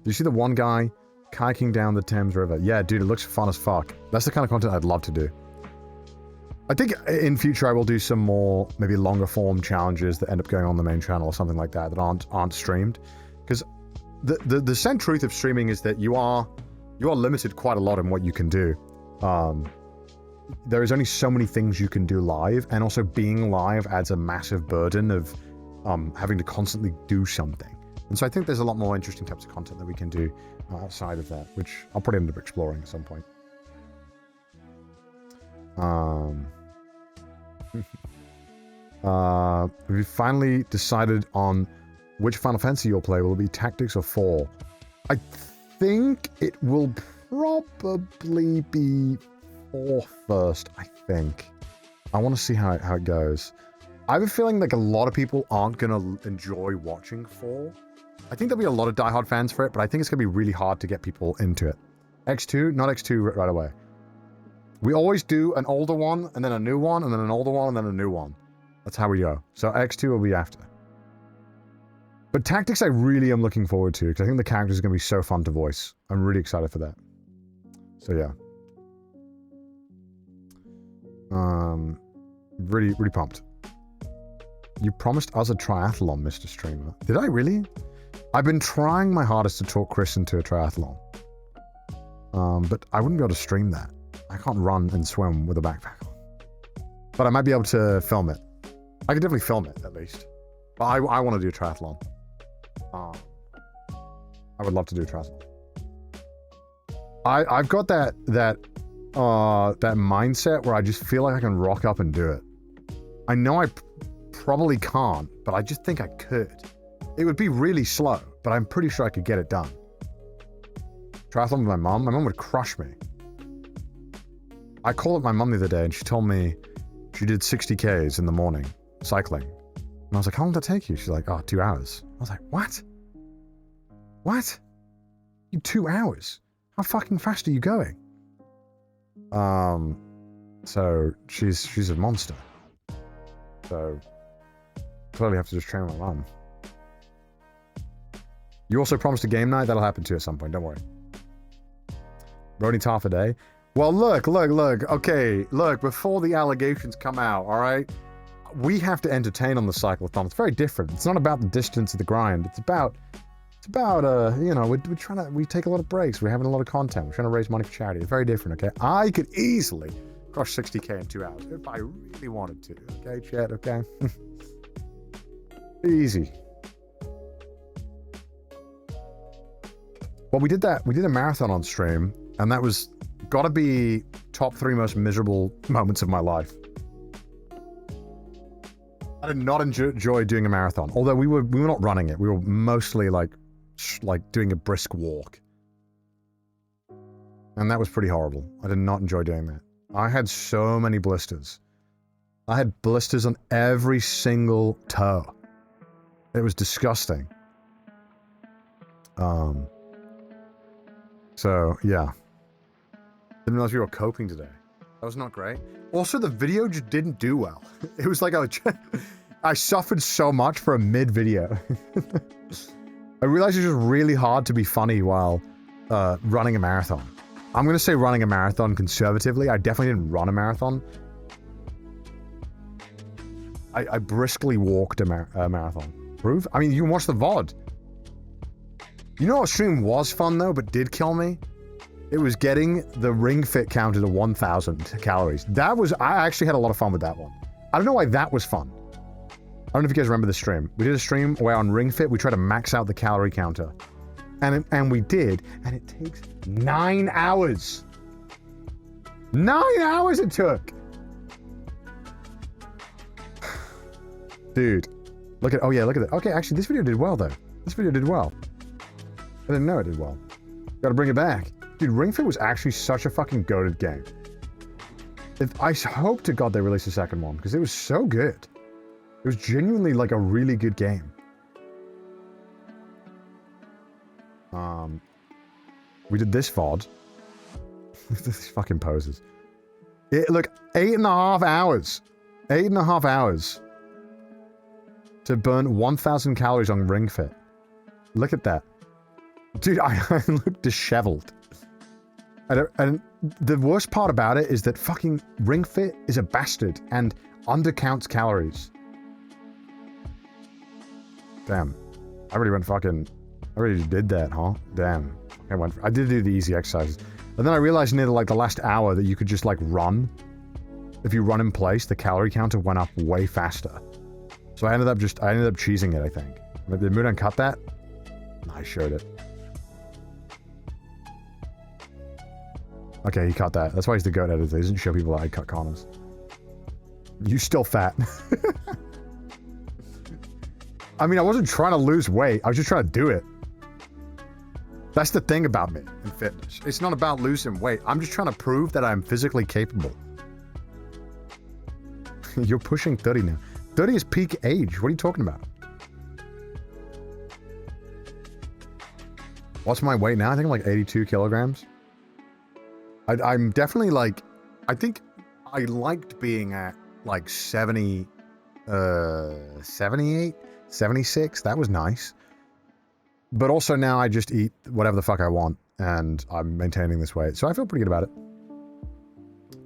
Did you see the one guy kayaking down the Thames River? Yeah, dude, it looks fun as fuck. That's the kind of content I'd love to do. I think in future I will do some more, maybe longer form challenges that end up going on the main channel or something like that aren't streamed. Because the sad truth of streaming is that you are limited quite a lot in what you can do. There is only so many things you can do live, and also being live adds a massive burden of having to constantly do something. And so I think there's a lot more interesting types of content that we can do outside of that, which I'll probably end up exploring at some point. We finally decided on which Final Fantasy you'll play. Will it be Tactics or 4? I think it will probably be 4 first, I think. I want to see how it goes. I have a feeling like a lot of people aren't going to enjoy watching 4. I think there'll be a lot of diehard fans for it, but I think it's going to be really hard to get people into it. X2, not X2 right away. We always do an older one, and then a new one, and then an older one, and then a new one. That's how we go. So X2 will be after. But Tactics I really am looking forward to, because I think the characters are going to be so fun to voice. I'm really excited for that. So yeah. Really, really pumped. You promised us a triathlon, Mr. Streamer. Did I really? I've been trying my hardest to talk Chris into a triathlon. But I wouldn't be able to stream that. I can't run and swim with a backpack on. But I might be able to film it. I could definitely film it, at least. But I want to do a triathlon. I would love to do a triathlon. I've got that mindset where I just feel like I can rock up and do it. I know I probably can't, but I just think I could. It would be really slow, but I'm pretty sure I could get it done. Triathlon with my mom? My mom would crush me. I called up my mom the other day and she told me she did 60 Ks in the morning, cycling. And I was like, how long did that take you? She's like, 2 hours. I was like, what? What? You 2 hours? How fucking fast are you going? So she's a monster. So clearly have to just train my mom. You also promised a game night? That'll happen too at some point, don't worry. Only half a day? Well, look. Okay, look, before the allegations come out, all right? We have to entertain on the cyclothon. It's very different. It's not about the distance of the grind. It's about we take a lot of breaks. We're having a lot of content. We're trying to raise money for charity. It's very different, okay? I could easily crush 60K in 2 hours if I really wanted to, okay, chat, okay? Easy. Well, we did a marathon on stream, and that was gotta be top 3 most miserable moments of my life. I did not enjoy doing a marathon, although we were not running it. We were mostly like doing a brisk walk, and that was pretty horrible. I did not enjoy doing that. I had so many blisters. I had blisters on every single toe. It was disgusting. So yeah. Didn't realize we were coping today. That was not great. Also, the video just didn't do well. It was like I suffered so much for a mid-video. I realized it's just really hard to be funny while running a marathon. I'm going to say running a marathon conservatively. I definitely didn't run a marathon. I briskly walked a marathon. Proof? I mean, you can watch the VOD. You know what stream was fun, though, but did kill me? It was getting the Ring Fit counted to 1,000 calories. I actually had a lot of fun with that one. I don't know why that was fun. I don't know if you guys remember the stream. We did a stream where on Ring Fit, we tried to max out the calorie counter. And we did, and it takes 9 hours. 9 hours it took! Dude. Look at it. Okay, actually, this video did well, though. This video did well. I didn't know it did well. Gotta bring it back. Dude, Ring Fit was actually such a fucking goated game. I hope to God they release a second one, because it was so good. It was genuinely like a really good game. We did this VOD. These fucking poses. Look, 8.5 hours. 8.5 hours. To burn 1,000 calories on Ring Fit. Look at that. Dude, I look disheveled. And the worst part about it is that fucking Ring Fit is a bastard and undercounts calories. Damn. I really did that, huh? Damn. I did do the easy exercises. And then I realized near like the last hour that you could just like run. If you run in place, the calorie counter went up way faster. So I ended up cheesing it, I think. Did Mudan cut that? No, I showed it. Okay, he cut that. That's why he's the goat editor. He doesn't show people that I cut corners. You still fat. I mean, I wasn't trying to lose weight. I was just trying to do it. That's the thing about me in fitness. It's not about losing weight. I'm just trying to prove that I'm physically capable. You're pushing 30 now. 30 is peak age. What are you talking about? What's my weight now? I think I'm like 82 kilograms. I'm definitely like, I think I liked being at like 70, 78, 76. That was nice. But also now I just eat whatever the fuck I want and I'm maintaining this weight. So I feel pretty good about it.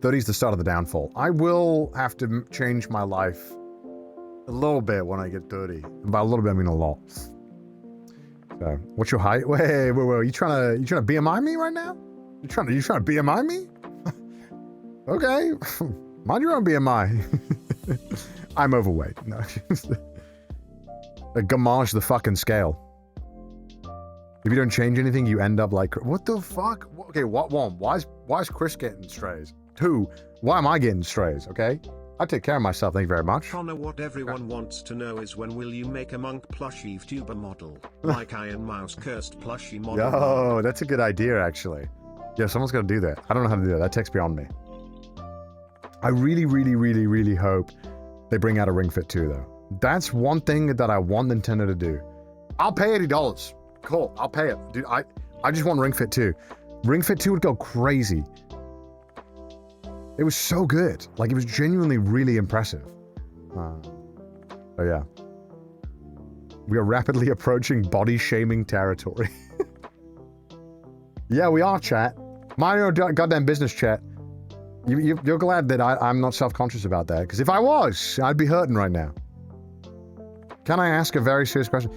30 is the start of the downfall. I will have to change my life a little bit when I get 30. And by a little bit, I mean a lot. So, what's your height? Wait. Are you trying to BMI me right now? You trying to BMI me? Okay. Mind your own BMI. I'm overweight. No. Gamage the fucking scale. If you don't change anything, you end up like, what the fuck? Okay, what one? Why is Chris getting strays? 2, why am I getting strays? Okay, I take care of myself. Thank you very much. Connor, what everyone wants to know is when will you make a monk plushie VTuber model, like Iron Mouse cursed plushie model? Yo, that's a good idea, actually. Yeah, someone's got to do that. I don't know how to do that. That takes beyond me. I really, really, really, really hope they bring out a Ring Fit 2, though. That's one thing that I want Nintendo to do. I'll pay $80. Cool, I'll pay it. Dude, I just want Ring Fit 2. Ring Fit 2 would go crazy. It was so good. Like, it was genuinely really impressive. So yeah. We are rapidly approaching body-shaming territory. Yeah, we are, chat. Mind your goddamn business, chat. You're glad that I'm not self-conscious about that, because if I was, I'd be hurting right now. Can I ask a very serious question?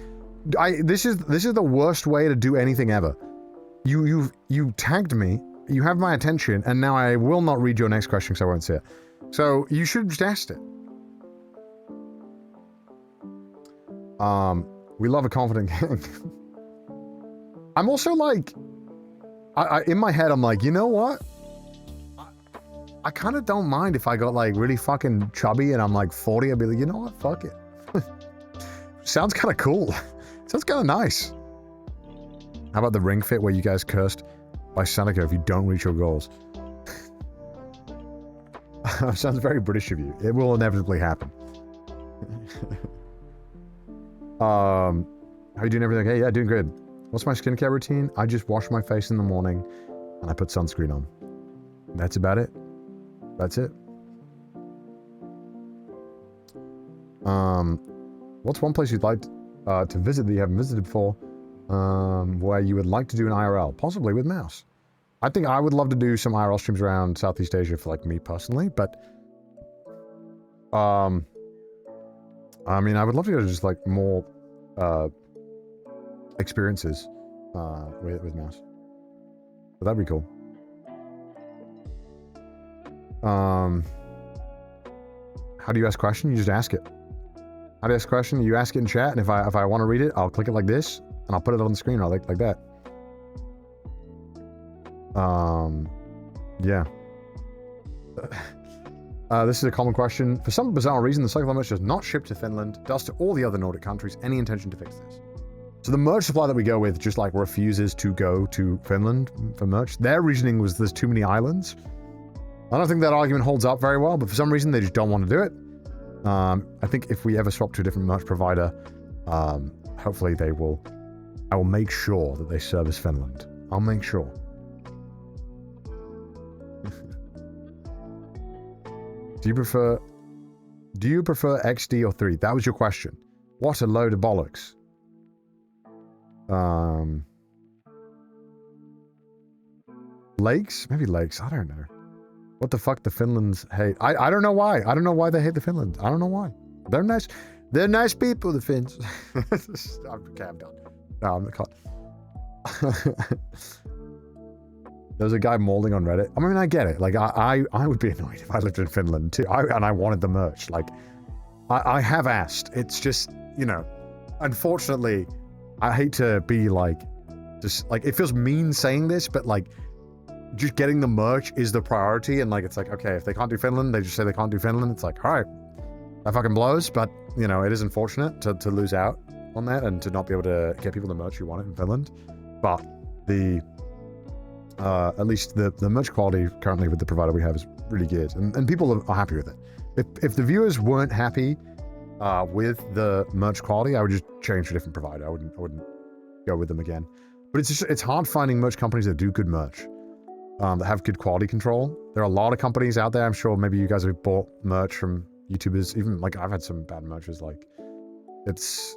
This is the worst way to do anything ever. You tagged me, you have my attention, and now I will not read your next question because I won't see it. So you should have just asked it. We love a confident gang. I'm also like, in my head, I'm like, you know what? I kind of don't mind if I got like really fucking chubby and I'm like 40. I'd be like, you know what? Fuck it. Sounds kind of cool. Sounds kind of nice. How about the Ring Fit where you guys cursed by Seneca if you don't reach your goals? Sounds very British of you. It will inevitably happen. How you doing? Everything okay? Yeah, doing good. What's my skincare routine? I just wash my face in the morning and I put sunscreen on. That's about it. That's it. What's one place you'd like to visit that you haven't visited before, where you would like to do an IRL? Possibly with Mouse. I think I would love to do some IRL streams around Southeast Asia for like me personally, but I mean, I would love to go to just like more experiences with Mouse. So that'd be cool. How do you ask a question? You just ask it. How do you ask a question? You ask it in chat, and if I want to read it, I'll click it like this, and I'll put it on the screen, or like that. Yeah. This is a common question. For some bizarre reason, the Cyclone merch does not ship to Finland, does to all the other Nordic countries. Any intention to fix this? So the merch supply that we go with just like refuses to go to Finland for merch. Their reasoning was there's too many islands. I don't think that argument holds up very well, but for some reason they just don't want to do it. I think if we ever swap to a different merch provider, hopefully I will make sure that they service Finland. I'll make sure. Do you prefer XD or 3? That was your question. What a load of bollocks. Lakes? Maybe lakes. I don't know. What the fuck the Finlands hate? I don't know why. I don't know why they hate the Finland. I don't know why. They're nice. They're nice people, the Finns. Okay, I'm done. No, I'm not. There's a guy molding on Reddit. I mean, I get it. Like, I would be annoyed if I lived in Finland too. And I wanted the merch. Like, I have asked. It's just, you know, unfortunately, I hate to be like, just like, it feels mean saying this, but like, just getting the merch is the priority. And like, it's like, okay, if they can't do Finland, they just say they can't do Finland. It's like, all right, that fucking blows. But, you know, it is unfortunate to lose out on that and to not be able to get people the merch you want in Finland. But at least the merch quality currently with the provider we have is really good, and people are happy with it. If the viewers weren't happy with the merch quality, I would just change to a different provider. I wouldn't go with them again. But it's hard finding merch companies that do good merch, that have good quality control. There are a lot of companies out there. I'm sure maybe you guys have bought merch from YouTubers. Even like I've had some bad merches. Like it's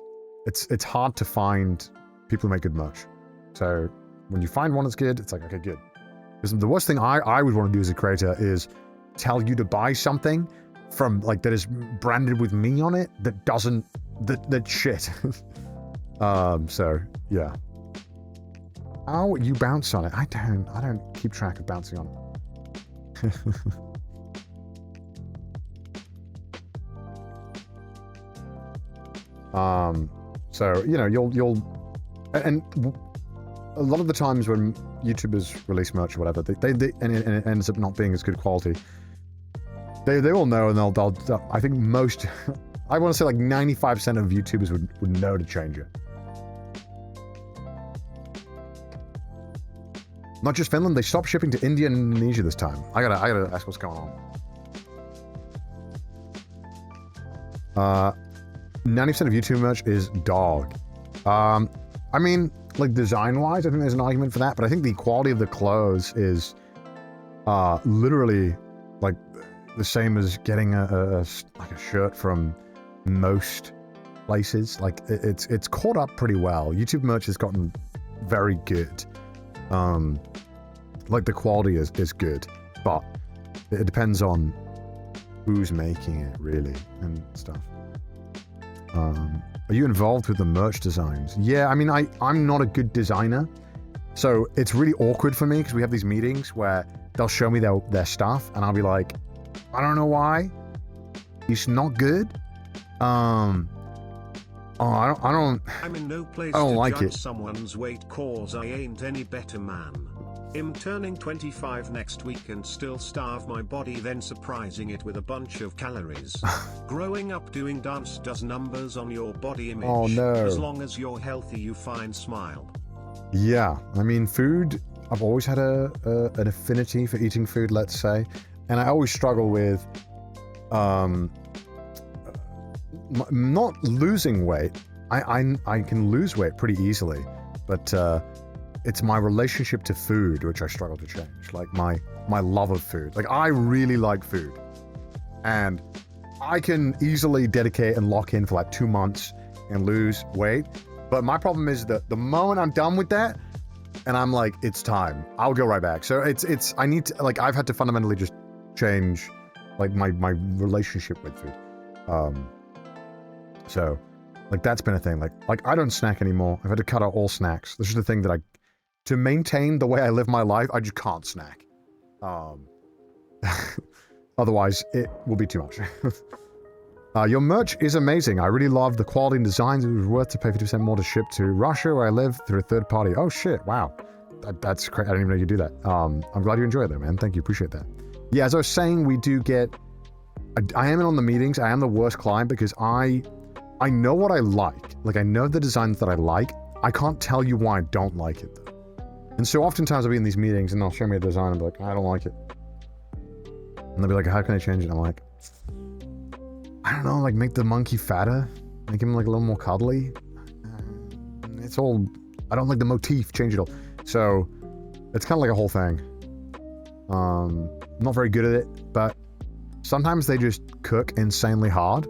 hard to find people who make good merch. So when you find one that's good, it's like, okay, good. Because the worst thing I would want to do as a creator is tell you to buy something from like that is branded with me on it that doesn't that shit. So yeah. How you bounce on it? I don't keep track of bouncing on it. So you know you'll and a lot of the times when YouTubers release merch or whatever, and it ends up not being as good quality, they all know, and they'll I think most, I want to say like 95% of YouTubers would know to change it. Not just Finland, they stopped shipping to India and Indonesia this time. I gotta ask what's going on. 90% of YouTube merch is dog. I mean, like design-wise, I think there's an argument for that, but I think the quality of the clothes is literally like the same as getting a shirt from most places. Like it's caught up pretty well. YouTube merch has gotten very good. Like the quality is good, but it depends on who's making it really and stuff. Are you involved with the merch designs? Yeah, I mean, I'm not a good designer, so it's really awkward for me because we have these meetings where they'll show me their stuff and I'll be like, I don't know why. It's not good. I don't. I'm in no place I don't to like judge it. someone's weight cause I ain't any better man. I'm turning 25 next week and still starve my body, then surprising it with a bunch of calories. Growing up doing dance does numbers on your body image. Oh no. As long as you're healthy, you find smile. Yeah, I mean, food, I've always had an affinity for eating food, let's say, and I always struggle with not losing weight. I can lose weight pretty easily, but it's my relationship to food which I struggle to change. Like my love of food. Like I really like food, and I can easily dedicate and lock in for like 2 months and lose weight. But my problem is that the moment I'm done with that, and I'm like, it's time, I'll go right back. So I need to, like, I've had to fundamentally just change like my relationship with food. So like that's been a thing. Like I don't snack anymore. I've had to cut out all snacks. This is the thing that to maintain the way I live my life, I just can't snack. Otherwise it will be too much. Your merch is amazing. I really love the quality and designs. It was worth to pay 50% more to ship to Russia, where I live, through a third party. Oh shit, wow. That's crazy. I didn't even know you do that. I'm glad you enjoy it though, man. Thank you, appreciate that. Yeah, as I was saying, we do get, I am in on the meetings. I am the worst client because I know what I like. Like I know the designs that I like. I can't tell you why I don't like it though. And so oftentimes I'll be in these meetings and they'll show me a design and be like, I don't like it. And they'll be like, how can I change it? And I'm like, I don't know, like make the monkey fatter, make him like a little more cuddly. It's all, I don't like the motif, change it all. So it's kind of like a whole thing. I'm not very good at it, but sometimes they just cook insanely hard.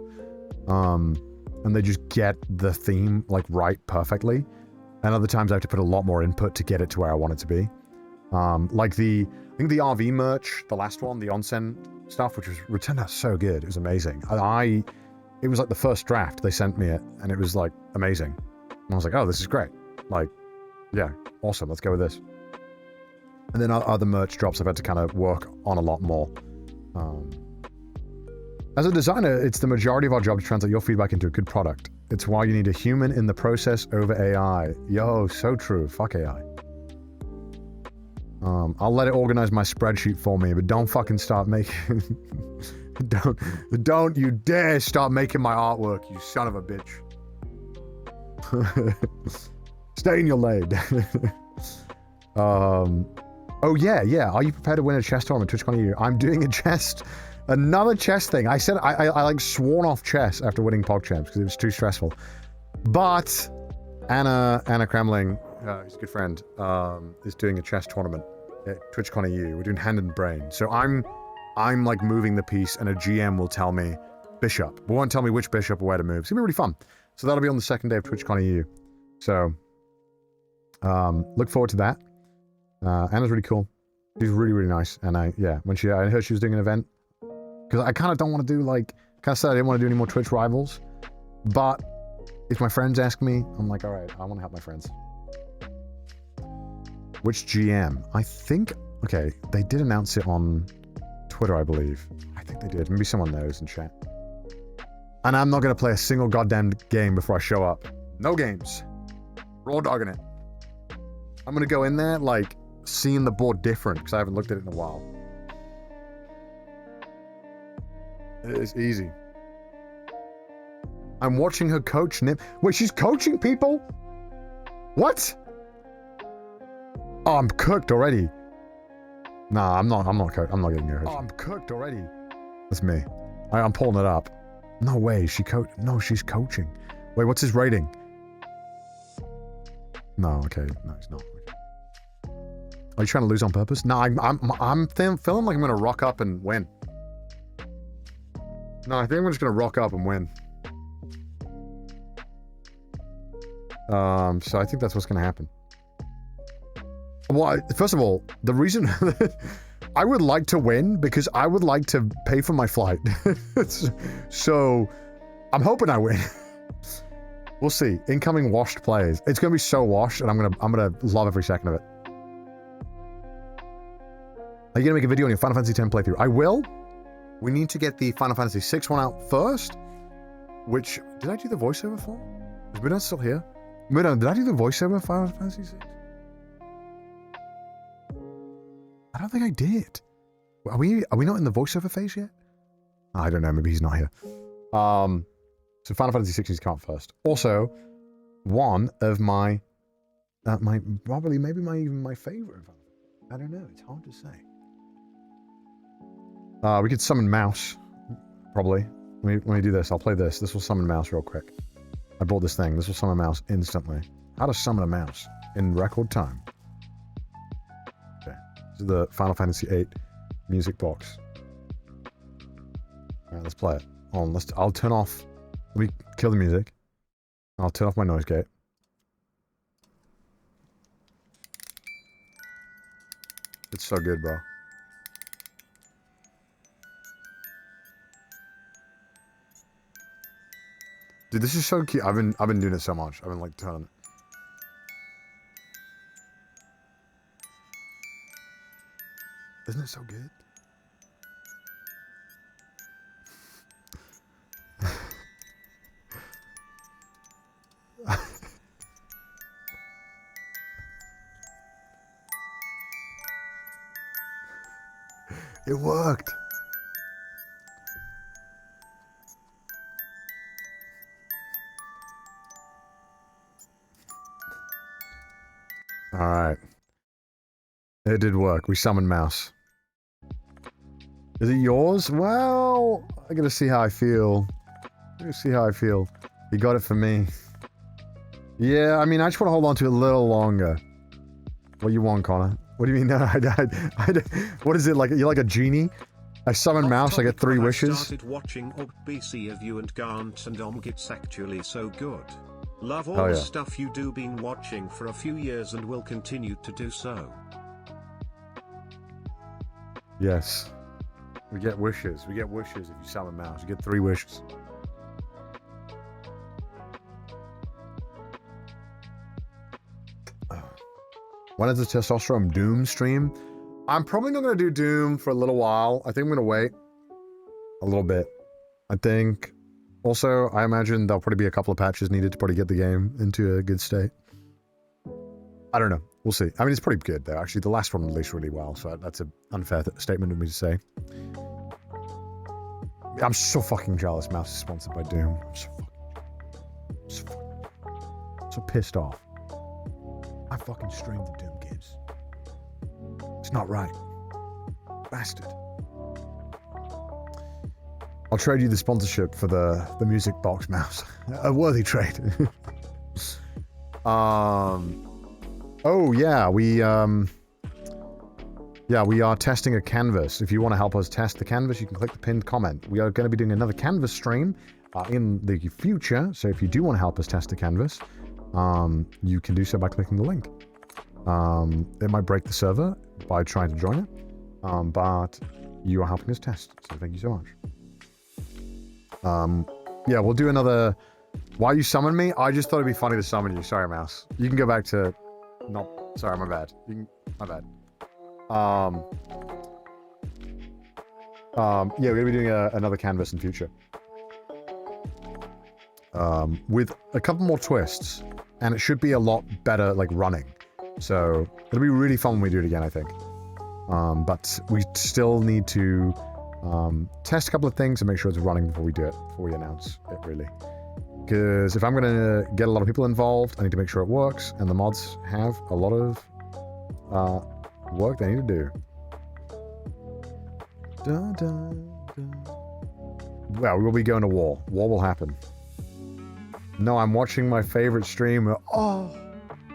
And they just get the theme like right perfectly. And other times I have to put a lot more input to get it to where I want it to be. Like I think the RV merch, the last one, the onsen stuff, which turned out so good. It was amazing. It was like the first draft. They sent me it, and it was like amazing. And I was like, oh, this is great. Like, yeah, awesome. Let's go with this. And then other merch drops I've had to kind of work on a lot more. As a designer, it's the majority of our job to translate your feedback into a good product. It's why you need a human in the process over AI. Yo, so true. Fuck AI. I'll let it organize my spreadsheet for me, but don't fucking start making... don't you dare start making my artwork, you son of a bitch. Stay in your lane. Oh yeah. Are you prepared to win a chess tournament? TwitchCon EU. I'm doing another chess thing. I said I like sworn off chess after winning PogChamps because it was too stressful. But Anna Kremling, who's a good friend, is doing a chess tournament at TwitchCon EU. We're doing hand and brain. So I'm like moving the piece, and a GM will tell me bishop. But won't tell me which bishop or where to move. It's gonna be really fun. So that'll be on the second day of TwitchCon EU. So look forward to that. Anna's really cool. She's really, really nice. And I heard she was doing an event. Because I kind of don't want to do said I didn't want to do any more Twitch rivals. But if my friends ask me, I'm like, all right, I want to help my friends. Which GM? I think, okay, they did announce it on Twitter, I believe. I think they did. Maybe someone knows in chat. And I'm not going to play a single goddamn game before I show up. No games. Raw dogging it. I'm going to go in there, like, seeing the board different, because I haven't looked at it in a while. It's easy. I'm watching her coach Nip. Wait, she's coaching people? What? Oh, I'm cooked already. Nah, I'm not getting her. Oh, I'm cooked already. That's me. I'm pulling it up. No way, she's coaching. Wait, what's his rating? No, okay. No, he's not. Are you trying to lose on purpose? No, I'm feeling like I'm gonna rock up and win. No, I think I'm just gonna rock up and win. So I think that's what's gonna happen. Well, first of all, the reason I would like to win because I would like to pay for my flight. So I'm hoping I win. We'll see. Incoming washed players. It's gonna be so washed, and I'm gonna love every second of it. Are you gonna make a video on your Final Fantasy X playthrough? I will. We need to get the Final Fantasy VI one out first. Which did I do the voiceover for? Is Midon still here? Midon, did I do the voiceover for Final Fantasy VI? I don't think I did. Are we not in the voiceover phase yet? I don't know. Maybe he's not here. So Final Fantasy VI needs to come out first. Also, one of my probably maybe even my favorite. I don't know. It's hard to say. We could summon Mouse, probably. Let me do this. I'll play this. This will summon Mouse real quick. I bought this thing. This will summon Mouse instantly. How to summon a mouse in record time. Okay. This is the Final Fantasy VIII music box. Alright, let's play it. I'll turn off... Let me kill the music. I'll turn off my noise gate. It's so good, bro. Dude, this is so cute. I've been doing it so much. I've been like turning it. Isn't it so good? It worked. All right. It did work. We summoned Mouse. Is it yours? Well, I gotta see how I feel. You got it for me. Yeah, I mean, I just want to hold on to it a little longer. What do you want, Connor? What do you mean? What is it like? You're like a genie? I summon Mouse, I get 3 wishes. I started watching BC of you and Gant and It's actually so good. Love all the stuff you do, been watching for a few years and will continue to do so. Yes. We get wishes. We get wishes if you summon Mouse. You get 3 wishes. When is the Testosterone Doom stream? I'm probably not going to do Doom for a little while. I think I'm going to wait a little bit. I think... Also, I imagine there'll probably be a couple of patches needed to probably get the game into a good state. I don't know. We'll see. I mean, it's pretty good, though. Actually, the last one released really well, so that's an unfair statement of me to say. I'm so fucking jealous Mouse is sponsored by Doom. I'm so pissed off. I fucking streamed the Doom games. It's not right. Bastard. I'll trade you the sponsorship for the music box, Mouse. A worthy trade. Oh yeah, we are testing a canvas. If you want to help us test the canvas, you can click the pinned comment. We are going to be doing another canvas stream in the future. So if you do want to help us test the canvas, you can do so by clicking the link. It might break the server by trying to join it, but you are helping us test. So thank you so much. Yeah, we'll do another... Why you summon me? I just thought it'd be funny to summon you. Sorry, Mouse. You can go back to... Not... Sorry, my bad. My bad. Yeah, we're going to be doing another canvas in future. With a couple more twists. And it should be a lot better, like, running. So, it'll be really fun when we do it again, I think. But we still need to... test a couple of things and make sure it's running before we do it, before we announce it, really. Because if I'm going to get a lot of people involved, I need to make sure it works, and the mods have a lot of work they need to do. Dun, dun, dun. Well, we will be going to war. War will happen. No, I'm watching my favorite streamer. Oh!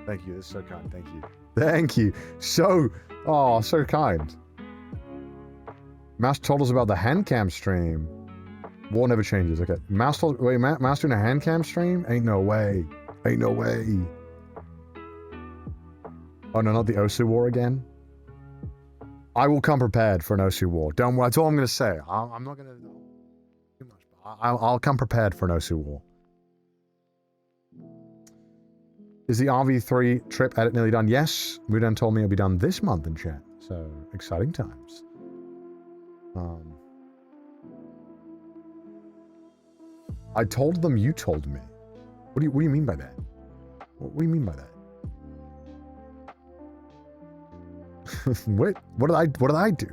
Thank you, that's so kind, thank you. Thank you! So kind. Mouse told us about the handcam stream. War never changes. Okay. Mouse doing a handcam stream? Ain't no way. Ain't no way. Oh no, not the Osu war again. I will come prepared for an Osu war. Don't worry. That's all I'm going to say. I'm not going to do too much. I'll come prepared for an Osu war. Is the RV3 trip edit nearly done? Yes. Mudan told me it'll be done this month in chat. So, exciting times. I told them you told me. What do you mean by that? What do you mean by that? Wait, what did I do?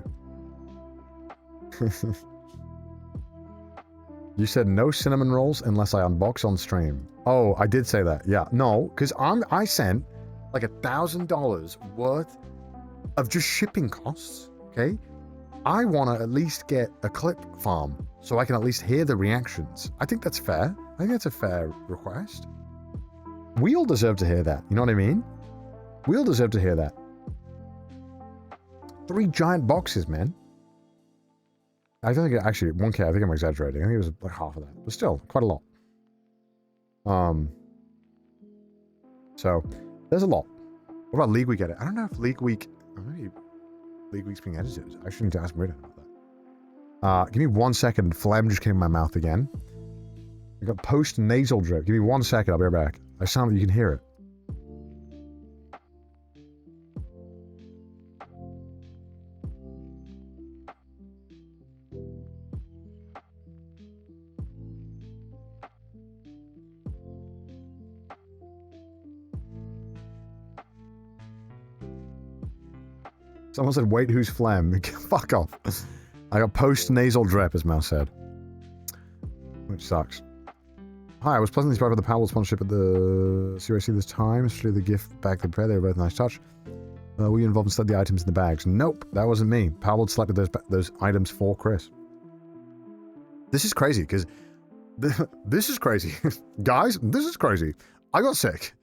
You said no cinnamon rolls unless I unbox on stream. Oh, I did say that. Yeah, no, because I sent like $1,000 worth of just shipping costs. Okay. I want to at least get a clip farm so I can at least hear the reactions. I think that's fair. I think that's a fair request. We all deserve to hear that. You know what I mean? We all deserve to hear that. 3 giant boxes, man. I don't think actually 1K. I think I'm exaggerating. I think it was like half of that, but still quite a lot. So there's a lot. What about League Week edit? I don't know if League Week. Maybe League Week's being edited. I should need to ask Rita about that. Give me 1 second. Phlegm just came in my mouth again. I got post-nasal drip. Give me 1 second. I'll be right back. I sound like you can hear it. Someone said, wait, who's phlegm? Fuck off. I got post-nasal drip, as Mouse said. Which sucks. Hi, I was pleasantly surprised by the Powell sponsorship at the CRC this time, especially the gift bag they prepared. They were both a nice touch. Were you involved in selecting the items in the bags? Nope, that wasn't me. Powell selected those items for Chris. This is crazy, because... This is crazy. Guys, this is crazy. I got sick.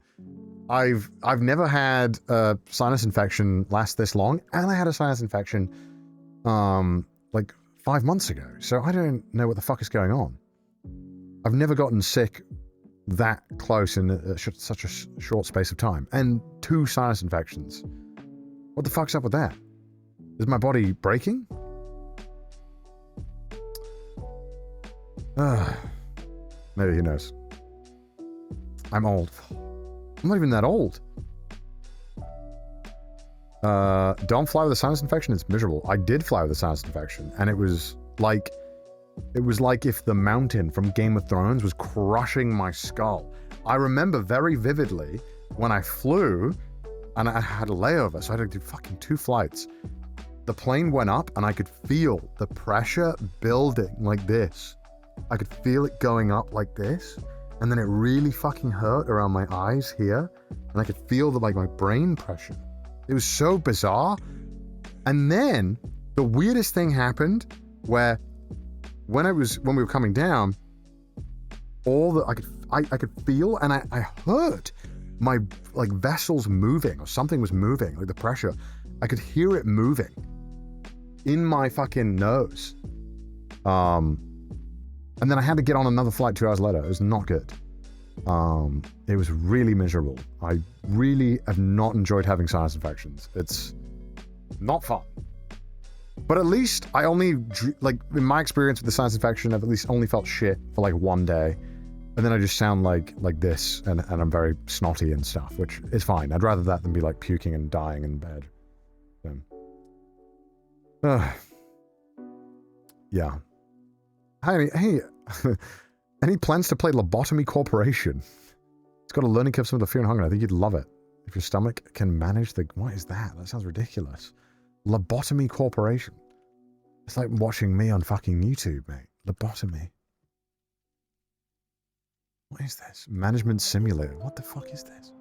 I've never had a sinus infection last this long, and I had a sinus infection, like 5 months ago. So I don't know what the fuck is going on. I've never gotten sick that close in such a short space of time. And 2 sinus infections. What the fuck's up with that? Is my body breaking? Maybe, who knows. I'm old. I'm not even that old. Don't fly with a sinus infection, it's miserable. I did fly with a sinus infection, and it was like if the mountain from Game of Thrones was crushing my skull. I remember very vividly when I flew, and I had a layover, so I had to do fucking 2 flights. The plane went up, and I could feel the pressure building like this. I could feel it going up like this, and then it really fucking hurt around my eyes here, and I could feel the, like, my brain pressure. It was so bizarre. And then the weirdest thing happened where when we were coming down, I could feel, and I heard my, like, vessels moving, or something was moving, like the pressure. I could hear it moving in my fucking nose. And then I had to get on another flight 2 hours later. It was not good. It was really miserable. I really have not enjoyed having sinus infections. It's not fun. But at least I only, like, in my experience with the sinus infection, I've at least only felt shit for like 1 day. And then I just sound like this, and I'm very snotty and stuff, which is fine. I'd rather that than be like puking and dying in bed. So. Yeah. Hey, any plans to play Lobotomy Corporation? It's got a learning curve some of the fear and hunger. I think you'd love it. If your stomach can manage the... What is that? That sounds ridiculous. Lobotomy Corporation. It's like watching me on fucking YouTube, mate. Lobotomy. What is this? Management Simulator. What the fuck is this?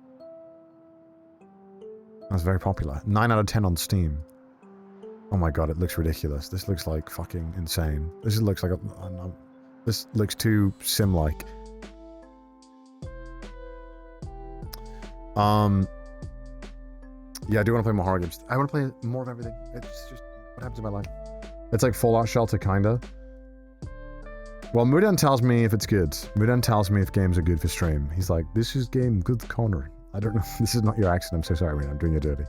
That's very popular. 9 out of 10 on Steam. Oh my god, it looks ridiculous. This looks like fucking insane. This looks like this looks too sim-like. Yeah, I do want to play more horror games. I want to play more of everything. It's just what happens in my life. It's like Fallout Shelter, kinda. Well, Mudan tells me if it's good. Mudan tells me if games are good for stream. He's like, this is game good corner. I don't know. This is not your accent. I'm so sorry, man. I'm doing you dirty.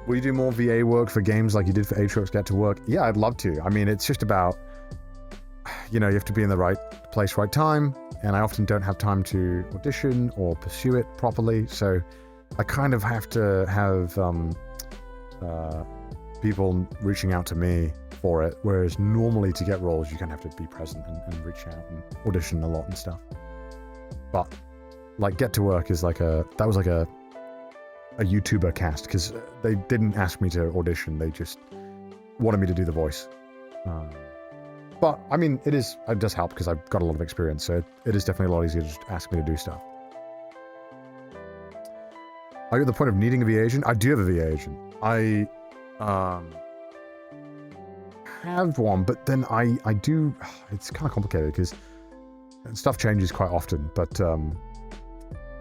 Will you do more VA work for games like you did for Aatrox Get to Work? Yeah, I'd love to. I mean, it's just about, you know, you have to be in the right place, right time, and I often don't have time to audition or pursue it properly, so I kind of have to have people reaching out to me for it, whereas normally to get roles, you kind of have to be present and reach out and audition a lot and stuff. But, like, Get to Work is like that was like a YouTuber cast, because they didn't ask me to audition, they just wanted me to do the voice. But, I mean, it does help because I've got a lot of experience, so it is definitely a lot easier to just ask me to do stuff. Are you at the point of needing a VA agent? I do have a VA agent. I have one, but then I do... It's kind of complicated because stuff changes quite often, but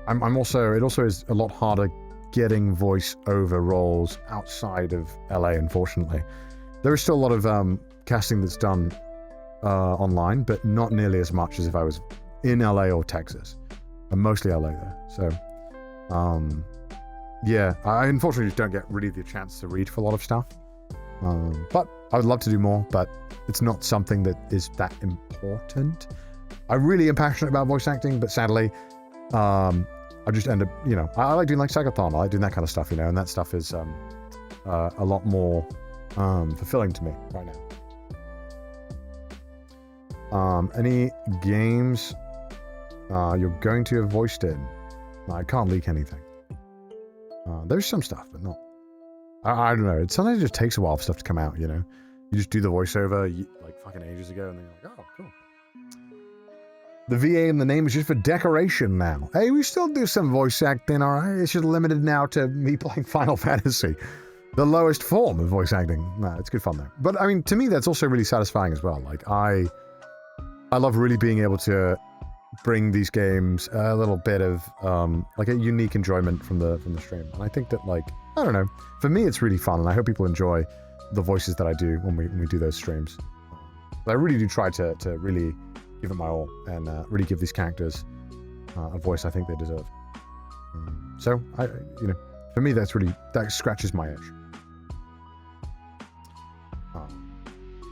I'm also... It also is a lot harder getting voice-over roles outside of LA, unfortunately. There is still a lot of casting that's done online, but not nearly as much as if I was in LA or Texas. I'm mostly LA there, so... yeah, I unfortunately just don't get really the chance to read for a lot of stuff. But I would love to do more, but it's not something that is that important. I really am passionate about voice acting, but sadly, I just end up, you know, I like doing like Psychothon, I like doing that kind of stuff, you know, and that stuff is a lot more fulfilling to me right now. Any games you're going to have voiced in? I can't leak anything. There's some stuff, but not. I don't know. Sometimes it just takes a while for stuff to come out, you know? You just do the voiceover like fucking ages ago, and then you're like, oh, cool. The VA in the name is just for decoration now. Hey, we still do some voice acting, alright? It's just limited now to me playing Final Fantasy. The lowest form of voice acting. Nah, it's good fun though. But, I mean, to me, that's also really satisfying as well. Like, I love really being able to bring these games a little bit of like a unique enjoyment from the stream, and I think that, like, I don't know, for me it's really fun, and I hope people enjoy the voices that I do when we do those streams. But I really do try to really give it my all and really give these characters a voice I think they deserve. So you know, for me that scratches my itch.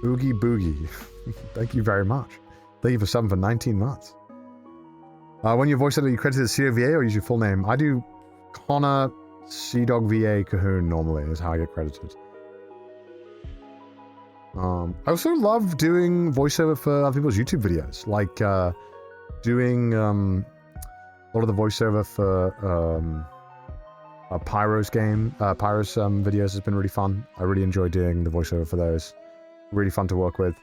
Oogie Boogie. Thank you very much. Thank you for subbing for 19 months. When you voice editor, you credited as CDawgVA or use your full name? I do Connor CDawgVA Cahoon normally, is how I get credited. I also love doing voiceover for other people's YouTube videos, like doing a lot of the voiceover for Pyro's videos has been really fun. I really enjoy doing the voiceover for those. Really fun to work with,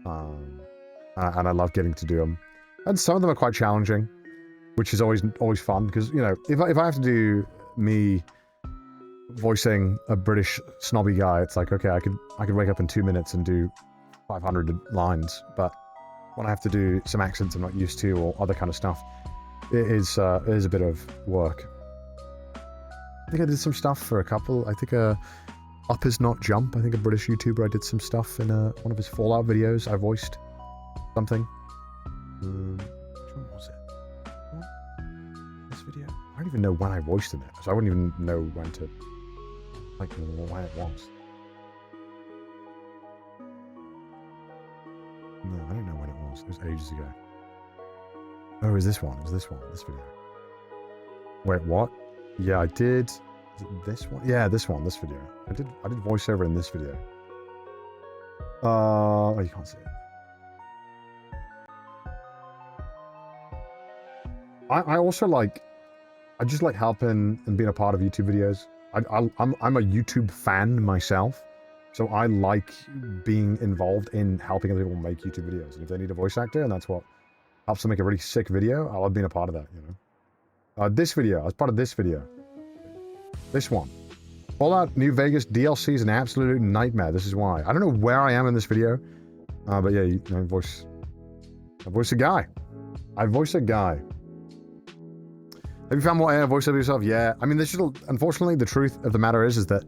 and I love getting to do them. And some of them are quite challenging, which is always fun because, you know, if I have to do me voicing a British snobby guy, it's like, okay, I could wake up in 2 minutes and do 500 lines, but when I have to do some accents I'm not used to or other kind of stuff, it is a bit of work. I think I did some stuff for a couple. I think Up Is Not Jump, I think a British YouTuber, I did some stuff in one of his Fallout videos. I voiced something. Which one was it? What? This video? I don't even know when I voiced in it, so I wouldn't even know when to, like, when it was. No, I don't know when it was. It was ages ago. Oh, it was this one. It was this one. This video. Wait, what? Yeah, I did. Is it this one? Yeah, this one. This video. I did voiceover in this video. Oh, you can't see it. I also like. I just like helping and being a part of YouTube videos. I'm a YouTube fan myself, so I like being involved in helping other people make YouTube videos. And if they need a voice actor, and that's what helps them make a really sick video, I love being a part of that. You know. This video, I was part of this video. This one. Fallout New Vegas DLC is an absolute nightmare. This is why. I don't know where I am in this video, but yeah, I voice a guy. I voice a guy. Have you found more voiceover yourself? Yeah. I mean, unfortunately, the truth of the matter is that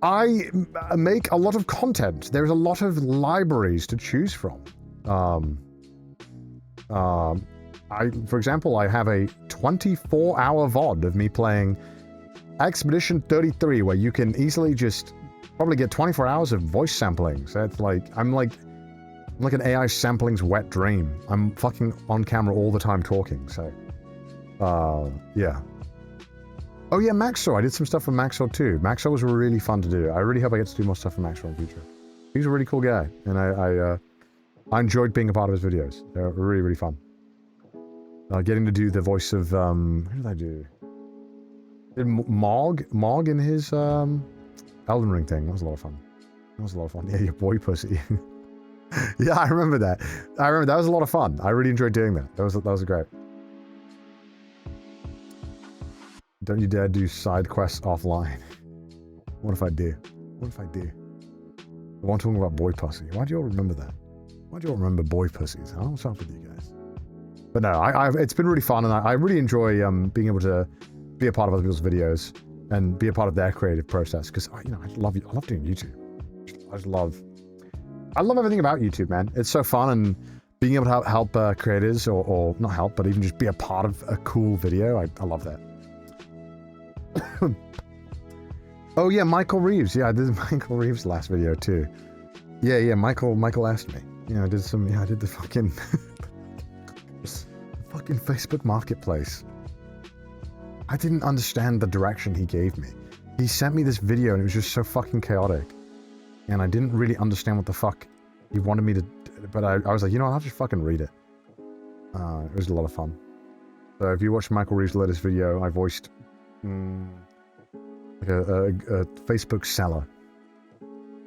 I make a lot of content. There's a lot of libraries to choose from. For example, I have a 24-hour VOD of me playing Expedition 33, where you can easily just probably get 24 hours of voice sampling. So it's like, I'm like an AI sampling's wet dream. I'm fucking on camera all the time talking, so... yeah. Oh yeah, Maxor. I did some stuff for Maxor too. Maxor was really fun to do. I really hope I get to do more stuff for Maxor in the future. He's a really cool guy, and I enjoyed being a part of his videos. They're really, really fun. Getting to do the voice of, who did I do? Did Mog in his, Elden Ring thing. That was a lot of fun. Yeah, your boy pussy. Yeah, I remember that. That was a lot of fun. I really enjoyed doing that. That was great. Don't you dare do side quests offline. What if I do? I want to talk about boy pussy. Why do you all remember that? Why do you all remember boy pussies? Huh? What's up with you guys? But no, it's been really fun, and I really enjoy being able to be a part of other people's videos and be a part of their creative process, because I love doing YouTube. I love everything about YouTube, man. It's so fun, and being able to help creators, or not help, but even just be a part of a cool video. I love that. Oh yeah, Michael Reeves. Yeah, I did Michael Reeves' last video too. Yeah, Michael asked me. I did the fucking fucking Facebook Marketplace. I didn't understand the direction he gave me. He sent me this video and it was just so fucking chaotic. And I didn't really understand what the fuck he wanted me to do, but I was like, I'll just fucking read it. It was a lot of fun. So if you watch Michael Reeves' latest video, I voiced like a Facebook seller.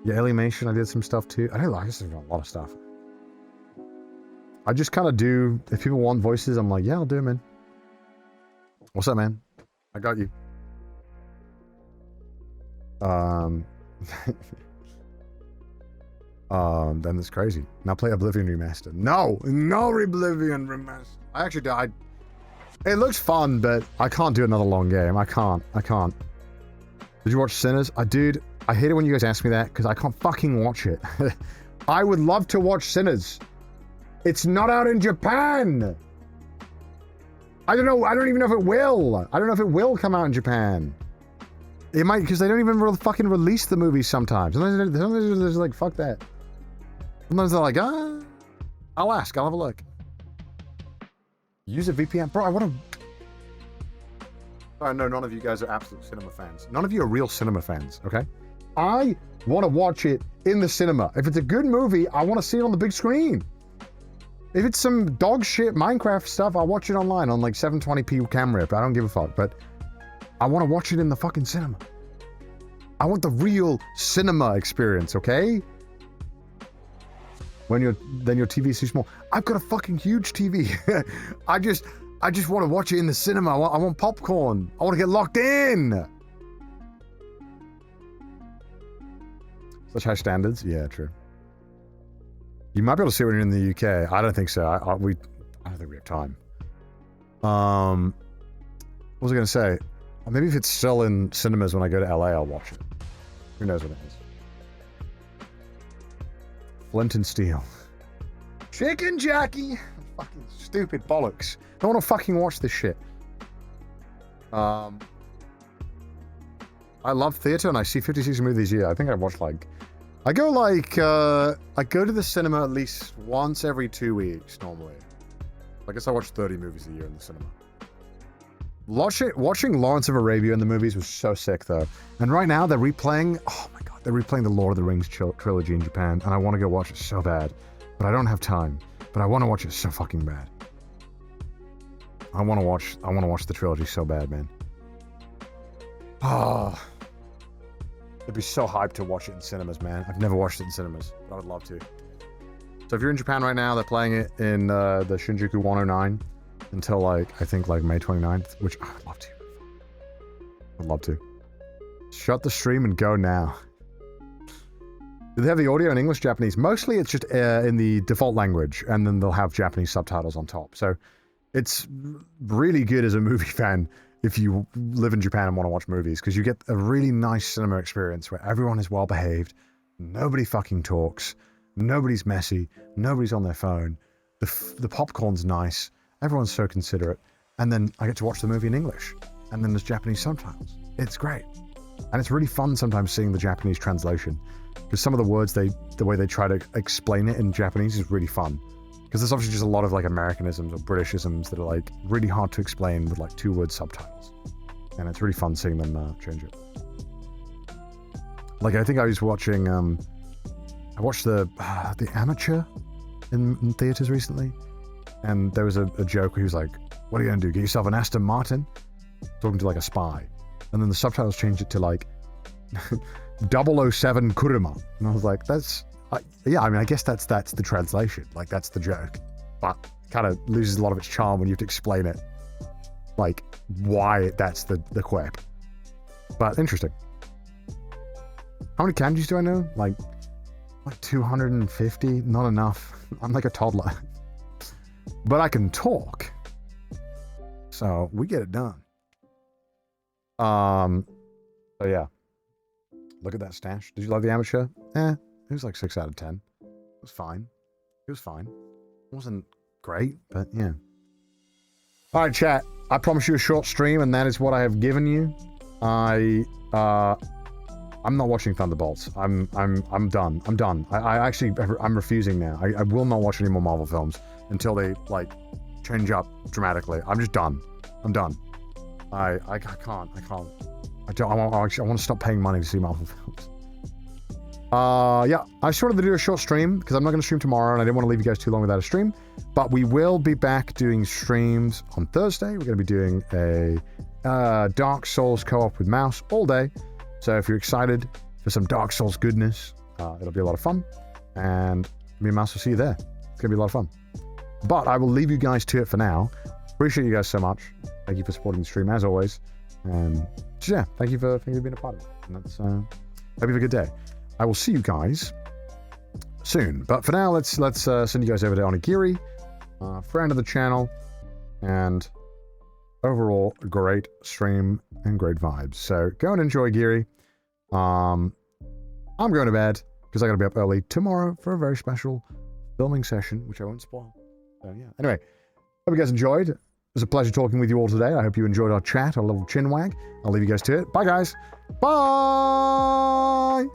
Yeah, Alienation, I did some stuff too. I just did a lot of stuff. I just kind of do, if people want voices, I'm like, yeah, I'll do it, man. What's up, man? I got you. Then it's crazy. Now play Oblivion Remastered. No Oblivion Remastered. I actually died. It looks fun, but I can't do another long game. I can't. Did you watch Sinners? Dude, I hate it when you guys ask me that, because I can't fucking watch it. I would love to watch Sinners. It's not out in Japan! I don't know, I don't even know if it will. I don't know if it will come out in Japan. It might, because they don't even fucking release the movies sometimes. Sometimes they're like, fuck that. Sometimes they're like, I'll ask. I'll have a look. Use a VPN. Bro, I want to... I know none of you guys are absolute cinema fans. None of you are real cinema fans, okay? I want to watch it in the cinema. If it's a good movie, I want to see it on the big screen. If it's some dog shit Minecraft stuff, I'll watch it online on like 720p camera. I don't give a fuck, but I want to watch it in the fucking cinema. I want the real cinema experience, okay? Then your TV's too small. I've got a fucking huge TV. I just want to watch it in the cinema. I want popcorn. I want to get locked in. Such high standards? Yeah, true. You might be able to see it when you're in the UK. I don't think so. I don't think we have time. What was I going to say? Maybe if it's still in cinemas when I go to LA, I'll watch it. Who knows what it is? Flint and Steel. Chicken Jackie! Fucking stupid bollocks. I don't want to fucking watch this shit. I love theater and I see 56 movies a year. I think I watch like... I go to the cinema at least once every 2 weeks normally. I guess I watch 30 movies a year in the cinema. Watching Lawrence of Arabia in the movies was so sick though. And right now they're replaying... Oh my god, they're replaying the Lord of the Rings trilogy in Japan. And I want to go watch it so bad. But I don't have time. But I want to watch it so fucking bad. I want to watch the trilogy so bad, man. Oh... I'd be so hyped to watch it in cinemas, man. I've never watched it in cinemas, but I would love to. So if you're in Japan right now, they're playing it in the Shinjuku 109 until like, I think like May 29th, which I would love to. I'd love to. Shut the stream and go now. Do they have the audio in English, Japanese? Mostly it's just in the default language, and then they'll have Japanese subtitles on top. So it's really good as a movie fan if you live in Japan and want to watch movies, because you get a really nice cinema experience where everyone is well behaved, nobody fucking talks, nobody's messy, nobody's on their phone, the popcorn's nice, everyone's so considerate, and then I get to watch the movie in English, and then there's Japanese subtitles. It's great. And it's really fun sometimes seeing the Japanese translation, because some of the words, the way they try to explain it in Japanese is really fun. Because there's obviously just a lot of like Americanisms or Britishisms that are like really hard to explain with like 2-word subtitles. And it's really fun seeing them change it. Like I think I was watching, I watched the Amateur in theaters recently. And there was a joke where he was like, what are you going to do? Get yourself an Aston Martin? Talking to like a spy. And then the subtitles changed it to like 007 Kuruma. And I was like, yeah, I mean, I guess that's the translation. Like, that's the joke. But kind of loses a lot of its charm when you have to explain it. Like, why that's the quip. But interesting. How many kanjis do I know? Like 250? Not enough. I'm like a toddler. But I can talk. So, we get it done. So yeah. Look at that stash. Did you love the Amateur? It was like 6 out of 10. It was fine. It wasn't great, but yeah. All right, chat. I promise you a short stream, and that is what I have given you. I'm not watching Thunderbolts. I'm done. I'm done. I'm refusing now. I will not watch any more Marvel films until they like change up dramatically. I'm just done. I'm done. I can't. I want to stop paying money to see Marvel films. Yeah, I just wanted to do a short stream because I'm not going to stream tomorrow and I didn't want to leave you guys too long without a stream. But we will be back doing streams on Thursday. We're going to be doing a Dark Souls co-op with Mouse all day. So if you're excited for some Dark Souls goodness, it'll be a lot of fun. And me and Mouse will see you there. It's going to be a lot of fun. But I will leave you guys to it for now. Appreciate you guys so much. Thank you for supporting the stream as always. And yeah, thank you for being a part of it. And that's hope you have a good day. I will see you guys soon. But for now, let's send you guys over to Onigiri, friend of the channel, and overall great stream and great vibes. So go and enjoy Giri. I'm going to bed because I got to be up early tomorrow for a very special filming session, which I won't spoil. So yeah. Anyway, hope you guys enjoyed. It was a pleasure talking with you all today. I hope you enjoyed our chat, our little chin wag. I'll leave you guys to it. Bye, guys. Bye.